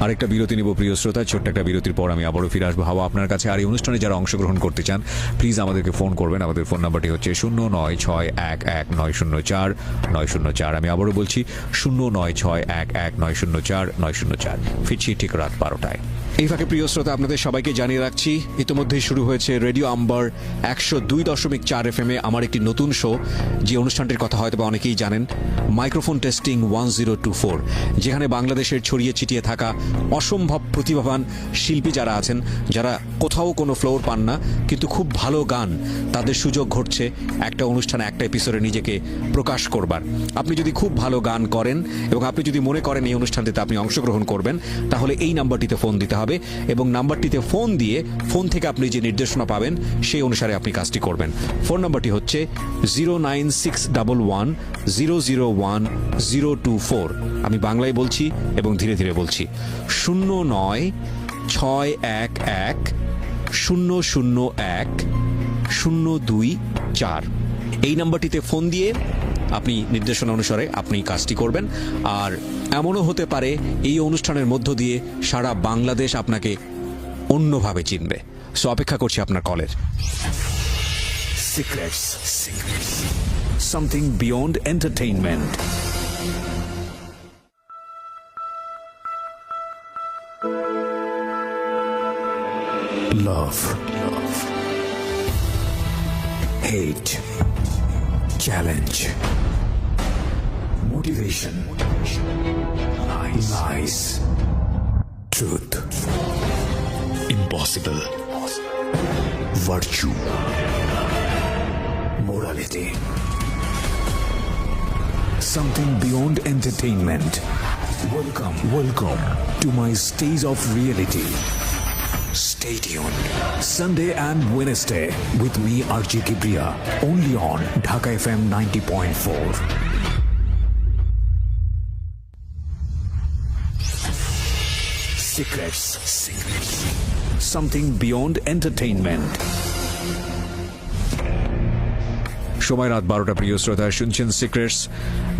Speaker 3: আরেকটা বিরতি নিব প্রিয় শ্রোতা, ছোট্ট একটা বিরতির পর আমি আবারও ফিরে আসবো হাওয়া আপনার কাছে। আর এই অনুষ্ঠানে যারা অংশগ্রহণ করতে চান প্লিজ আমাদেরকে ফোন করবেন। আমাদের ফোন নাম্বারটি হচ্ছে 09611904 আমি আবারও বলছি 09611904 ফিরছি ঠিক রাত 12টায়। এই ফাঁকে প্রিয় শ্রোতা আপনাদের সবাইকে জানিয়ে রাখছি ইতিমধ্যেই শুরু হয়েছে রেডিও আম্বার 102.4 FM আমার একটি নতুন শো, যে অনুষ্ঠানটির কথা হয়তো অনেকেই জানেন, মাইক্রোফোন টেস্টিং 1024, যেখানে বাংলাদেশের ছড়িয়ে ছিটিয়ে থাকা অসম্ভব প্রতিভাবান শিল্পী যারা আছেন, যারা কোথাও কোনো ফ্লোর পান না কিন্তু খুব ভালো গান, তাদের সুযোগ ঘটছে একটা অনুষ্ঠানে একটা এপিসোডে নিজেকে প্রকাশ করবার। আপনি যদি খুব ভালো গান করেন এবং আপনি যদি মনে করেন এই অনুষ্ঠানটিতে আপনি অংশগ্রহণ করবেন, তাহলে এই নাম্বারটিতে ফোন দিতে হবে এবং নাম্বারটিতে ফোন দিয়ে ফোন থেকে আপনি যে নির্দেশনা পাবেন সেই অনুসারে আপনি কাজটি করবেন। ফোন নাম্বারটি হচ্ছে 09611001024। আমি বাংলায় বলছি এবং ধীরে ধীরে বলছি 09611001024। এই নাম্বারটিতে ফোন দিয়ে আপনি নির্দেশনা অনুসারে আপনি কাজটি করবেন। আর এমনও হতে পারে এই অনুষ্ঠানের মধ্য দিয়ে সারা বাংলাদেশ আপনাকে অন্যভাবে চিনবে। সো অপেক্ষা করছি আপনার কলের।
Speaker 4: Secrets. Something beyond entertainment. Love. Hate. Challenge. Motivation. Lies. Truth. Impossible. Virtue. Morality. Something beyond entertainment. Welcome to my stage of reality. Stay tuned. Sunday and Wednesday with me RJ Kibriya, only on Dhaka FM 90.4. Secrets. Something beyond entertainment.
Speaker 3: সময় রাত 12টা। প্রিয় শ্রোতা শুনছেন secrets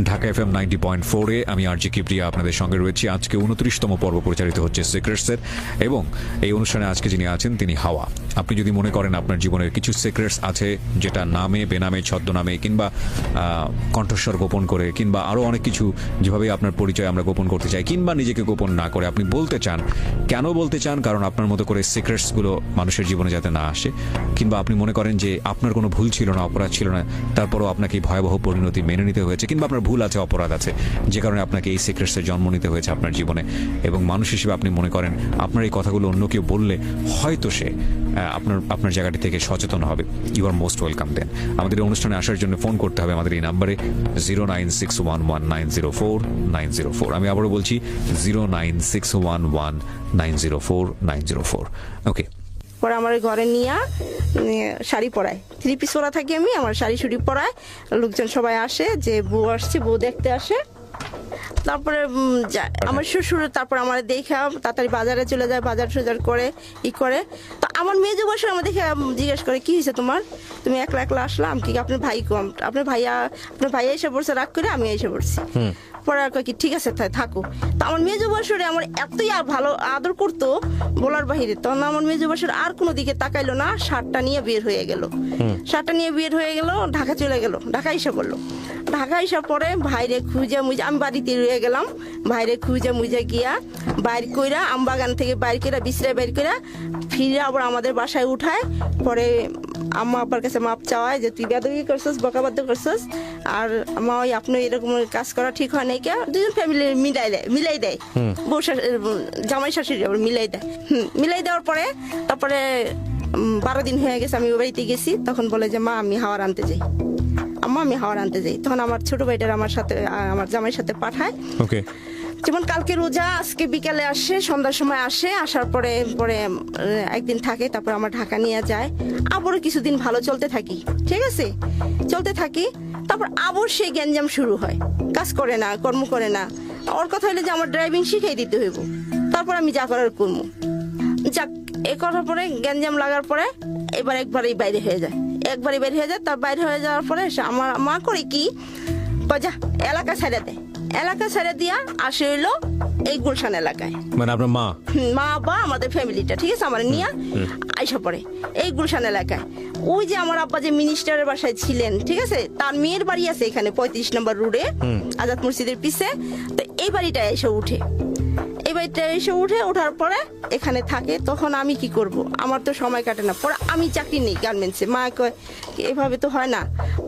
Speaker 3: Dhaka FM 90.4-এ। আমি আরজি কিবরিয়া আপনাদের সঙ্গে রয়েছি। আজকে 29তম পর্ব পরিচালিত হচ্ছে সিক্রেটসের এবং এই অনুষ্ঠানে আজকে যিনি আছেন তিনি হাওয়া। আপনি যদি মনে করেন আপনার জীবনের কিছু সিক্রেটস আছে যেটা নামে বেনামে ছদ্মনামে কিংবা কণ্ঠস্বর গোপন করে কিংবা আরও অনেক কিছু যেভাবে আপনার পরিচয় আমরা গোপন করতে চাই কিংবা নিজেকে গোপন না করে আপনি বলতে চান, কেন বলতে চান? কারণ আপনার মতো করে সিক্রেটসগুলো মানুষের জীবনে যাতে না আসে, কিংবা আপনি মনে করেন যে আপনার কোনো ভুল ছিল না, অপরাধ ছিল না, তারপরও আপনাকে এই ভয়াবহ পরিণতি মেনে নিতে হয়েছে, কিংবা আপনার ভুল আছে, অপরাধ আছে, যে কারণে আপনাকে এই সিক্রেটসে জন্ম নিতে হয়েছে আপনার জীবনে, এবং মানুষ হিসেবে আপনি মনে করেন আপনার এই কথাগুলো অন্য কেউ বললে হয়তো সে আপনার জায়গাটি থেকে সচেতন হবে, ইউ আর মোস্ট ওয়েলকাম দেন। আমাদের এই অনুষ্ঠানে আসার জন্য ফোন করতে হবে আমাদের এই নাম্বারে 09611904904। আমি আবারও বলছি 09611904904। ওকে,
Speaker 2: পরে আমার ঘরে নিয়ে শাড়ি পরায়, 3 পিস পরা থাকি আমি, আমার শাড়ি শুড়ি পরায়, লোকজন সবাই আসে যে বউ আসছে, বউ দেখতে আসে। তারপরে আমার শ্বশুর তারপর আমার দেখা তাড়াতাড়ি বাজারে চলে যায়, বাজার টাজার করে করে। তো আমার মেজো বসে আমার দেখে জিজ্ঞেস করে কি হয়েছে তোমার, তুমি একলা একলা আসলাম কি, আপনার ভাই কম, আপনার ভাইয়া এসে পড়ছে রাগ করে, আমি এসে পড়ছি। পরে আর কি ঠিক আছে থাকো। তো আমার মেজো বছরে আমার এতই ভালো আদর করতো বলার বাহিরে। তখন আমার মেজো বছর আর কোনো দিকে তাকাইলো না, শার্টটা নিয়ে বের হয়ে গেল, ঢাকা চলে গেল, ঢাকা এসে পড়লো। ঢাকা এসে পরে ভাইরে খুঁজে মুজে আমি বাড়িতে রয়ে গেলাম, ভাইরে খুঁজে মুজে গিয়া বাইর কইরা আমবাগান থেকে বাইর কইরা বিছড়ায় বাইর কইরা ফিরে আবার আমাদের বাসায় উঠায়। পরে আম্মা আব্বার কাছে মাপ চাওয়ায় যে তুই বেয়াদবি করছিস, বকাবাদ্য করছিস, আর মা ওই আপনি এরকম কাজ করা ঠিক হয় নাই, কে দুজন ফ্যামিলি মিলাই দেয় বউ জামাই শাশুড়ি আবার মিলাই দেয়। মিলাই দেওয়ার পরে তারপরে 12 দিন হয়ে গেছে আমি ওই বাড়িতে গেছি। তখন বলে যে মা আমি হাওয়ার আনতে যাই, আম্মা আমি হাওয়ার আনতে যাই। তখন আমার ছোট ভাইটার আমার সাথে আমার জামাইয়ের সাথে পাঠায়।
Speaker 1: ওকে,
Speaker 2: যেমন কালকে রোজা, আজকে বিকালে আসে, সন্ধ্যার সময় আসে, আসার পরে একদিন থাকে, তারপর আমার ঢাকা নিয়ে যায়। আবারও কিছুদিন ভালো চলতে থাকি, ঠিক আছে, চলতে থাকি। তারপর আবার সেই গ্যাঞ্জাম শুরু হয়, কাজ করে না, কর্ম করে না। ওর কথা হলো যে আমার ড্রাইভিং শিখাই দিতে হইব, তারপর আমি যা করার করবো। যাক, এ করার পরে গ্যাঞ্জাম লাগার পরে একবারই বাইরে হয়ে যায়, তার বাইরে হয়ে যাওয়ার পরে আমার মা করে কি যা এলাকা ছেড়ে দেয়, এলাকা ছেড়ে দিয়া আসে হইলো এই গুলশান এলাকায়।
Speaker 1: মানে আপনার মা
Speaker 2: বা আমাদের ফ্যামিলিটা, ঠিক আছে, আমার নিয়ে আইসা পড়ে এই গুলশান এলাকায়। ওই যে আমার আব্বা যে মিনিস্টারের বাসায় ছিলেন, ঠিক আছে, তার মেয়ের বাড়ি আছে এখানে 35 নম্বর রোডে আজাদ মসজিদের পিছে। তো এই বাড়িটা এসে উঠে, ওঠার পরে এখানে থাকে। তখন আমি কি করব, আমার তো সময় কাটে না। পরে আমি চাকরি নেই গার্মেন্টসে, মা কয় এভাবে তো হয় না।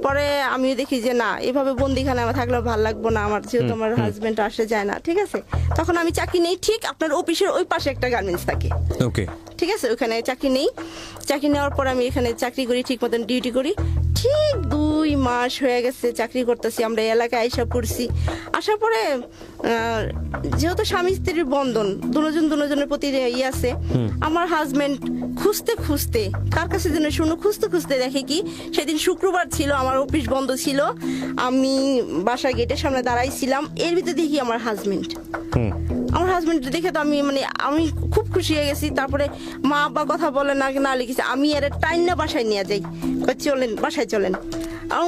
Speaker 2: পরে আমিও দেখি যে না, এভাবে বন্দিখানে আমার থাকলে ভালো লাগবো না, আমার যেহেতু আমার হাজবেন্ড আসে যায় না, ঠিক আছে। তখন আমি চাকরি নেই, ঠিক আপনার অফিসের ওই পাশে একটা গার্মেন্টস থাকে,
Speaker 1: ওকে,
Speaker 2: ঠিক আছে, ওখানে চাকরি নেই। চাকরি নেওয়ার পর আমি এখানে চাকরি করি, ঠিক মতন ডিউটি করি। ঠিক 2 মাস হয়ে গেছে চাকরি করতেছি, আমরা এলাকায় আইসা পড়ছি। আসার পরে যেহেতু স্বামী স্ত্রীর বন্ধন, দুজনের প্রতি আছে, আমার হাজবেন্ড খুঁজতে কার কাছে যেন খুঁজতে দেখে কি সেদিন শুক্রবার ছিল, আমার অফিস বন্ধ ছিল, আমি বাসার গেটের সামনে দাঁড়াইছিলাম। এর ভিতরে দেখি আমার হাজবেন্ড দেখে তো আমি খুব খুশি হয়ে গেছি। তারপরে মা আব্বা কথা বলে না লিখেছে, আমি এর টাইম না বাসায় নিয়ে যাই, চলেন বাসায় চলেন।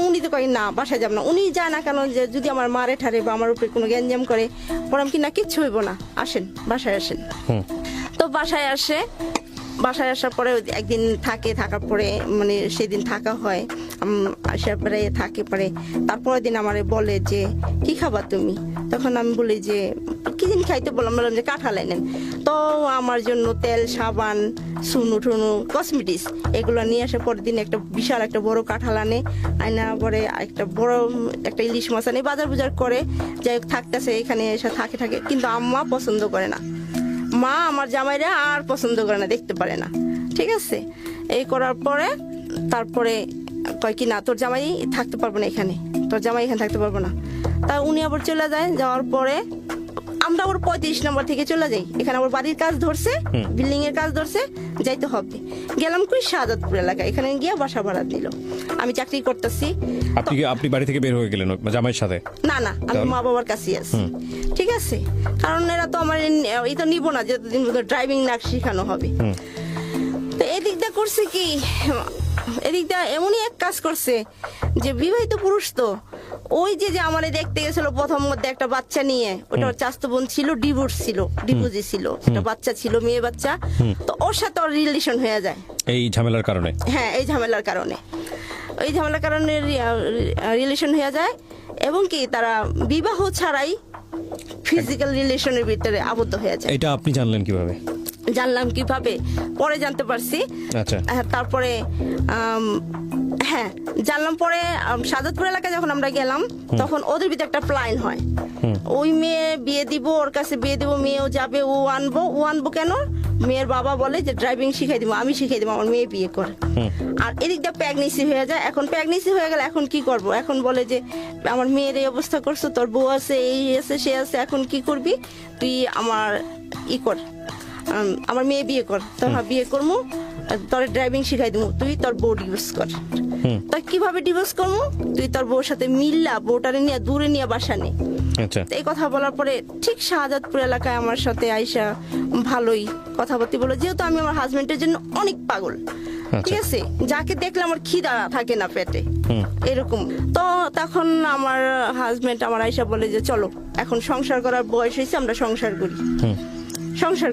Speaker 2: উনি তো কয় না বাসায় যাব না, উনি যায় না কেন, যে যদি আমার মারে ঠারে বা আমার উপরে কোনো গ্যাঞ্জাম করে, বললাম কি না কিচ্ছু হইব না, আসেন বাসায় আসেন। তো বাসায় আসার পরে একদিন থাকার পরে সেদিন থাকা হয়, আসার পরে থাকে পরে তারপরের দিন আমারে বলে যে কি খাবা তুমি। তখন আমি বলি যে কি দিন খাইতে বললাম যে কাঁঠাল এনেন। তো আমার জন্য তেল, সাবান, সুনু টুনু, কসমেটিক্স এগুলো নিয়ে আসার পরের দিন বিশাল একটা বড় কাঁঠাল আনা পরে একটা ইলিশ মাছ আনে, বাজার করে যাই থাকতেছে এখানে এসে থাকে। কিন্তু আম্মা পছন্দ করে না, মা আমার জামাইরা আর পছন্দ করে না, দেখতে পারে না, ঠিক আছে। এই করার পরে তারপরে কয় কি না তোর জামাই থাকতে পারবো না এখানে, থাকতে পারবো না। তা উনি আবার চলে যায়, যাওয়ার পরে আমরা আবার 35 নম্বর থেকে চলে যাই। এখানে আবার বাড়ির কাজ ধরছে, বিল্ডিং এর কাজ ধরছে, যাইতে হবে। গেলাম কই শাহাদাতপুর এলাকা, এখানে গিয়ে বাসা ভাড়া দিল। আমি চাকরি করতেছি।
Speaker 1: আপনি বাড়ি থেকে বের হয়ে গেলেন জামাইয়ের সাথে?
Speaker 2: না, আমি মা বাবার কাছেই আছি, ঠিক আছে, কারণ এরা তো আমার এই তো নিব না, যতদিন ড্রাইভিং না শেখানো হবে। তো এদিকটা করছে কি, এদিকটা এমনই এক কাজ করছে যে বিবাহিত পুরুষ তো ওই যে আমারে দেখতে গেছিল প্রথম মধ্যে একটা বাচ্চা নিয়ে, ওটা ওর চাচাতো বোন ছিল, ডিভোর্সি ছিল, একটা বাচ্চা ছিল, মেয়ে বাচ্চা। তো ওর সাথে ওর রিলেশন হয়ে যায়
Speaker 1: এই ঝামেলার কারণে।
Speaker 2: হ্যাঁ, এই ঝামেলার কারণে রিলেশন হয়ে যায়, এবং কি তারা বিবাহ ছাড়াই ফিজিক্যাল রিলেশনের ভিতরে আবদ্ধ হয়ে যায়।
Speaker 1: এটা আপনি জানলেন কিভাবে?
Speaker 2: জানলাম কিভাবে, পরে জানতে পারছি।
Speaker 1: আচ্ছা।
Speaker 2: তারপরে হ্যাঁ জানলাম পরে সাজাদপুর এলাকায় যখন আমরা গেলাম তখন ওদের ভিতরে একটা প্ল্যান হয়, ওই মেয়ে বিয়ে দিব, ওর কাছে বিয়ে দিব, মেয়েও যাবে, ও আনবো কেন, মেয়ের বাবা বলে যে ড্রাইভিং শিখাই দিব, আমি শিখাই দিব, আমার মেয়ে বিয়ে করে। আর এদিক দিয়ে প্রেগনেন্সি হয়ে যায়। এখন প্রেগনেন্সি হয়ে গেলে এখন কি করব, এখন বলে যে আমার মেয়ের এই অবস্থা করছো, তোর বউ আছে, এই আছে, সে আছে, এখন কি করবি তুই, আমার কর, আমার মেয়ে বিয়ে কর, তোর বিয়ে করবো, তোর ড্রাইভিং শিখাই দিব, তুই তোর বউ ডিভোর্স কর। তা কিভাবে ডিভোর্স করবো, তুই তোর বউর সাথে মিল্লা বউটারে নিয়ে দূরে নিয়ে বাসা নে।
Speaker 1: আচ্ছা,
Speaker 2: এই কথা বলার পরে ঠিক শাহজাদপুর এলাকায় আমার সাথে আইসা ভালোই কথাবার্তা বলো, যেহেতু আমি আমার হাজবেন্ডের জন্য অনেক পাগল, ঠিক আছে, যাকে দেখলে আমার খিদা থাকে না পেটে এরকম। তো তখন আমার হাজবেন্ড আমার আইসা বলে যে চলো এখন সংসার করার বয়স হয়েছে, আমরা সংসার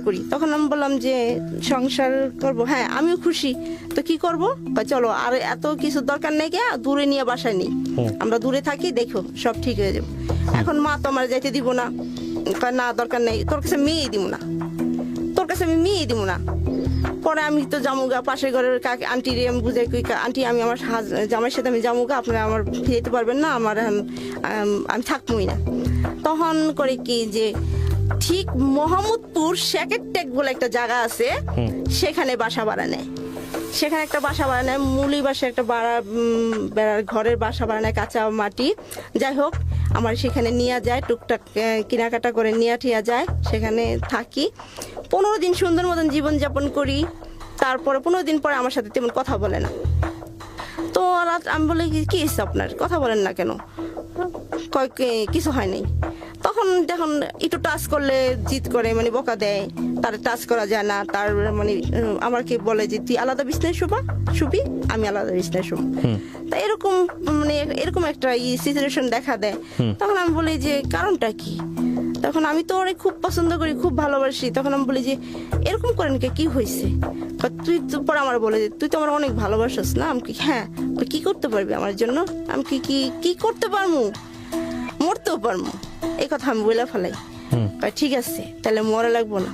Speaker 2: করি। তখন আমি বললাম যে সংসার করব, হ্যাঁ আমিও খুশি, তো কি করব, চলো আর এত কিছু দরকার নেই, কে দূরে নিয়ে বাসায় নেই, আমরা দূরে থাকি, দেখো সব ঠিক হয়ে যাবে। এখন মা তো আমার যাইতে দিব না, না দরকার নেই, তোর কাছে মেয়েই দিব না, তোর কাছে আমি মেয়েই দিব না। পরে আমি তো জামুগা পাশের ঘরের কাকে আন্টি রে আমি বুঝাই কই, আন্টি আমি আমার জামাইয়ের সাথে আমি জামুগা, আপনারা আমার যেতে পারবেন না, আমার আমি থাকবোই না। তখন করে কি যে ঠিক মোহাম্মদপুর শেকের টেক বলে একটা জায়গা আছে, সেখানে বাসা ভাড়া নেয়, সেখানে একটা বাসা ভাড়া নেয়, মুলি বাসা একটা ঘরের বাসা ভাড়া নেয়, কাঁচা মাটি, যাই হোক আমার সেখানে নিয়ে যায়, টুকটাক কেনাকাটা করে নিয়ে ঠিয়া যায়, সেখানে থাকি 15 দিন সুন্দর মতন জীবনযাপন করি। তারপরে 15 দিন পরে আমার সাথে তেমন কথা বলে না। তো আমি বলি কি হয়েছে আপনার, কথা বলেন না কেন, কিছু হয় নাই। তখন যখন একটু টাচ করলে জিদ করে, মানে বকা দেয়, তার টাচ করা যায় না, তার মানে আমাকে বলে যে তুই আলাদা বিছনায় শুবি, আমি আলাদা বিছনায় শুব। তা এরকম মানে এরকম একটা সিচুয়েশন দেখা দেয়। তখন আমি বলি যে কারণটা কি, তখন আমি তো ওরে খুব পছন্দ করি, খুব ভালোবাসি। তখন আমি বলি যে এরকম করেন কি হয়েছে, তুই তো পরে আমার বলে যে তুই তো আমার অনেক ভালোবাসিস না। আমি কি হ্যাঁ, কি করতে পারবি আমার জন্য, আমি কি করতে পারবো, মরতেও পারবো, এই কথা আমি বলে ফেলাই। ঠিক আছে তাহলে মরে লাগবো না।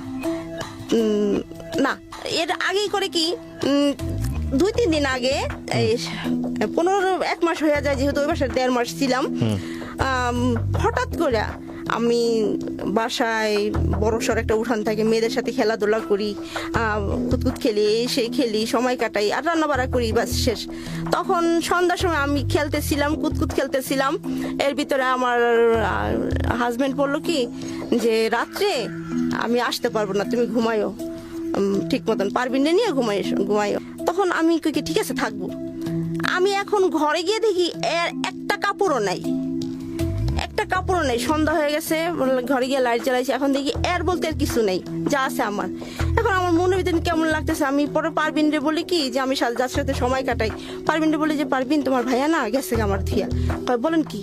Speaker 2: না এর আগেই করে কি 2-3 দিন আগে 1 মাস হয়ে যায়, যেহেতু ওই বাসায় 1.5 মাস ছিলাম, হঠাৎ করে আমি বাসায় বড়সড় একটা উঠান থাকে, মেয়েদের সাথে খেলাধুলা করি, কুতকুত খেলি, সেই খেলি, সময় কাটাই, আর রান্না বাড়া করি, বাস শেষ। তখন সন্ধ্যার সময় আমি খেলতেছিলাম, কুতকুত খেলতেছিলাম, এর ভিতরে আমার হাজবেন্ড বললো কি যে রাত্রে আমি আসতে পারবো না, তুমি ঘুমাইও ঠিক মতন, পারবিন না নিয়ে ঘুমাইও। তখন আমি কি ঠিক আছে থাকবো। আমি এখন ঘরে গিয়ে দেখি এর একটা কাপড়ও নাই, সন্ধ্যা হয়ে গেছে, ঘরে গিয়ে লাইট জ্বালাইছি, এখন দেখি এর বলতে আর কিছু নেই, যা আছে আমার। এখন আমার মনের ভিতরে কেমন লাগতেছে, আমি পরে পারবিন রে বলি কি যে আমি যার সাথে সময় কাটাই, পারবিন রে বলি যে পারবিন তোমার ভাইয়া না গেছে আমার থিয়া, বলেন কি,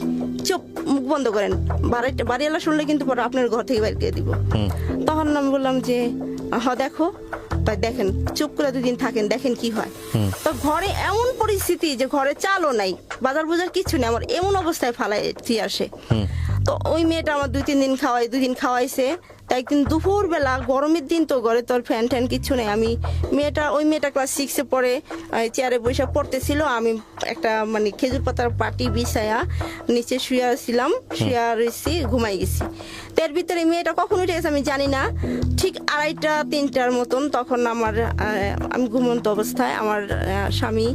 Speaker 2: চুপ, মুখ বন্ধ করেন, বাড়িওয়ালা শুনলে কিন্তু পরে আপনার ঘর থেকে বাইরে দিব। তখন আমি বললাম যে দেখো, তাই দেখেন, চুপ করে 2 দিন থাকেন, দেখেন কি হয়। তো ঘরে এমন পরিস্থিতি যে ঘরে চালও নাই, বাজার বুজার কিছু নেই, আমার এমন অবস্থায় ফালাই আসে। তো ওই মেয়েটা আমার 2-3 দিন খাওয়াই, 2 দিন খাওয়াইছে। তাই একদিন দুপুর বেলা, গরমের দিন তো, ঘরে তোর ফ্যান ট্যান কিছু নেই, ওই মেয়েটা ক্লাস 6-এ পড়ে, চেয়ারে বসে পড়তেছিল, আমি একটা মানে খেজুর পাতার পাটি বিছায়া নিচে শুয়ে রয়েছি, ঘুমাই গেছি। এর ভিতরে মেয়েটা কখন উঠে গেছে আমি জানি না, ঠিক 2:30-3টার মতন, তখন আমি ঘুমন্ত অবস্থায় আমার স্বামী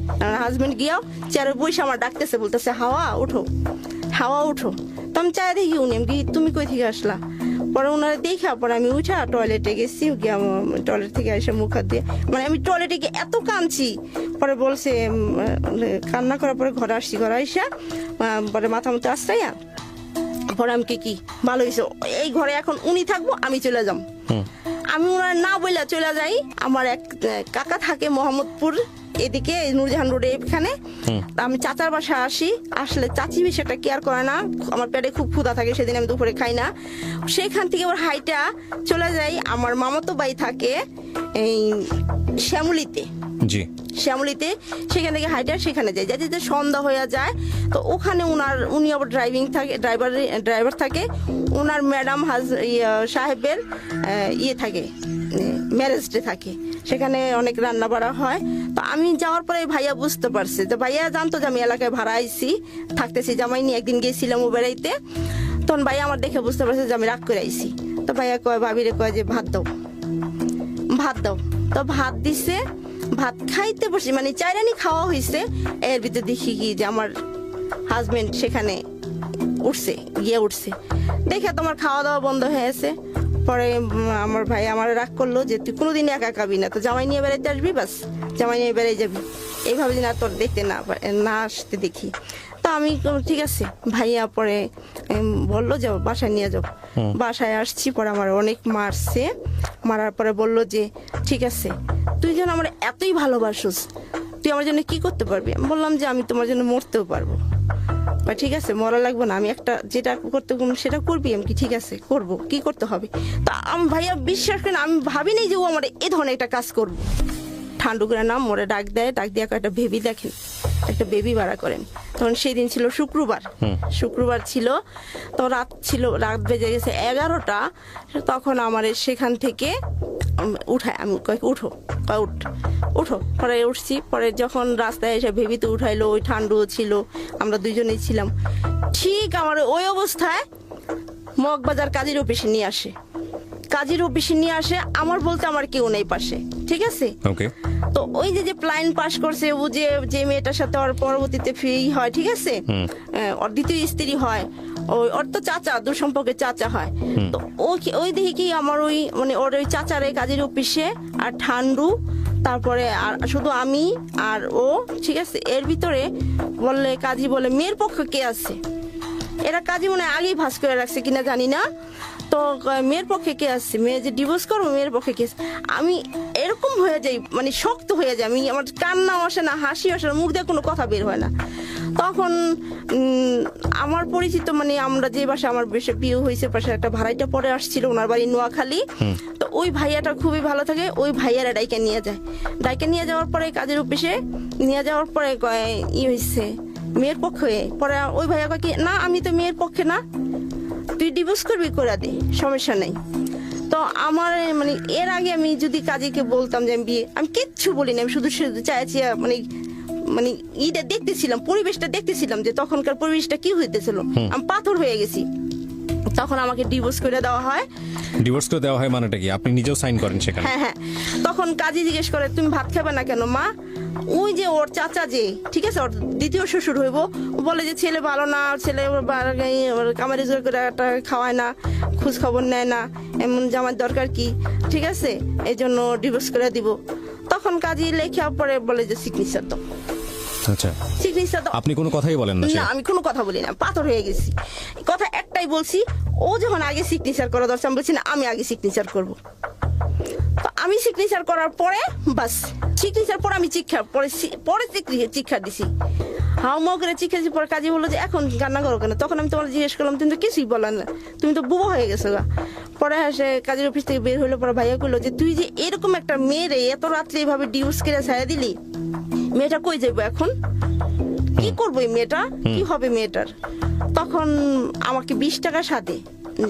Speaker 2: হাজবেন্ড গিয়াও চেয়ারে বসে আমার ডাকতেছে, বলতেছে হাওয়া উঠো। তো আমি চাই দেখি উনি, আমি তুমি কই থেকে আসলা, পরে ওনারা দেখা পরে আমি উঠা টয়লেটে গেছি, টয়লেট থেকে এসে মুখ হাত দিয়ে, মানে আমি টয়লেটে গিয়ে এত কাঁদছি, পরে বলছে কান্না করার পরে ঘরে আইসা পরে মাথা মতো আশ্রাইয়া পরে আমি কি ভালো হয়েছে, এই ঘরে এখন উনি থাকবো, আমি চলে যাম। আমি ওনার না বইলা চলে যাই। আমার এক কাকা থাকে মোহাম্মদপুর এদিকে, নূরজাহান রোডে এখানে। আমি চাচার বাসায় আসলে চাচি বেশি একটা কেয়ার করে না, আমার পেটে খুব ক্ষুধা থাকে, সেদিন আমি দুপুরে খাই না। সেখান থেকে ওর হাইটা চলে যাই, আমার মামাতো ভাই থাকে এই শ্যামলিতে, শ্যামলীতে, সেখান থেকে হাইটার সেখানে যাই, যাতে সন্ধ্যা হয়ে যায়। তো ওখানে উনি আবার ড্রাইভার থাকে, ওনার ম্যাডাম সাহেবের থাকে, ম্যারেজ ডে থাকে, সেখানে অনেক রান্না বাড়া হয়। তো আমি যাওয়ার পরে ভাইয়া বুঝতে পারছে, তো ভাইয়া জানতো যে আমি এলাকায় ভাড়া আইছি, থাকতেছি, জামাই নিয়ে একদিন গেছিলাম ও বেড়াইতে। তখন ভাইয়া আমার দেখে বুঝতে পারছে যে আমি রাগ করে আইছি। তো ভাইয়া কয়, ভাবিরে কয় যে ভাত দাও। তো ভাত দিছে, ভাত খাইতে বসে, মানে চাইরানি খাওয়া হয়েছে, এর ভিতরে দেখি কি যে আমার হাজবেন্ড সেখানে উঠছে, দেখে তোমার খাওয়া দাওয়া বন্ধ হয়েছে। পরে আমার ভাই আমার রাগ করলো যে তুই কোনোদিন একা খাবি না, তো জামাই নিয়ে বেড়াইতে আসবি, বাস জামাই নিয়ে বেড়াই যাবি, এইভাবে যেন আর তোর দেখতে না আসতে দেখি। তো আমি ঠিক আছে, ভাইয়া পরে বললো যাও বাসায় নিয়ে যাও। বাসায় আসছি, পরে আমার অনেক মারছে, মারার পরে বললো যে ঠিক আছে, তুই যেন আমার এতই ভালোবাসোস, তুই আমার জন্য কি করতে পারবি? আমি বললাম যে আমি তোমার জন্য মরতেও পারবো। ঠিক আছে, মরা লাগবে না, আমি একটা যেটা করতে সেটা করবি। আমি কি ঠিক আছে করব, কি করতে হবে? তা আমি ভাইয়া বিশ্বাস করেন, আমি ভাবিনি যে ও আমার এ ধরনের একটা কাজ করবো। ঠান্ডু করে নাম মোরে ডাক দেয়, ডাক দিয়ে একটা বেবি দেখেন, একটা বেবি ভাড়া করেন। তখন সেই দিন ছিল শুক্রবার ছিল, তো রাত বেজে গেছে 11টা। তখন আমার সেখান থেকে উঠায়, আমি উঠো, পরে উঠছি। পরে যখন রাস্তায় এসে ভেবিতে উঠাইলো, ওই ঠান্ডুও ছিল, আমরা দুজনেই ছিলাম। ঠিক আমার ওই অবস্থায় মগবাজার কাজীর অফিসে নিয়ে আসে। আমার বলতে আমার কেউ নেই পাশে, ঠিক আছে। তো ওই যে প্লাইন পাস করছে, ও যে মেয়েটার সাথে ওর পরবর্তীতে ফ্রি হয়, ঠিক আছে, ওর দ্বিতীয় স্ত্রী হয়, ওর তো চাচা, দূর সম্পর্কে চাচা হয়। তো ওই দেখি কি আমার ওই মানে ওর ওই চাচারে কাজের অফিসে, আর ঠান্ডু, তারপরে আর শুধু আমি আর ও, ঠিক আছে। এর ভিতরে বললে কাজী বলে মেয়ের পক্ষ কে আছে, এরা কাজী মনে হয় আগেই ভাস করে রাখছে কিনা জানি না। তো মেয়ের পক্ষে কে আসছে, মেয়ে যে ডিভোর্স করবো, মেয়ের পক্ষে কে? আমি এরকম হয়ে যাই, মানে শক্ত হয়ে যায়, আমি আমার কান্নাও আসে না, হাসি আসে না, মুখ দিয়ে কোনো কথা বের হয় না। তখন আমার পরিচিত, মানে আমরা যে বাসা আমার বেশি বিয়ে হয়েছে, পাশে একটা ভাড়াইটা পরে আসছিল, ওনার বাড়ি নোয়াখালী। তো ওই ভাইয়াটা খুবই ভালো থাকে, ওই ভাইয়ারা ডাইকে নিয়ে যাওয়ার পরে কাজের অফিসে নিয়ে যাওয়ার পরে হয়েছে মেয়ের পক্ষে। পরে ওই ভাইয়া কয় কি, না আমি তো মেয়ের পক্ষে না, তুই ডিভোর্স করবি, করে দে, সমস্যা নেই। তো আমার মানে এর আগে আমি যদি কাজীকে বলতাম যে আমি কিচ্ছু বলিনি, আমি শুধু চাইছি মানে ইটা দেখতেছিলাম, পরিবেশটা দেখতেছিলাম যে তখনকার পরিবেশটা কি হইতেছিল। আমি পাথর হয়ে গেছি। তখন আমাকে ডিভোর্স করে দেওয়া হয়।
Speaker 1: মানেটা কি? আপনি নিজেও সাইন করেন সেখানে?
Speaker 2: হ্যাঁ। তখন কাজী জিজ্ঞেস করে, তুমি ভাত খাবে না কেন মা? ওই যে ওর চাচা, যে ঠিক আছে ওর দ্বিতীয় শ্বশুর হইব, বলে যে ছেলে ভালো না, ছেলে কামারি জোর করে খাওয়ায় না, খোঁজ খবর নেয় না, এমন জামার দরকার কি, ঠিক আছে, এই জন্য ডিভোর্স করে দিব। তখন কাজী লেখা পরে বলে যে সিগনেচার দাও।
Speaker 1: আচ্ছা, আপনি কোনো কথাই বলেন না?
Speaker 2: না, আমি কোনো কথা বলি না, পাথর হয়ে গেছি। কথা একটাই বলছি, ও যখন আগে সিগনেচার করা দরকার, আমি বলছি না আমি আগে সিগনেচার করব। তো আমি সিগনেচার করার পরে বাস, সিগনেচার পরে আমি পরে চিক্ষা দিছি, হাও করে চিক্ষা দিছি। পরে কাজী বললো যে এখন কান্না করো কেন? তখন আমি তোমার জিজ্ঞেস করলাম, তুমি তো কিছুই বললেন না, তুমি তো বুবো হয়ে গেছো গা। পরে সে কাজের অফিস থেকে বের হইলো, পরে ভাইয়া করলো যে তুই যে এরকম একটা মেয়েরে এত রাত্রে এইভাবে ডিভোর্স করে ছায়া দিলি, মেয়েটা কই যাবো এখন, কি করবো এই মেয়েটা, কি হবে মেয়েটার? তখন আমাকে 20 টাকা সাথে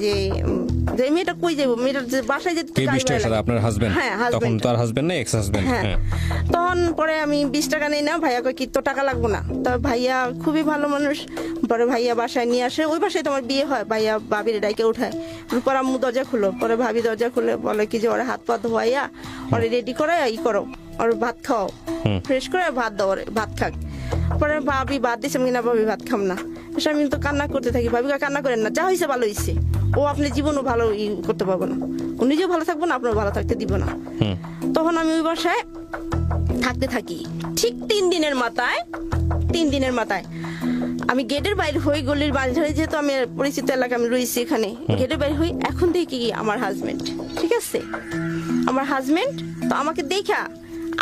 Speaker 2: যে মেয়েটা কই যাবো, মেয়েটার যে বাসায় যেতে।
Speaker 1: আপনার হাজবেন্ড?
Speaker 2: হ্যাঁ,
Speaker 1: তখন তার হাজবেন্ড না এক্স হাজবেন্ড?
Speaker 2: হ্যাঁ। তখন পরে আমি 20 টাকা নেই না, ভাইয়া কই কি তো টাকা লাগবো না। তো ভাইয়া খুবই ভালো মানুষ, পরে ভাইয়া বাসায় নিয়ে আসে, ওই বাসায় তোমার বিয়ে হয়। ভাইয়া ভাবির ডাইকে উঠায়, পরে আম্মু দরজা খুলো, পরে ভাবি দরজা খুলে বলে কি যে ওরা হাত পা ধোয়াইয়া ওরে রেডি করে করো, ওর ভাত খাও, ফ্রেশ করে ভাত দাও, ভাত খাক। পরে ভাবি ভাত দিচ্ছে, আমি না ভাবি ভাত খাম না। আমি তো কান্না করতে থাকি, ভাবি কান্না করেন না, যা হয়েছে ভালো হয়েছে, ও আপনি জীবনও ভালো করতে পারবো না, ও নিজেও ভালো থাকবো না, আপনার ভালো থাকতে দিব না। তখন আমি ওই বাসায় থাকতে থাকি। ঠিক 3 দিনের মাথায় আমি গেটের বাইরে হই, গলির বাড়ি ধরে, যেহেতু আমি পরিচিত এলাকা আমি রয়েছি এখানে, গেটের বাইরে হই। এখন দেখি কি আমার হাজবেন্ড, ঠিক আছে, আমার হাজবেন্ড তো আমাকে দেখা,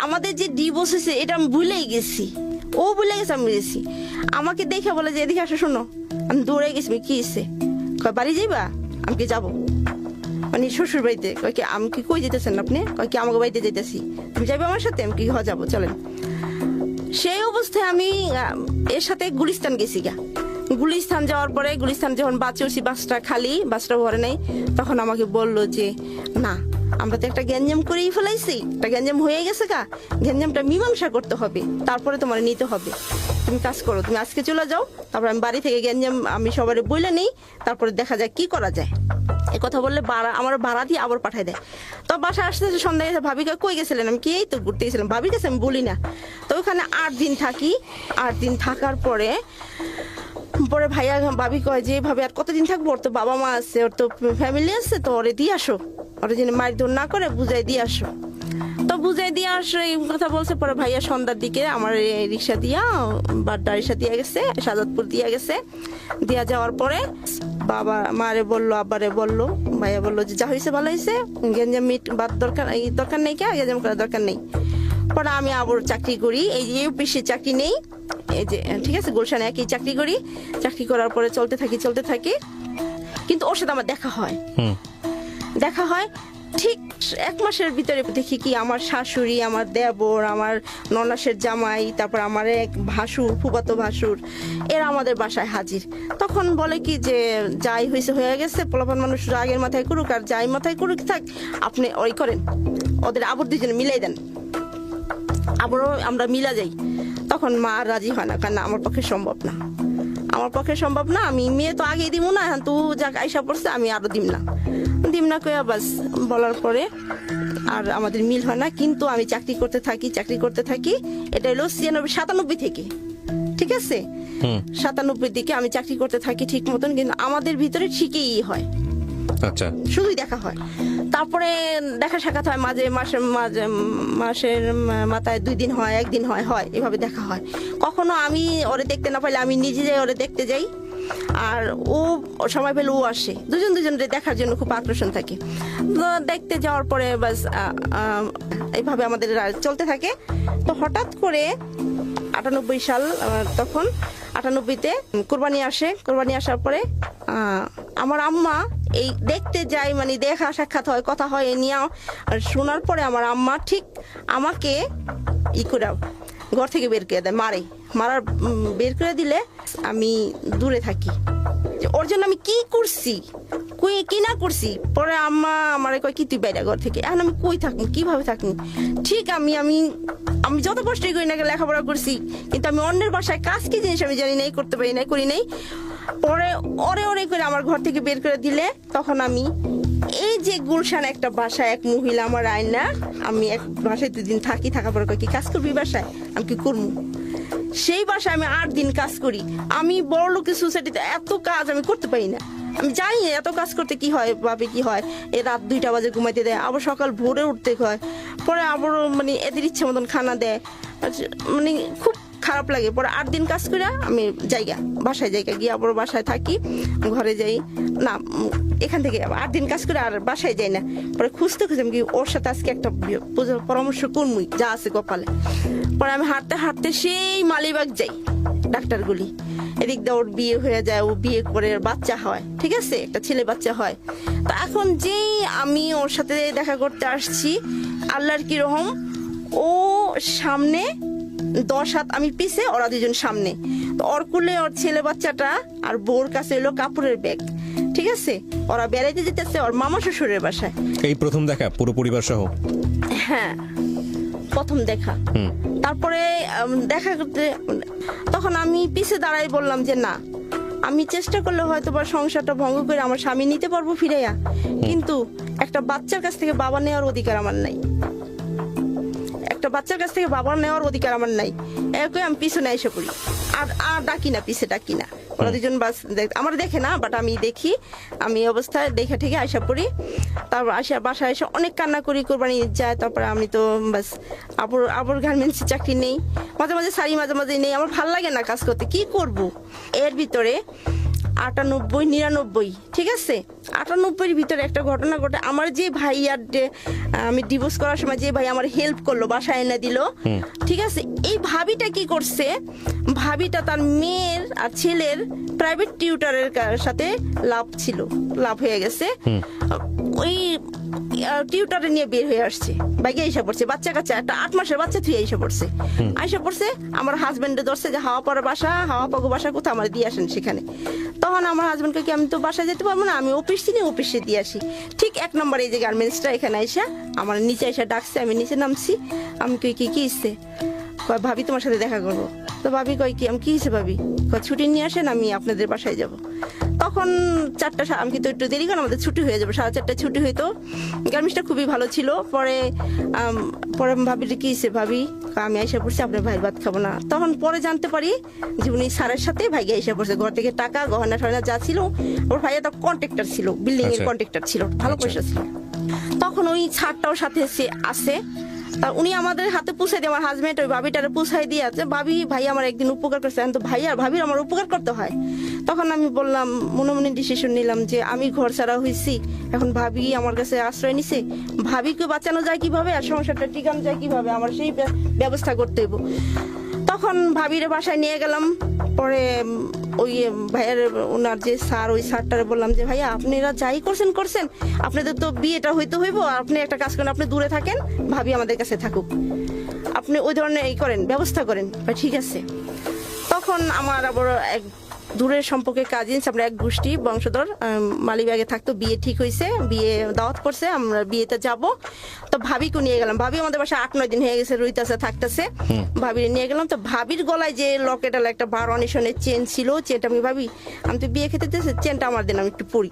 Speaker 2: আমাদের যে ডিভোর্স হয়েছে এটা আমি ভুলেই গেছি, ও ভুলে গেছে, আমি গেছি। আমাকে দেখে বলে যে এদিকে আসো, শোনো। আমি দৌড়ে গেছি, কি হয়েছে? কয় বাড়ি যাইবা? আমি কি যাবো, মানে শ্বশুর বাড়িতে। কয় কি আমি কি কই যেতেছেন আপনি? কয় কি আমাকে বাড়িতে যেতেছি, তুমি যাবে আমার সাথে? আমি কি যাবো, চলেন। সেই অবস্থায় আমি এর সাথে গুলিস্তান গেছি গা। গুলিস্তান যাওয়ার পরে গুলিস্তান যখন বাসে উঠছি, বাসটা খালি, বাসটা ভরে নাই, তখন আমাকে বললো যে না, আমরা তো একটা গ্যাঞ্জাম করেই ফেলাইছি, একটা গ্যাঞ্জাম হয়ে গেছে গা, গ্যাঞ্জামটা মীমাংসা করতে হবে, তারপরে তোমার নিতে হবে। তুমি কাজ করো, তুমি আজকে চলে যাও, তারপর আমি বাড়ি থেকে গ্যাঞ্জাম আমি সবারে বইলে নেই, তারপরে দেখা যায় কি করা যায়। এই কথা বললে আমার ভাড়া দিয়ে আবার পাঠায় দেয়। তো বাসা আসতে আসতে সন্ধ্যায় এসে ভাবিকে কই গেছিলেন, আমি কি এই তো ঘুরতে গেছিলাম, ভাবির কাছে আমি বলি না। তো ওখানে 8 দিন থাকি। 8 দিন থাকার পরে ভাইয়া ভাবি কয় যে ভাবি আর কতদিন থাকবো, ওর তো বাবা মা আছে, ওর তো ফ্যামিলি আছে, তো ওরে দিয়ে আসো, ওরা যেন মারধর না করে বুঝাই দিয়ে আসো। তো বুঝাই দিয়ে আসো এই কথা বলছে। পরে ভাইয়া সন্ধ্যার দিকে আমার রিক্সা দিয়া বাড্ডা রিক্সা দিয়ে গেছে, সাজাদপুর দিয়ে গেছে। দিয়া যাওয়ার পরে বাবা মারে বললো, আব্বারে বললো, ভাইয়া বললো যে যা হয়েছে ভালো হয়েছে, গেঞ্জাম মিট বাদ দরকার নেই, কে গেঞ্জাম করার দরকার নেই। পরে আমি আবার চাকরি করি, এই যে ইউপিসি চাকরি নেই, এই যে ঠিক আছে গুলশানে একই চাকরি করি। চাকরি করার পরে চলতে থাকি, কিন্তু ওর সাথে আমার দেখা হয় ঠিক 1 মাসের ভিতরে। দেখি কি আমার শাশুড়ি, আমার দেবর, আমার ননাসের জামাই, তারপর আমার এক ভাসুর, ফুফাতো ভাসুর, এরা আমাদের বাসায় হাজির। তখন বলে কি যে যাই হয়েছে হয়ে গেছে, পোলাপান মানুষ আগের মাথায় করুক আর যাই মাথায় করুক থাক, আপনি ওই করেন, ওদের আবার দুজনে মিলাই দেন, আবারও আমরা মিলা যাই। তখন মা রাজি হয় না, কারণ আমার পক্ষে সম্ভব না, আমি মেয়ে তো আগেই দিব না, এখন তো যাক আইসা পড়ছে, আমি আরো দিম না কইয়া বাস বলার পরে আর আমাদের মিল হয় না। কিন্তু আমি চাকরি করতে থাকি। এটা হলো 97 থেকে, ঠিক আছে, 97 দিকে আমি চাকরি করতে থাকি ঠিক মতন, কিন্তু আমাদের ভিতরে ঠিকই হয়,
Speaker 1: আচ্ছা,
Speaker 2: শুধুই দেখা হয়। তারপরে দেখা সাক্ষাৎ হয় মাসের মাথায় 2 দিন হয়, 1 দিন হয়, এভাবে দেখা হয়। কখনো আমি ওরে দেখতে না পাইলে আমি নিজে যাই ওরে দেখতে যাই, আর ও সময় পেলে ও আসে, দুজনের দেখার জন্য খুব আকর্ষণ থাকে। তো দেখতে যাওয়ার পরে বাস এইভাবে আমাদের চলতে থাকে। তো হঠাৎ করে 98 সাল, তখন 98-তে কোরবানি আসার পরে আমার আম্মা এই দেখতে যাই, মানে দেখা সাক্ষাৎ হয়, কথা হয়, এ নিয়ে শোনার পরে আমার আম্মা ঠিক আমাকে ঘর থেকে বের করে দেয়, বের করে দিলে আমি দূরে থাকি। ওর জন্য আমি কি করছি, কি না করছি। পরে আম্মা আমার কয় কি তুই বাইরে ঘর থেকে, এখন আমি কই থাকি, কিভাবে থাকি। ঠিক আমি যত কষ্টই করি না, লেখাপড়া করছি, কিন্তু আমি অন্যের বাসায় কাজ কি জিনিস আমি জানি নাই, করতে পারি নাই, করি নাই। পরে ওরে করে আমার ঘর থেকে বের করে দিলে, তখন আমি এই যে গুলশান একটা বাসায় এক মহিলা আমার আয়না, আমি এক বাসায় 2 দিন থাকার পরে কি কাজ করবি বাসায়, আমি কি করবো। সেই বাসায় আমি 8 দিন কাজ করি। আমি বড় লোকের সোসাইটিতে এত কাজ আমি করতে পারি না, আমি জানি না এত কাজ করতে কি হয়, ভাবে কি হয়। এ রাত 2টা বাজে ঘুমাইতে দেয়, আবার সকাল ভোরে উঠতে হয়, পরে আবার মানে এদের ইচ্ছে মতন খানা দেয়, মানে খুব খারাপ লাগে। পরে 8 দিন কাজ করে আমি বাসায় গিয়ে আবার বাসায় থাকি, ঘরে যাই না, এখান থেকে 8 দিন কাজ করে আর বাসায় যাই না। পরে খুঁজতে আমি কি ওর সাথে আজকে একটা পরামর্শ করবই, যা আছে কপালে। পরে আমি হাঁটতে সেই মালিবাগ যাই, ডাক্তারগুলি, এদিক দিয়ে ওর বিয়ে হয়ে যায়, ও বিয়ে করে বাচ্চা হয়, ঠিক আছে, একটা ছেলে বাচ্চা হয়। তো এখন যেই আমি ওর সাথে দেখা করতে আসছি, আল্লাহর কি রহম, ও সামনে 10 হাত, আমি পিছে, ওরা 2জন সামনে। তো ওর কুলে ওর ছেলে বাচ্চাটা, আর বউর কাছে এলো কাপড়ের ব্যাগ, ঠিক আছে। ওরা বেড়াইতে যেতেছে ওর মামা শ্বশুরের বাসায়।
Speaker 1: এই প্রথম দেখা পুরো পরিবার সহ?
Speaker 2: হ্যাঁ, প্রথম দেখা। তারপরে দেখা করতে, তখন আমি পিছে দাঁড়াই, বললাম যে না, আমি চেষ্টা করলে হয়তো বা সংসারটা ভঙ্গ করে আমার স্বামী নিতে পারবো ফিরাইয়া, কিন্তু একটা বাচ্চার কাছ থেকে বাবা নেওয়ার অধিকার আমার নাই, এরকম আমি পিছনে এসে পড়ি, আর ডাকি না। ওরা 2জন বাস আমার দেখে না, বাট আমি দেখি, আমি অবস্থায় দেখে থেকে আইসা পড়ি। তারপর বাসায় এসে অনেক কান্না করি, কোরবানি যায়। তারপরে আমি তো বাস আবার গার্মেন্টসে চাকরি নেই, মাঝে মাঝে সারি, মাঝে নেই, আমার ভালো লাগে না কাজ করতে, কি করব। এর ভিতরে 98, 99, ঠিক আছে, 98-এর ভিতরে একটা ঘটনা ঘটে। আমার যে ভাই আর আমি ডিভোর্স করার সময় যে ভাই আমার হেল্প করলো, বাসায় এনে দিল, ঠিক আছে, এই ভাবিটা কি করছে, ভাবিটা তার মেয়ের আর ছেলের প্রাইভেট টিউটরের সাথে লাভ হয়ে গেছে। ওই টিউটারে নিয়ে বের হয়ে আসছে, বাইকে এসে পড়ছে, বাচ্চা কাচ্চা একটা 8 মাসের বাচ্চা থুয়ে এসে পড়ছে। আমার হাজবেন্ডে ধরছে যে হাওয়া পড়ার বাসা, হাওয়া পাগো বাসা কোথাও আমার দিয়ে আসেন সেখানে। তখন আমার হাজবেন্ডকে কি আমি তো বাসায় যেতে পারবো না, আমি অফিস চিনি, অফিসে দিয়ে আসি। ঠিক 1 নম্বর এই যে গার্মেন্টসটা, এখানে এসে আমার নিচে এসে ডাকছে, আমি নিচে নামছি। আমি কই কি ইচ্ছে, কয় ভাবি তোমার সাথে দেখা করবো। তো ভাবি কয় কি, আমি কি হিসেবে ভাবি, কয় ছুটি নিয়ে আসেন, আমি আপনাদের বাসায় যাব। তখন 4টা, আমি কিন্তু একটু দেরি করে আমাদের ছুটি হয়ে যাবে, 4:30 ছুটি হইতো। গার্মেন্টসটা খুবই ভালো ছিল। পরে ভাবি কি হিসেবে ভাবি, আমি আইসা পড়ছি, আপনার ভাইয়ের ভাত খাবো না। তখন পরে জানতে পারি যে উনি স্যারের সাথে ভাইকে আইসা পড়ছে, ঘর থেকে টাকা গহনা টহনা যা ছিল, ওর ভাইয়া তো কন্ট্রাক্টর ছিল, বিল্ডিং এর কন্ট্রাক্টর ছিল, ভালো পয়সা ছিল। তখন ওই ছাড়টাও সাথে আসে, তা উনি আমাদের হাতে পুষাই দিয়ে, আমার হাজবেন্ড ওই ভাবিটারে পুষাই দিয়ে আছে, ভাই আমার একদিন উপকার করছে, তো ভাই আর ভাবির আমার উপকার করতে হয়। তখন আমি বললাম, মনে মনে ডিসিশন নিলাম যে আমি ঘর ছাড়া হয়েছি, এখন ভাবি আমার কাছে আশ্রয় নিছে, ভাবিকে বাঁচানো যায় কিভাবে আর সংসারটা টিকানো যায় কিভাবে, আমার সেই ব্যবস্থা করতে হইব। তখন ভাবির বাসায় নিয়ে গেলাম। পরে ওই ভাইয়ের ওনার যে স্যার, ওই স্যারটারে বললাম যে ভাইয়া আপনারা যাই করছেন, আপনাদের তো বিয়েটা হইতে হইব, আপনি একটা কাজ করেন, আপনি দূরে থাকেন, ভাবি আমাদের কাছে থাকুক, আপনি ওই ধরনের ব্যবস্থা করেন। ঠিক আছে। তখন আমার আবার এক দূরের সম্পর্কে কাজিনস, আমরা এক গোষ্ঠী বংশধর, মালিবাগে থাকতো, বিয়ে ঠিক হয়েছে, বিয়ে দাওয়াত করছে, আমরা বিয়েতে যাব। তো ভাবিকে নিয়ে গেলাম, ভাবি আমাদের বাসায় 8-9 দিন হয়ে গেছে রইতাছে থাকতেছে, ভাবির নিয়ে গেলাম। তো ভাবির গলায় যে লকেটাল একটা 12 আনিশনের চেন ছিল, চেনটা আমি আমি তো বিয়ে খেতে দিয়েছি, চেনটা আমার দিন, আমি একটু পরি।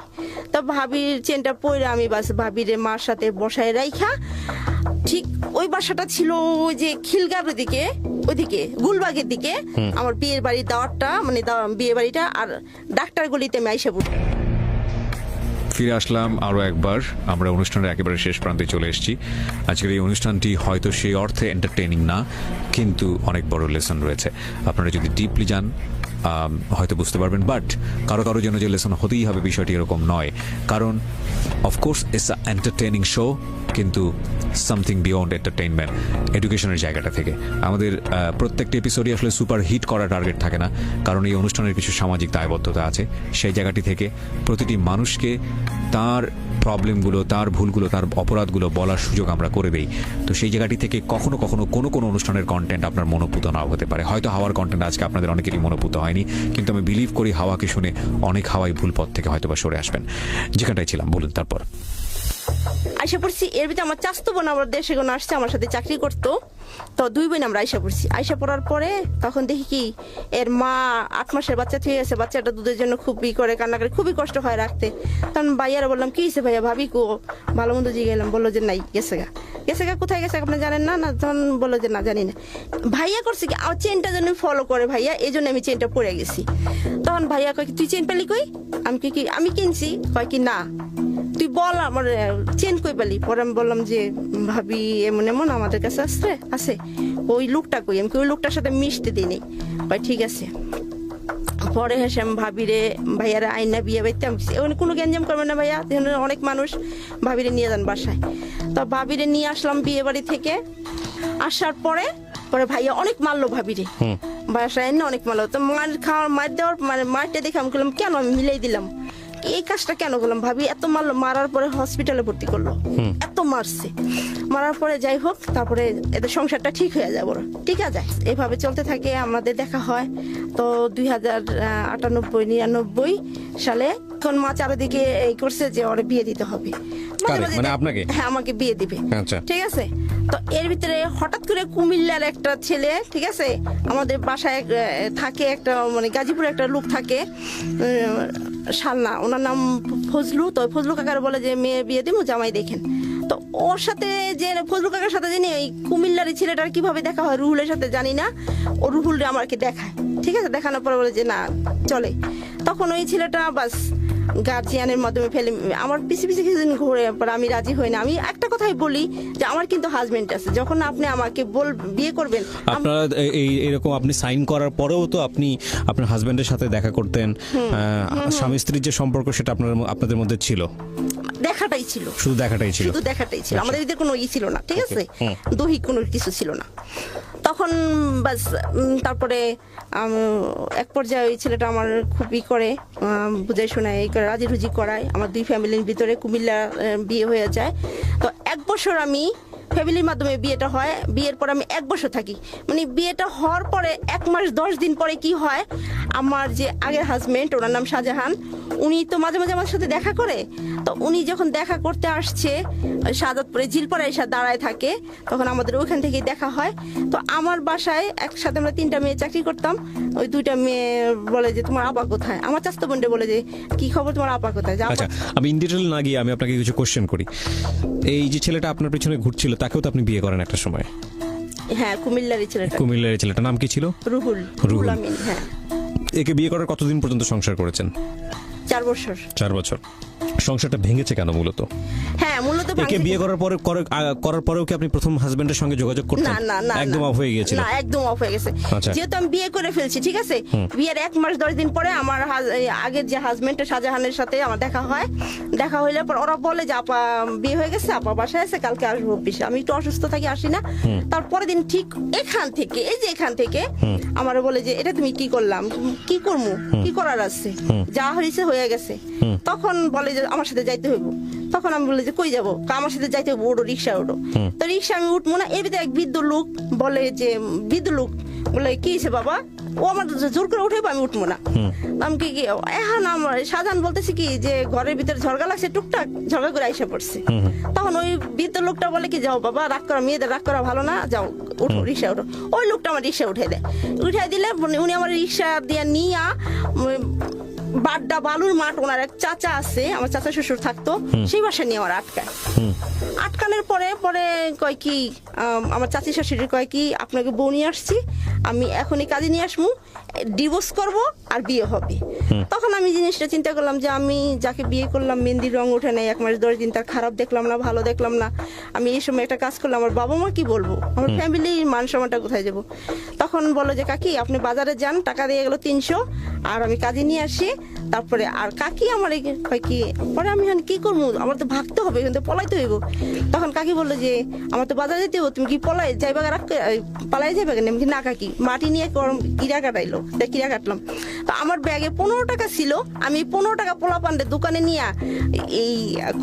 Speaker 2: তো ভাবির চেনটা পরে আমি বাস ভাবির মার সাথে বসায় রাইখা, ঠিক ওই বাসাটা ছিল ওই যে খিলগার ওইদিকে গুলবাগের দিকে, আমার বিয়ের বাড়ির দাওয়াতটা, মানে বিয়ে বাড়িটা, আর ডাক্তার গলিতে আমি আইসা পড়ি।
Speaker 3: ফিরে আসলাম আরও একবার, আমরা অনুষ্ঠানের একেবারে শেষ প্রান্তে চলে এসেছি। আজকের এই অনুষ্ঠানটি হয়তো সেই অর্থে এন্টারটেইনিং না, কিন্তু অনেক বড় লেসন রয়েছে। আপনারা যদি ডিপলি যান হয়তো বুঝতে পারবেন, বাট কারো জন্য যে লেসন হতেই হবে বিষয়টি এরকম নয়, কারণ of course it's a entertaining show, কিন্তু সামথিং বিয়ন্ড এন্টারটেইনমেন্ট, এডুকেশনের জায়গাটা থেকে। আমাদের প্রত্যেকটা এপিসোডই আসলে সুপার হিট করার টার্গেট থাকে না, কারণ এই অনুষ্ঠানের কিছু সামাজিক দায়বদ্ধতা আছে। সেই জায়গাটি থেকে প্রতিটি মানুষকে তার প্রবলেমগুলো, তার ভুলগুলো, তার অপরাধগুলো বলার সুযোগ আমরা করে দেই। তো সেই জায়গাটি থেকে কখনো কোনো অনুষ্ঠানের কন্টেন্ট আপনার মনোপুত নাও হতে পারে। হয়তো হাওয়ার কন্টেন্ট আজকে আপনাদের অনেকেরই মনোপুত হয়নি, কিন্তু আমি বিলিভ করি হাওয়াকে শুনে অনেক হাওয়াই ভুল পথ থেকে হয়তো বা সরে আসবেন। যেখানটাই ছিলাম বলুন তারপর।
Speaker 2: আইসা পড়ছি, এর ভিতরে আমার চাচতো বোন আবার দেশে কোনো আসছে, আমার সাথে চাকরি করতো। তো 2 বোন আমরা আইসা পড়ছি। আইসা পড়ার পরে তখন দেখি কি এর মা 8 মাসের বাচ্চা থেকে গেছে, বাচ্চাটা দুধের জন্য খুবই করে কান্না করে, খুবই কষ্ট হয় রাখতে। তখন ভাইয়ারা বললাম কি হয়েছে ভাইয়া, ভাবি কো, ভালো মন্দ জিগে গেলাম, বললো যে নাই, গেছে গা, কোথায় গেছে আপনি জানেন না? তখন বললো যে না জানি না। ভাইয়া করছে কি, আমার চেনটা জন্য ফলো করে ভাইয়া, এই জন্য আমি চেনটা পরে গেছি। তখন ভাইয়া কয় কি তুই চেন পেলি কই? আমি কি আমি কিনছি? কয় কি না, তুই বল আমার চেন কই পেলি? পরে আমি বললাম যে ভাবি এমন আমাদের কাছে আছে, ওই লোকটা কই? আমি ওই লোকটার সাথে মিশতে দিই নেই। ভাই ঠিক আছে। পরে হেসে আমি ভাইয়ারা আইনা বিয়ে বাইতাম, কোনো গ্যাঞ্জাম করবে না ভাইয়া, অনেক মানুষ, ভাবিরে নিয়ে যান বাসায়। তো ভাবিরে নিয়ে আসলাম বিয়ে বাড়ি থেকে। আসার পরে ভাইয়া অনেক মারলো ভাবিরে, বাসায় এনে অনেক মারলো। তো মার দেওয়ার মানে মারটা দেখে আমি বললাম কেন, আমি মিলাই দিলাম, এই কাজটা কেন করলাম? ভাবি এত মারলো, মারার পরে হসপিটালে ভর্তি করলো, এত মারছে। মারার পরে যাই হোক, তারপরে এদের সংসারটা ঠিক হয়ে যায়, বড় ঠিক আছে। এইভাবে চলতে থাকে, আমাদের দেখা হয়। তো 2098-99 সালে এখন মা চারিদিকে এই করছে যে ওরে বিয়ে দিতে হবে,
Speaker 1: মানে আপনাকে?
Speaker 2: হ্যাঁ, আমাকে বিয়ে দিবে।
Speaker 1: আচ্ছা,
Speaker 2: ঠিক আছে। তো এর ভিতরে হঠাৎ করে কুমিল্লার একটা ছেলে, ঠিক আছে, আমাদের বাসায় থাকে একটা, মানে গাজীপুরে একটা লোক থাকে, শালনা, ওনার নাম ফজলু। তো ফজলু কাকার বলে যে মেয়ে বিয়ে দিব, জামাই দেখেন। তো ওর সাথে যে ফজলু কাকার সাথে জানি ওই কুমিল্লার ছেলেটার কিভাবে দেখা হয় রুহুলের সাথে জানি না, ও রুহুল আমাকে দেখায়, ঠিক আছে। দেখানোর পরে বলে যে না চলে। তখন ওই ছেলেটা বাস গার্জিয়ানের মাধ্যমে ফেলে আমার পিছে পিছে কিছুদিন ঘুরে পর আমি রাজি হই না। আমি একটা কথাই বলি যে আমার কিন্তু হাজবেন্ড আছে, যখন আপনি আমাকে বিয়ে করবেন
Speaker 1: আপনারা এরকম আপনি সাইন করার পরেও তো আপনি আপনার হাজবেন্ডের সাথে দেখা করতেন, স্বামী স্ত্রীর যে সম্পর্ক সেটা আপনাদের মধ্যে ছিল,
Speaker 2: দেখাটাই ছিল,
Speaker 1: শুধু দেখাটাই ছিল।
Speaker 2: শুধু দেখাটাই ছিল, আমাদের ভিতরে কোনো ছিল না, ঠিক আছে, দৈহিক কোনো কিছু ছিল না তখন। বাস তারপরে এক পর্যায়ে ওই ছেলেটা আমার খুবই করে বুঝাই শোনায়, এই করে রাজি রুজি করায়, আমার দুই ফ্যামিলির ভিতরে কুমিল্লা বিয়ে হয়ে যায়। তো 1 বছর আমি ফ্যামিলির মাধ্যমে বিয়েটা হয়, বিয়ের পর আমি 1 বছর থাকি। মানে বিয়েটা হওয়ার পরে 1 মাস 10 দিন পরে কি হয়, আমার যে আগের হাজবেন্ড, ওনার নাম শাহজাহান, উনি তো মাঝে মাঝে আমার সাথে দেখা করে। তো উনি যখন দেখা করতে আসছে সাদাতপুরে জিলপাড়া এসে দাঁড়ায় থাকে, তখন আমাদের ওইখান থেকেই দেখা হয়। তো আমার বাসায় একসাথে আমরা 3টা মেয়ে চাকরি করতাম। ওই 2টা মেয়ে বলে যে তোমার আপা কোথায়, আমার চাচতো বোনটা বলে যে কি খবর তোমার আপা কোথায়।
Speaker 1: আচ্ছা, আমি ইন ডিটেল না গিয়ে আমি আপনাকে কিছু কোশ্চেন করি। এই যে ছেলেটা আপনার পিছনে ঘুরছিল তাকেও তো আপনি বিয়ে করেন একটা সময়?
Speaker 2: হ্যাঁ, কুমিল্লারই ছেলেটা।
Speaker 1: কুমিল্লার ছেলেটার নাম কি ছিল?
Speaker 2: রুহুল আমিন। হ্যাঁ।
Speaker 1: একে বিয়ে করার কতদিন পর্যন্ত সংসার করেছেন?
Speaker 2: 4 বছর।
Speaker 1: 4 বছর। সংসারটা ভেঙেছে কেন মূলত?
Speaker 2: হ্যাঁ, মূলত
Speaker 1: একে বিয়ে করার পরেও কি আপনি প্রথম হাজবেন্ডের সঙ্গে যোগাযোগ করতেন?
Speaker 2: না,
Speaker 1: একদম অফ হয়ে গিয়েছিল?
Speaker 2: না, একদম অফ হয়ে গেছে।
Speaker 1: আচ্ছা।
Speaker 2: যেহেতু আমি বিয়ে করে ফেলছি, ঠিক আছে, বিয়ের 1 মাস 10 দিন পরে আমার আগের যে হাজবেন্ড শাহজাহানের সাথে আমার দেখা হয়। দেখা হইলে পর ওরা বলে যে আপা বিয়ে হয়ে গেছে, আপা বাসায় আছে, কালকে আসবো অফিসে। আমি একটু অসুস্থ থাকি, আসি না। তারপরে দিন ঠিক এখান থেকে আমার বলে যে এটা তুমি কি করলাম, কি করবো, কি করার আছে, যা হয়েছে হয়ে গেছে। তখন বলে যে আমার সাথে যাইতে হইব। তখন আমি বলি যে কই যাবো, আমার সাথে যাইতে হইব, ওঠো রিক্সা ওঠো। তো রিক্সা আমি উঠবো না, এর ভিতরে এক বৃদ্ধ লোক বলে কি হয়েছে বাবা, ও আমার জোর করে উঠাইবো, আমি উঠবো না। আমি কি এখন আমার সাধারণ বলতেছি কি যে ঘরের ভিতরে ঝরগা লাগছে, টুকটাক ঝরগা করে আইসা পড়ছে। তখন ওই বৃদ্ধ লোকটা বলে কি যাও বাবা, রাগ করা মেয়েদের রাগ করা ভালো না, যাও উঠো, রিক্সা উঠো। ওই লোকটা আমার রিক্সা উঠে দেয়। উঠাই দিলে উনি আমার রিক্সা দিয়ে নিয়ে বাড্ডা বালুর মাঠ, ওনার এক চাচা আছে, আমার চাচা শ্বশুর থাকতো, সেই বাসা নিয়ে আমার আটকানোর পরে কয় কি আমার চাচি শাশুড়ি কয় কি আপনাকে বউ নিয়ে আসছি, আমি এখনই কাজে নিয়ে আসবো, ডিভোর্স করব আর বিয়ে হবে। তখন আমি জিনিসটা চিন্তা করলাম যে আমি যাকে বিয়ে করলাম মেহেন্দির রং ওঠে নাই, 1 মাস 10 দিন, তার খারাপ দেখলাম না, ভালো দেখলাম না। আমি এই সময় একটা কাজ করলাম, আমার বাবা মা কি বলবো, আমার ফ্যামিলির মান সম্মানটা কোথায় যাবো। তখন বলো যে কাকি আপনি বাজারে যান, টাকা দিয়ে গেলো 300, আর আমি কাজে নিয়ে আসি। তারপরে আর কাকি আমার কয় কি পরে আমি কি করবো, আমার তো ভাগতে হবে, কিন্তু পলাইতে হইব। তখন কাকি বললো যে আমার তো বাজারে যেতে হবে, তুমি কি পালাই যাইবা কেন? না কাকি, মাটি নিয়ে কিরা কাটাইলো, কিরা কাটলাম। তো আমার ব্যাগে 15 টাকা ছিল, আমি 15 টাকা পোলা পান্ডের দোকানে নিয়ে এই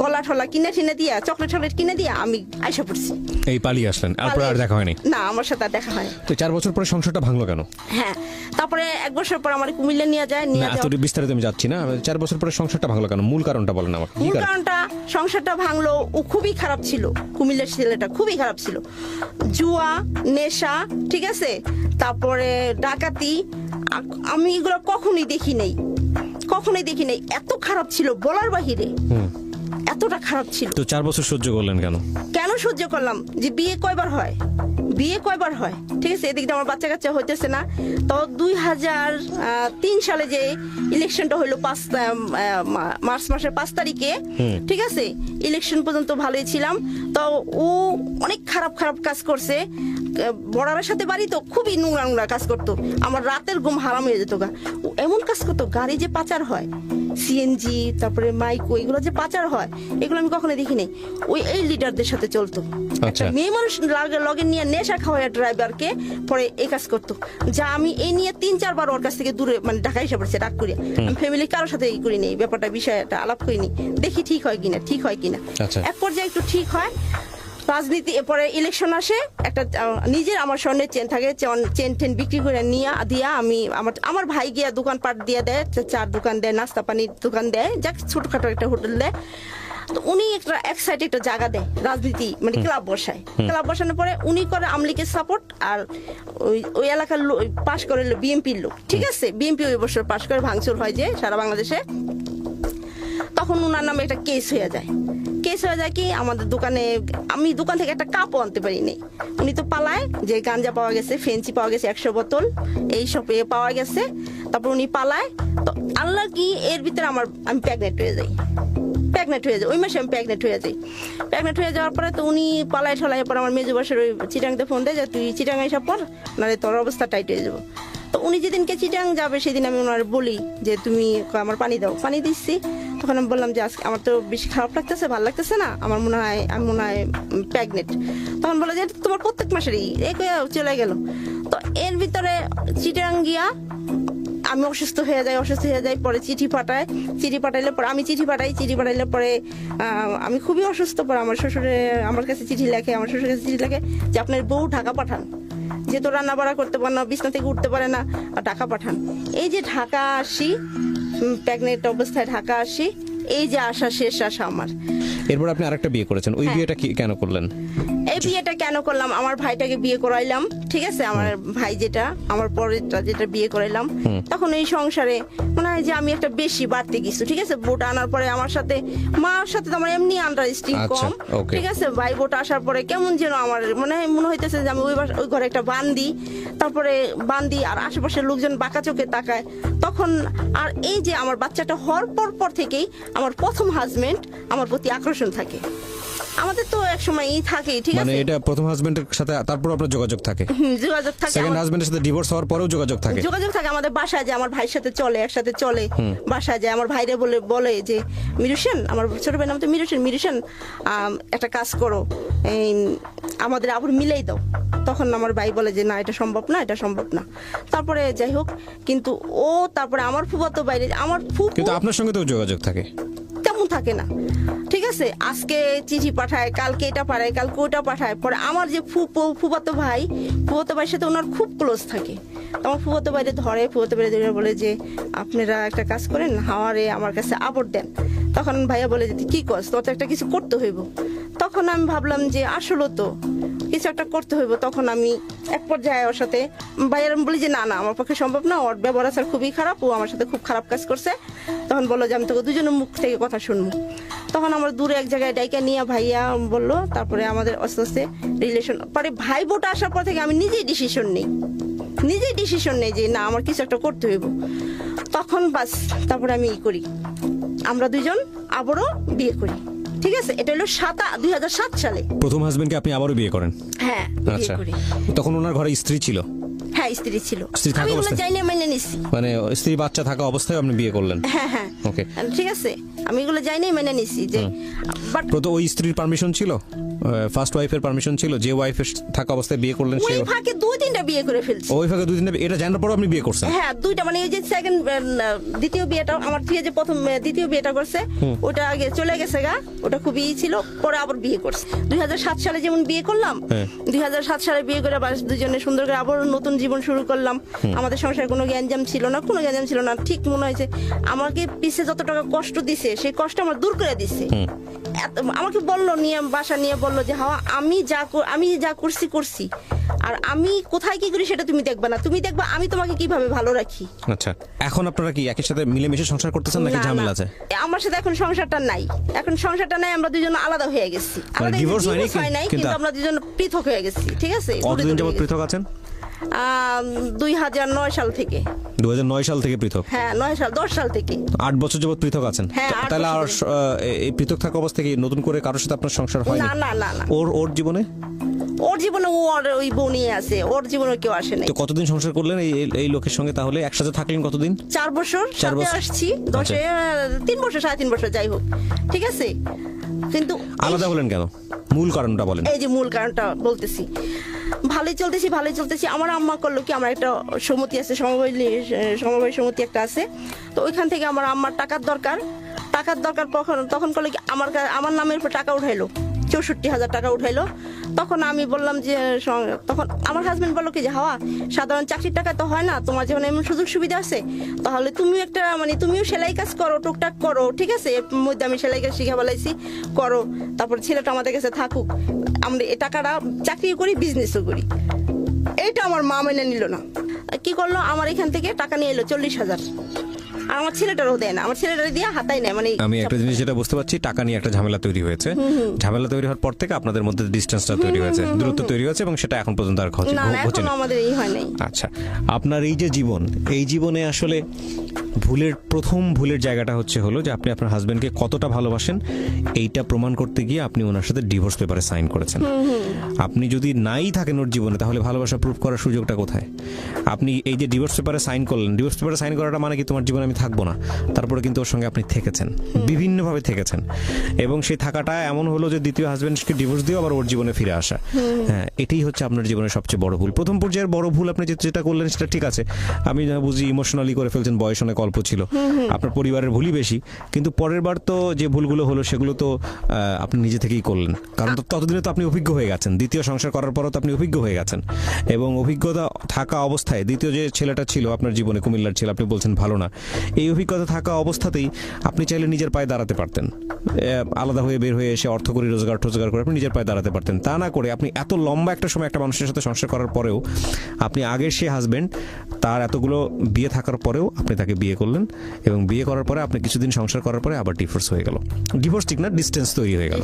Speaker 2: কলা ঠলা কিনে দিয়া, চকলেট কিনে দিয়া আমি আইসা পড়ছি।
Speaker 1: এই পালিয়ে আসলেন, আর দেখা হয়নি?
Speaker 2: না, আমার সাথে আর দেখা হয়।
Speaker 1: তো 4 বছর পরে সংসারটা ভাঙলো কেন?
Speaker 2: হ্যাঁ, তারপরে 1 বছর পর আমার কুমিল্লা নিয়ে যায়।
Speaker 1: বিস্তারিত আমি যাচ্ছি না, 4 বছর পরে সংসারটা ভাঙলো কেন, মূল কারণটা বলেন আমার।
Speaker 2: মূল কারণটা, সংসারটা ভাঙলো, ও খুবই খারাপ ছিল, কুমিল্লার ছেলেটা খুবই খারাপ ছিল। জুয়া, নেশা, ঠিক আছে, তারপরে ডাকাতি, আমি এগুলো কখনোই দেখি নাই, এত খারাপ ছিল বলার বাহিরে, এতটা খারাপ ছিল।
Speaker 1: তো 4 বছর সহ্য করলেন কেন?
Speaker 2: কেন সহ্য করলাম, যে বিয়ে কয়বার হয়, ঠিক আছে, এদিকে আমার বাচ্চা কাচ্চা হইতেছে না। তো 2003 সালে যে ইলেকশনটা হইলো মার্চ মাসের 5 তারিখে, ঠিক আছে, ইলেকশন পর্যন্ত ভালোই ছিলাম। তো ও অনেক খারাপ কাজ করছে, বড়ার সাথে বাড়ি তো খুবই নোংরা কাজ করতো, আমার রাতের ঘুম হারাম হয়ে যেত। এমন কাজ করতো, গাড়ি যে পাচার হয়, সিএনজি, তারপরে মাইকো, এগুলো যে পাচার হয়, এগুলো আমি কখনো দেখি নাই। এই লিডারদের সাথে চলতো, একটা মেয়ে মানুষ লগে নিয়ে নেশা খাওয়ায় ড্রাইভারকে, পরে এই কাজ করতো। যা আমি এই নিয়ে 3-4 বার ওর কাছ থেকে দূরে, মানে ঢাকা এসে পড়ছে রাগ করে। আমি ফ্যামিলি কারোর সাথে এই করিনি, এই ব্যাপারটা বিষয়টা আলাপ করিনি, দেখি ঠিক হয় কিনা। এক পর্যায়ে একটু ঠিক হয়, রাজনীতি, এরপরে ইলেকশন আসে, একটা নিজের আমার স্বর্ণের চেন থাকে, চেন বিক্রি করে দিয়া আমি আমার ভাই গিয়া দোকানপাট দিয়ে দেয়, চার দোকান দেয়, নাস্তা পানির দোকান দেয়, যাক ছোটখাটো একটা হোটেল দেয়। তো উনি এক সাইডে একটা জায়গা দেয়, রাজনীতি মানে ক্লাব বসানোর পরে উনি করে আমলিকের সাপোর্ট, আর ওই এলাকার পাশ করে বিএনপির লোক, ঠিক আছে, বিএনপি ওই বছর পাশ করে ভাঙচুর হয় যে সারা বাংলাদেশে। তখন উনার নামে একটা কেস কেস হয়ে যায় কি, আমাদের দোকানে আমি দোকান থেকে একটা কাপও আনতে পারিনি। উনি তো পালায় যে গাঞ্জা পাওয়া গেছে, ফেন্সি পাওয়া গেছে 100 বোতল, এইসব পাওয়া গেছে। তারপর উনি পালায়, তো আল্লাহ কি এর ভিতরে আমি প্রেগনেন্ট হয়ে যাই। ওই মাসে আমি প্রেগনেন্ট হয়ে যাই। প্রেগনেন্ট হয়ে যাওয়ার পরে তো উনি পালায় ঠলায় পর আমার মেজো বাসার ওই চিটাংতে ফোন দেয় যে তুই চিটাং এসব পর, নাহলে তোর অবস্থা টাইট হয়ে যাবো। তো উনি যেদিনকে চিটাং যাবে সেদিন আমি ওনার বলি যে তুমি আমার পানি দাও, পানি দিচ্ছি। তখন আমি বললাম যে আজকে আমার তো বেশি খারাপ লাগতেছে, ভালো লাগতেছে না, আমি মনে হয় প্রেগনেন্ট। তখন বলে যে তোমার প্রত্যেক মাসেরই চলে গেল। তো এর ভিতরে চিটাং গিয়া আমি অসুস্থ হয়ে যাই। পরে চিঠি পাঠাইলে পরে আমি চিঠি পাঠাইলে পরে আমি খুবই অসুস্থ। পরে আমার শ্বশুরে আমার কাছে চিঠি লেখে, যে আপনার বউ ঢাকা পাঠান, যেহেতু রান্না বাড়া করতে পারে না, বিছনা থেকে উঠতে পারে না, ঢাকা পাঠান। এই যে ঢাকা আসি, প্রেগনেন্ট অবস্থায় ঢাকা আসি, এই যে শেষ আশা আমার।
Speaker 1: এরপর আপনি আরেকটা বিয়ে করেছেন, ওই বিয়েটা কেন করলেন?
Speaker 2: এই বিয়েটা কেন করলাম, আমার ভাইটাকে বিয়ে করাইলাম, ঠিক আছে, আমার ভাই আমার পরেরটা যেটা বিয়ে করাইলাম, তখন এই সংসারে মনে হয় যে আমি একটা বেশি বাড়তে গেছি, ঠিক আছে। বোটা আনার পরে আমার সাথে মার সাথে তো আমার এমনি আন্ডারস্ট্যান্ডিং কম, ঠিক আছে। ভাই বোটা আসার পরে কেমন যেন আমার মনে হইতেছে যে আমি ওই ঘরে একটা বান্দি আর আশেপাশের লোকজন বাঁকা চোখে তাকায়। তখন আর এই যে আমার বাচ্চাটা হওয়ার পর থেকেই আমার প্রথম হাজবেন্ড আমার প্রতি আকর্ষণ থাকে। আমাদের তো এক সময় থাকে, ঠিক আছে,
Speaker 1: এটা প্রথম হাজবেন্ডের সাথে তারপর আপনার যোগাযোগ থাকে, সেকেন্ড হাজবেন্ডের সাথে ডিভোর্স হওয়ার পরেও যোগাযোগ থাকে।
Speaker 2: আমাদের বাসায় যায়, আমার ভাইয়ের সাথে চলে, একসাথে চলে, বাসায় যায়। আমার ভাইরে বলে যে মিরুষেন, আমার ছোট ভাইয়ের নাম তো মিরুষেন, একটা কাজ করো, আমাদের আবার মিলাই দাও। তখন আমার ভাই বলে যে না, এটা সম্ভব না। তারপরে যাই হোক, কিন্তু তারপরে আমার ফুফাতো বাইরে, আমার
Speaker 1: কিন্তু আপনার সঙ্গে তো যোগাযোগ থাকে,
Speaker 2: তেমন থাকে না, ঠিক আছে। আজকে চিঠি পাঠায়, কালকে এটা পাঠায়, কালকে ওটা পাঠায়। পরে আমার যে ফুফাতো ভাইয়ের সাথে ওনার খুব ক্লোজ থাকে। আমার ফুফাতো বাইরে ধরে বলে যে আপনারা একটা কাজ করেন, হাওয়ারে আমার কাছে আবর দেন। তখন ভাইয়া বলে যে কি কস, তোর তো একটা কিছু করতে হইব। তখন আমি ভাবলাম যে আসলে তো কিছু একটা করতে হইব। তখন আমি এক পর্যায়ে ওর সাথে ভাইয়ার বলি যে না আমার পক্ষে সম্ভব না, ওর ব্যবহার আচার খুবই খারাপ, ও আমার সাথে খুব খারাপ কাজ করছে। তখন বললো যে আমি তোকে দুজনের মুখ থেকে কথা শুনবো। তখন আমার দূরে এক জায়গায় ডাইকা নিয়ে ভাইয়া বললো, তারপরে আমাদের আস্তে আস্তে রিলেশন। পরে ভাই বোটা আসার পর থেকে আমি নিজেই ডিসিশন নেই যে না আমার কিছু একটা করতে হইব। তখন বাস তারপরে আমি করি, আমরা দুজন আবারও বিয়ে করি, ঠিক আছে। এটা হলো 2007 সালে।
Speaker 1: প্রথম হাজবেন্ডকে আপনি আবারও বিয়ে করেন?
Speaker 2: হ্যাঁ,
Speaker 1: আচ্ছা। তখন ওনার ঘরে স্ত্রী ছিল?
Speaker 2: হ্যাঁ, স্ত্রী ছিল। আমি এগুলো জানি মাইনে নিছি,
Speaker 1: মানে স্ত্রী বাচ্চা থাকা অবস্থায় আপনি বিয়ে করলেন?
Speaker 2: হ্যাঁ, ওকে, ঠিক আছে। আমি এগুলো জানি মেনে নিছি যে, বাট
Speaker 1: ওই স্ত্রীর পারমিশন ছিল, ফার্স্ট ওয়াইফের পারমিশন ছিল, যে ওয়াইফের থাকা অবস্থায় বিয়ে করলেন
Speaker 2: ওই ফাঁকে 2-3টা বিয়ে করে ফেলছি।
Speaker 1: ওই ফাঁকে 2-3টা, এটা জানার পর আপনি বিয়ে করছেন?
Speaker 2: হ্যাঁ, 2টা, মানে এই যে দ্বিতীয় বিয়েটা আমার থেকে যে দ্বিতীয় বিয়েটা করছে, ওটা আগে চলে গেছে গা, ওটা খুবই ছিল। পরে আবার বিয়ে করছে 2007 সালে, যেমন বিয়ে করলাম 2007 সালে বিয়ে করে দুজনে সুন্দর করে আবার নতুন জীবন শুরু করলাম। আমাদের সংসারে কোনো গ্যাঞ্জাম ছিল না, ঠিক মনে হয়েছে আমাকে পিছে যত টাকা কষ্ট দিছে সেই কষ্ট আমার দূর করে দিছে। আমাকে বললো বাসা নিয়ে বললো যে হাওয়া, আমি যা করছি, আর আমি কোথায় কি করি সেটা তুমি দেখবা না, তুমি দেখবা আমি তোমাকে কিভাবে ভালো রাখি।
Speaker 1: আচ্ছা, এখন আপনারা কি একই সাথে মিলেমিশে সংসার করতেছেন নাকি ঝামেলা আছে?
Speaker 2: আমার সাথে এখন সংসারটা নাই, আমরা দুজন আলাদা হয়ে গেছি। আমাদের ডিভোর্স হয় নাই, কিন্তু আমরা দুজন পৃথক হয়ে গেছি, ঠিক আছে।
Speaker 1: কতদিন যাবত পৃথক আছেন?
Speaker 2: 2009 সাল থেকে।
Speaker 1: 2009 সাল থেকে পৃথক?
Speaker 2: হ্যাঁ, 10 সাল থেকে।
Speaker 1: 8 বছর যাবত পৃথক আছেন? তাহলে আর এই পৃথক থাকা অবস্থা কি নতুন করে কারোর সাথে আপনার সংসার হয় না?
Speaker 2: না।
Speaker 1: ওর জীবনে
Speaker 2: ওই বউ নিয়ে আছে, ওর জীবনে কেউ আসে নাই।
Speaker 1: তো কতদিন সংসার করলেন এই লোকের সঙ্গে? তাহলে একসাথে থাকলেন কতদিন?
Speaker 2: 4 বছর সাথে আসছি, 3 বছর 3.5 বছর, যাই হোক, ঠিক আছে। কিন্তু
Speaker 1: আলাদা হলেন কেন? মূল কারণটা বলেন।
Speaker 2: এই যে মূল কারণটা বলতেছি, ভালোই চলতেছি। আমার আম্মা করলো কি, আমার একটা সমিতি আছে, সমবায় সমিতি একটা আছে, তো ওইখান থেকে আমার আম্মার টাকার দরকার। তখন করলো কি, আমার নামের উপর টাকা উঠাইলো, 64,000 টাকা উঠাইলো। তখন আমি বললাম যে, তখন আমার হাজবেন্ড বললো কি যে হাওয়া, সাধারণ চাকরির টাকা তো হয় না, তোমার যেমন এমন সুযোগ সুবিধা আছে, তাহলে তুমিও সেলাই কাজ করো, টুকটাক করো, ঠিক আছে। এর মধ্যে আমি সেলাই কাজ শিখে বলাইছি, করো। তারপর ছেলেটা আমাদের কাছে থাকুক, আমরা এই টাকাটা চাকরিও করি, বিজনেসও করি। এইটা আমার মা মেনে নিল না। কি করলো, আমার এখান থেকে টাকা নিয়ে এলো 40,000। আর আমার ছেলেটারও দেয় না, আমার ছেলেটারে দিয়ে হাতাই নেয়, মানে
Speaker 1: আমি একটা জিনিস যেটা বুঝতে পারছি, টাকা নিয়ে একটা ঝামেলা তৈরি হয়েছে। ঝামেলা তৈরি হওয়ার পর থেকে আপনাদের মধ্যে ডিস্টেন্সটা তৈরি হয়েছে, দূরত্ব তৈরি হয়েছে, এবং সেটা এখন পর্যন্ত আর
Speaker 2: না না
Speaker 1: ঘটছে
Speaker 2: এখন
Speaker 1: না।
Speaker 2: আমাদের এই হয় নাই।
Speaker 1: আচ্ছা, আপনার এই যে জীবন, এই জীবনে আসলে প্রথম ভুলের জায়গাটা হলো যে আপনি আপনার হাজবেন্ডকে কতটা ভালোবাসেন এইটা প্রমাণ করতে গিয়ে আপনি ওনার সাথে ডিভোর্স পেপারে সাইন করেছেন। আপনি যদি নাই থাকেন ওর জীবনে, তাহলে ভালোবাসা প্রুফ করার সুযোগটা কোথায়? আপনি এই যে ডিভোর্স পেপারে সাইন করলেন, ডিভোর্স পেপারে সাইন করাটা মানে কি তোমার জীবনে আমি থাকবো না? তারপরে কিন্তু ওর সঙ্গে আপনি থেকেছেন, বিভিন্নভাবে থেকেছেন, এবং সেই থাকাটা এমন হলো যে দ্বিতীয় হাজবেন্ডকে ডিভোর্স দিয়ে আবার ওর জীবনে ফিরে আসা। হ্যাঁ, এটাই হচ্ছে আপনার জীবনের সবচেয়ে বড় ভুল। প্রথম পর্যায়ের বড় ভুল আপনি যেটা করলেন সেটা ঠিক আছে, আমি বুঝি ইমোশনালি করে ফেলছেন, বয়স অনেক অল্প ছিল, আপনার পরিবারের ভুলই বেশি। কিন্তু পরের বার তো যে ভুলগুলো হলো সেগুলো তো আপনি নিজে থেকেই করলেন, কারণ ততদিনে তো আপনি অভিজ্ঞ হয়ে গেছেন, দ্বিতীয় সংসার করার পরও তো আপনি অভিজ্ঞ হয়ে গেছেন, এবং অভিজ্ঞতা থাকা অবস্থায় দ্বিতীয় যে ছেলেটা ছিল আপনার জীবনে, কুমিল্লার ছেলে, আপনি বলছেন ভালো না, এই অভিজ্ঞতা থাকা অবস্থাতেই আপনি চাইলে নিজের পায়ে দাঁড়াতে পারতেন, আলাদা হয়ে বের হয়ে এসে অর্থ করে রোজগার করে আপনি নিজের পায়ে দাঁড়াতে পারতেন। তা না করে আপনি এত লম্বা একটা সময় একটা মানুষের সাথে সংসার করার পরেও, আপনি আগের সে হাজবেন্ড, তার এতগুলো বিয়ে থাকার পরেও আপনি তাকে বিয়ে করলেন, এবং বিয়ে করার পরে আপনি কিছুদিন সংসার করার পরে আবার ডিভোর্স হয়ে গেল। ডিভোর্স ঠিক না, ডিস্টেন্স তৈরি হয়ে গেল।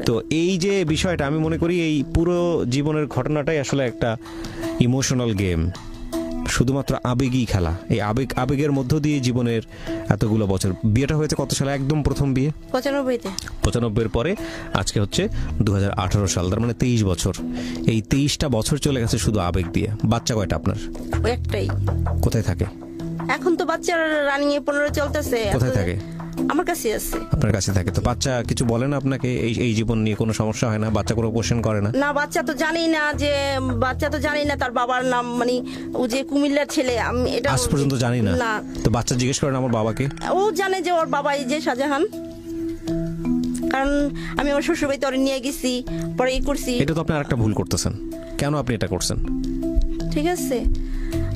Speaker 1: তো এই যে বিষয়টা, আমি মনে করি এই পুরো জীবনের ঘটনাটাই আসলে একটা ইমোশনাল গেম, শুধুমাত্র আবেগই খেলা। এই আবেগের মধ্য দিয়ে জীবনের এতগুলো বছর। বিয়েটা হয়েছে কত সালে? একদম প্রথম বিয়ে
Speaker 2: 95-তে।
Speaker 1: 95-এর পরে আজকে হচ্ছে 2018 সাল, তার মানে 23 বছর। এই 23টা বছর চলে গেছে শুধু আবেগ দিয়ে। বাচ্চা কয়টা আপনার?
Speaker 2: ওই একটাই।
Speaker 1: কোথায় থাকে
Speaker 2: এখন তো বাচ্চার রানিং এ 15 চলতেছে।
Speaker 1: কোথায় থাকে?
Speaker 2: আমার কাছে আছে।
Speaker 1: আপনার কাছে থাকে? তো বাচ্চা কিছু বলে না আপনাকে? এই জীবন নিয়ে কোনো সমস্যা হয় না? বাচ্চা কোনো কোশ্চেন করে না?
Speaker 2: না, বাচ্চা তো জানেই না তার বাবার নাম, মানে ও যে কুমিল্লার ছেলে, আমি এটা
Speaker 1: আজ পর্যন্ত জানি না।
Speaker 2: না।
Speaker 1: তো বাচ্চা জিজ্ঞেস করেন আমার বাবাকে?
Speaker 2: ও জানে যে ওর বাবা এই যে শাহজাহান, কারণ আমি আমার শ্বশুর বাড়িতে ওরে নিয়ে গেছি, পরে করছি।
Speaker 1: এটা তো আপনি আরেকটা ভুল করতেছেন। কেন আপনি এটা করছেন?
Speaker 2: ঠিক আছে,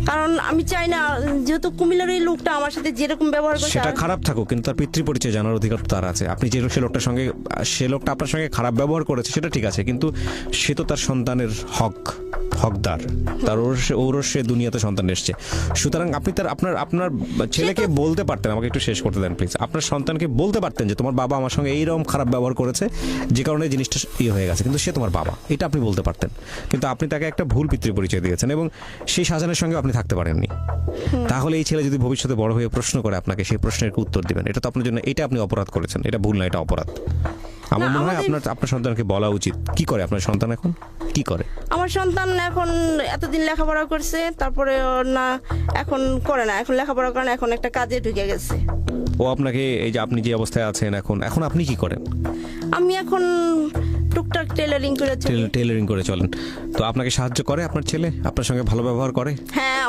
Speaker 2: কারণ আমি চাই না, যেহেতু কুমিল্লার এই লোকটা আমার সাথে যেরকম ব্যবহার করছে,
Speaker 1: সেটা খারাপ থাকুক, কিন্তু তার পিতৃ পরিচয় জানার অধিকার তো তার আছে। আপনি যে সে লোকটা আপনার সঙ্গে খারাপ ব্যবহার করেছে সেটা ঠিক আছে, কিন্তু সে তো তার সন্তানের হকদার, তার সে দুনিয়াতে সন্তান এসছে। সুতরাং আপনি আপনার ছেলেকে বলতে পারতেন, আমাকে একটু শেষ করতে দেন প্লিজ, আপনার সন্তানকে বলতে পারতেন যে তোমার বাবা আমার সঙ্গে এইরকম খারাপ ব্যবহার করেছে, যে কারণে জিনিসটা হয়ে গেছে, কিন্তু সে তোমার বাবা, এটা আপনি বলতে পারতেন। কিন্তু আপনি তাকে একটা ভুল পিতৃ পরিচয় দিয়েছেন, এবং সেই শাহজাহানের সঙ্গে আপনি থাকতে পারেননি। তাহলে এই ছেলে যদি ভবিষ্যতে বড় হয়ে প্রশ্ন করে আপনাকে, সেই প্রশ্নের উত্তর দিবেন। এটা তো আপনার জন্য, এটা আপনি অপরাধ করেছেন, এটা ভুল না, এটা অপরাধ। আমার মনে হয় আপনার সন্তানকে বলা উচিত। কি করে আপনার সন্তান এখন? কি করে
Speaker 2: আমার সন্তান এখন? এতদিন লেখাপড়া করছে, তারপরে না এখন করে না, এখন লেখাপড়া করে না, এখন একটা কাজে ঢুকে গেছে।
Speaker 1: ও আপনাকে, এই যে আপনি যে অবস্থায় আছেন এখন আপনি কি করেন?
Speaker 2: আমি এখন টুকটাক টেলারিং করে চলি।
Speaker 1: টেলারিং করে চলেন। তো আপনাকে সাহায্য করে আপনার ছেলে? আপনার সঙ্গে ভালো ব্যবহার করে?
Speaker 2: হ্যাঁ,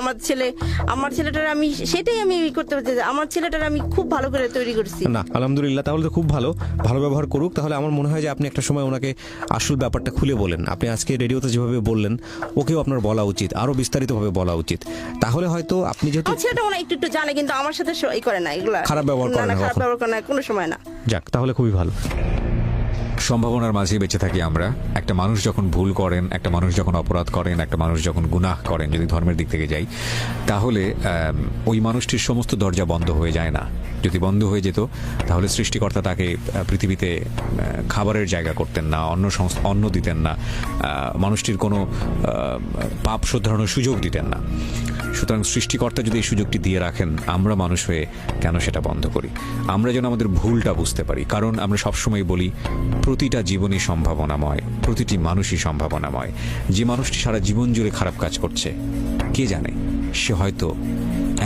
Speaker 2: আমার ছেলেটার আমি সেটাই আমি করতে পারছি, আমার ছেলেটার আমি খুব ভালো করে তৈরি করছি।
Speaker 1: না, আলহামদুলিল্লাহ, তাহলে তো খুব ভালো ব্যবহার করুক। তাহলে আমার মনে হয় যে আপনি একটা সময় ওনাকে আসল ব্যাপারটা খুলে বলেন। আপনি আজকে রেডিওতে যেভাবে বললেন, ওকেও আপনার বলা উচিত, আরো বিস্তারিতভাবে বলা উচিত। তাহলে হয়তো আপনি যেহেতু,
Speaker 2: আমার ছেলেটা মনে হয় একটু জানে, কিন্তু আমার সাথে করে না, এগুলা
Speaker 1: খারাপ ব্যবহার করে না,
Speaker 2: খারাপ ব্যবহার করে না কোনো সময় না।
Speaker 1: যাক, তাহলে খুবই ভালো।
Speaker 3: সম্ভাবনার মাঝে বেঁচে থাকি আমরা। একটা মানুষ যখন ভুল করেন, একটা মানুষ যখন অপরাধ করেন, একটা মানুষ যখন গুনাহ করেন, যদি ধর্মের দিক থেকে যাই, তাহলে ওই মানুষটির সমস্ত দরজা বন্ধ হয়ে যায় না। যদি বন্ধ হয়ে যেত তাহলে সৃষ্টিকর্তা তাকে পৃথিবীতে খাবারের জায়গা করতেন না, অন্ন দিতেন না, মানুষটির কোনো পাপ শোধরানোর সুযোগ দিতেন না। সুতরাং সৃষ্টিকর্তা যদি এই সুযোগটি দিয়ে রাখেন, আমরা মানুষ হয়ে কেন সেটা বন্ধ করি? আমরা যেন আমাদের ভুলটা বুঝতে পারি। কারণ আমরা সবসময় বলি, প্রতিটা জীবনই সম্ভাবনাময়, প্রতিটি মানুষই সম্ভাবনাময়। যে মানুষটি সারা জীবন জুড়ে খারাপ কাজ করছে, কে জানে সে হয়তো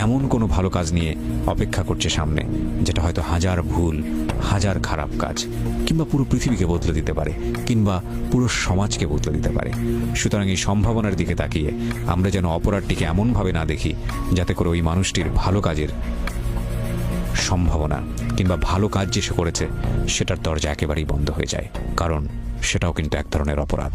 Speaker 3: এমন কোনো ভালো কাজ নিয়ে অপেক্ষা করছে সামনে, যেটা হয়তো হাজার ভুল, হাজার খারাপ কাজ, কিংবা পুরো পৃথিবীকে বদলে দিতে পারে, কিংবা পুরো সমাজকে বদলে দিতে পারে। সুতরাং এই সম্ভাবনার দিকে তাকিয়ে আমরা যেন অপরাধটিকে এমনভাবে না দেখি যাতে করে ওই মানুষটির ভালো কাজের সম্ভাবনা কিংবা ভালো কাজ যে সে করেছে সেটার দরজা একেবারেই বন্ধ হয়ে যায়, কারণ সেটাও কিন্তু এক ধরনের অপরাধ।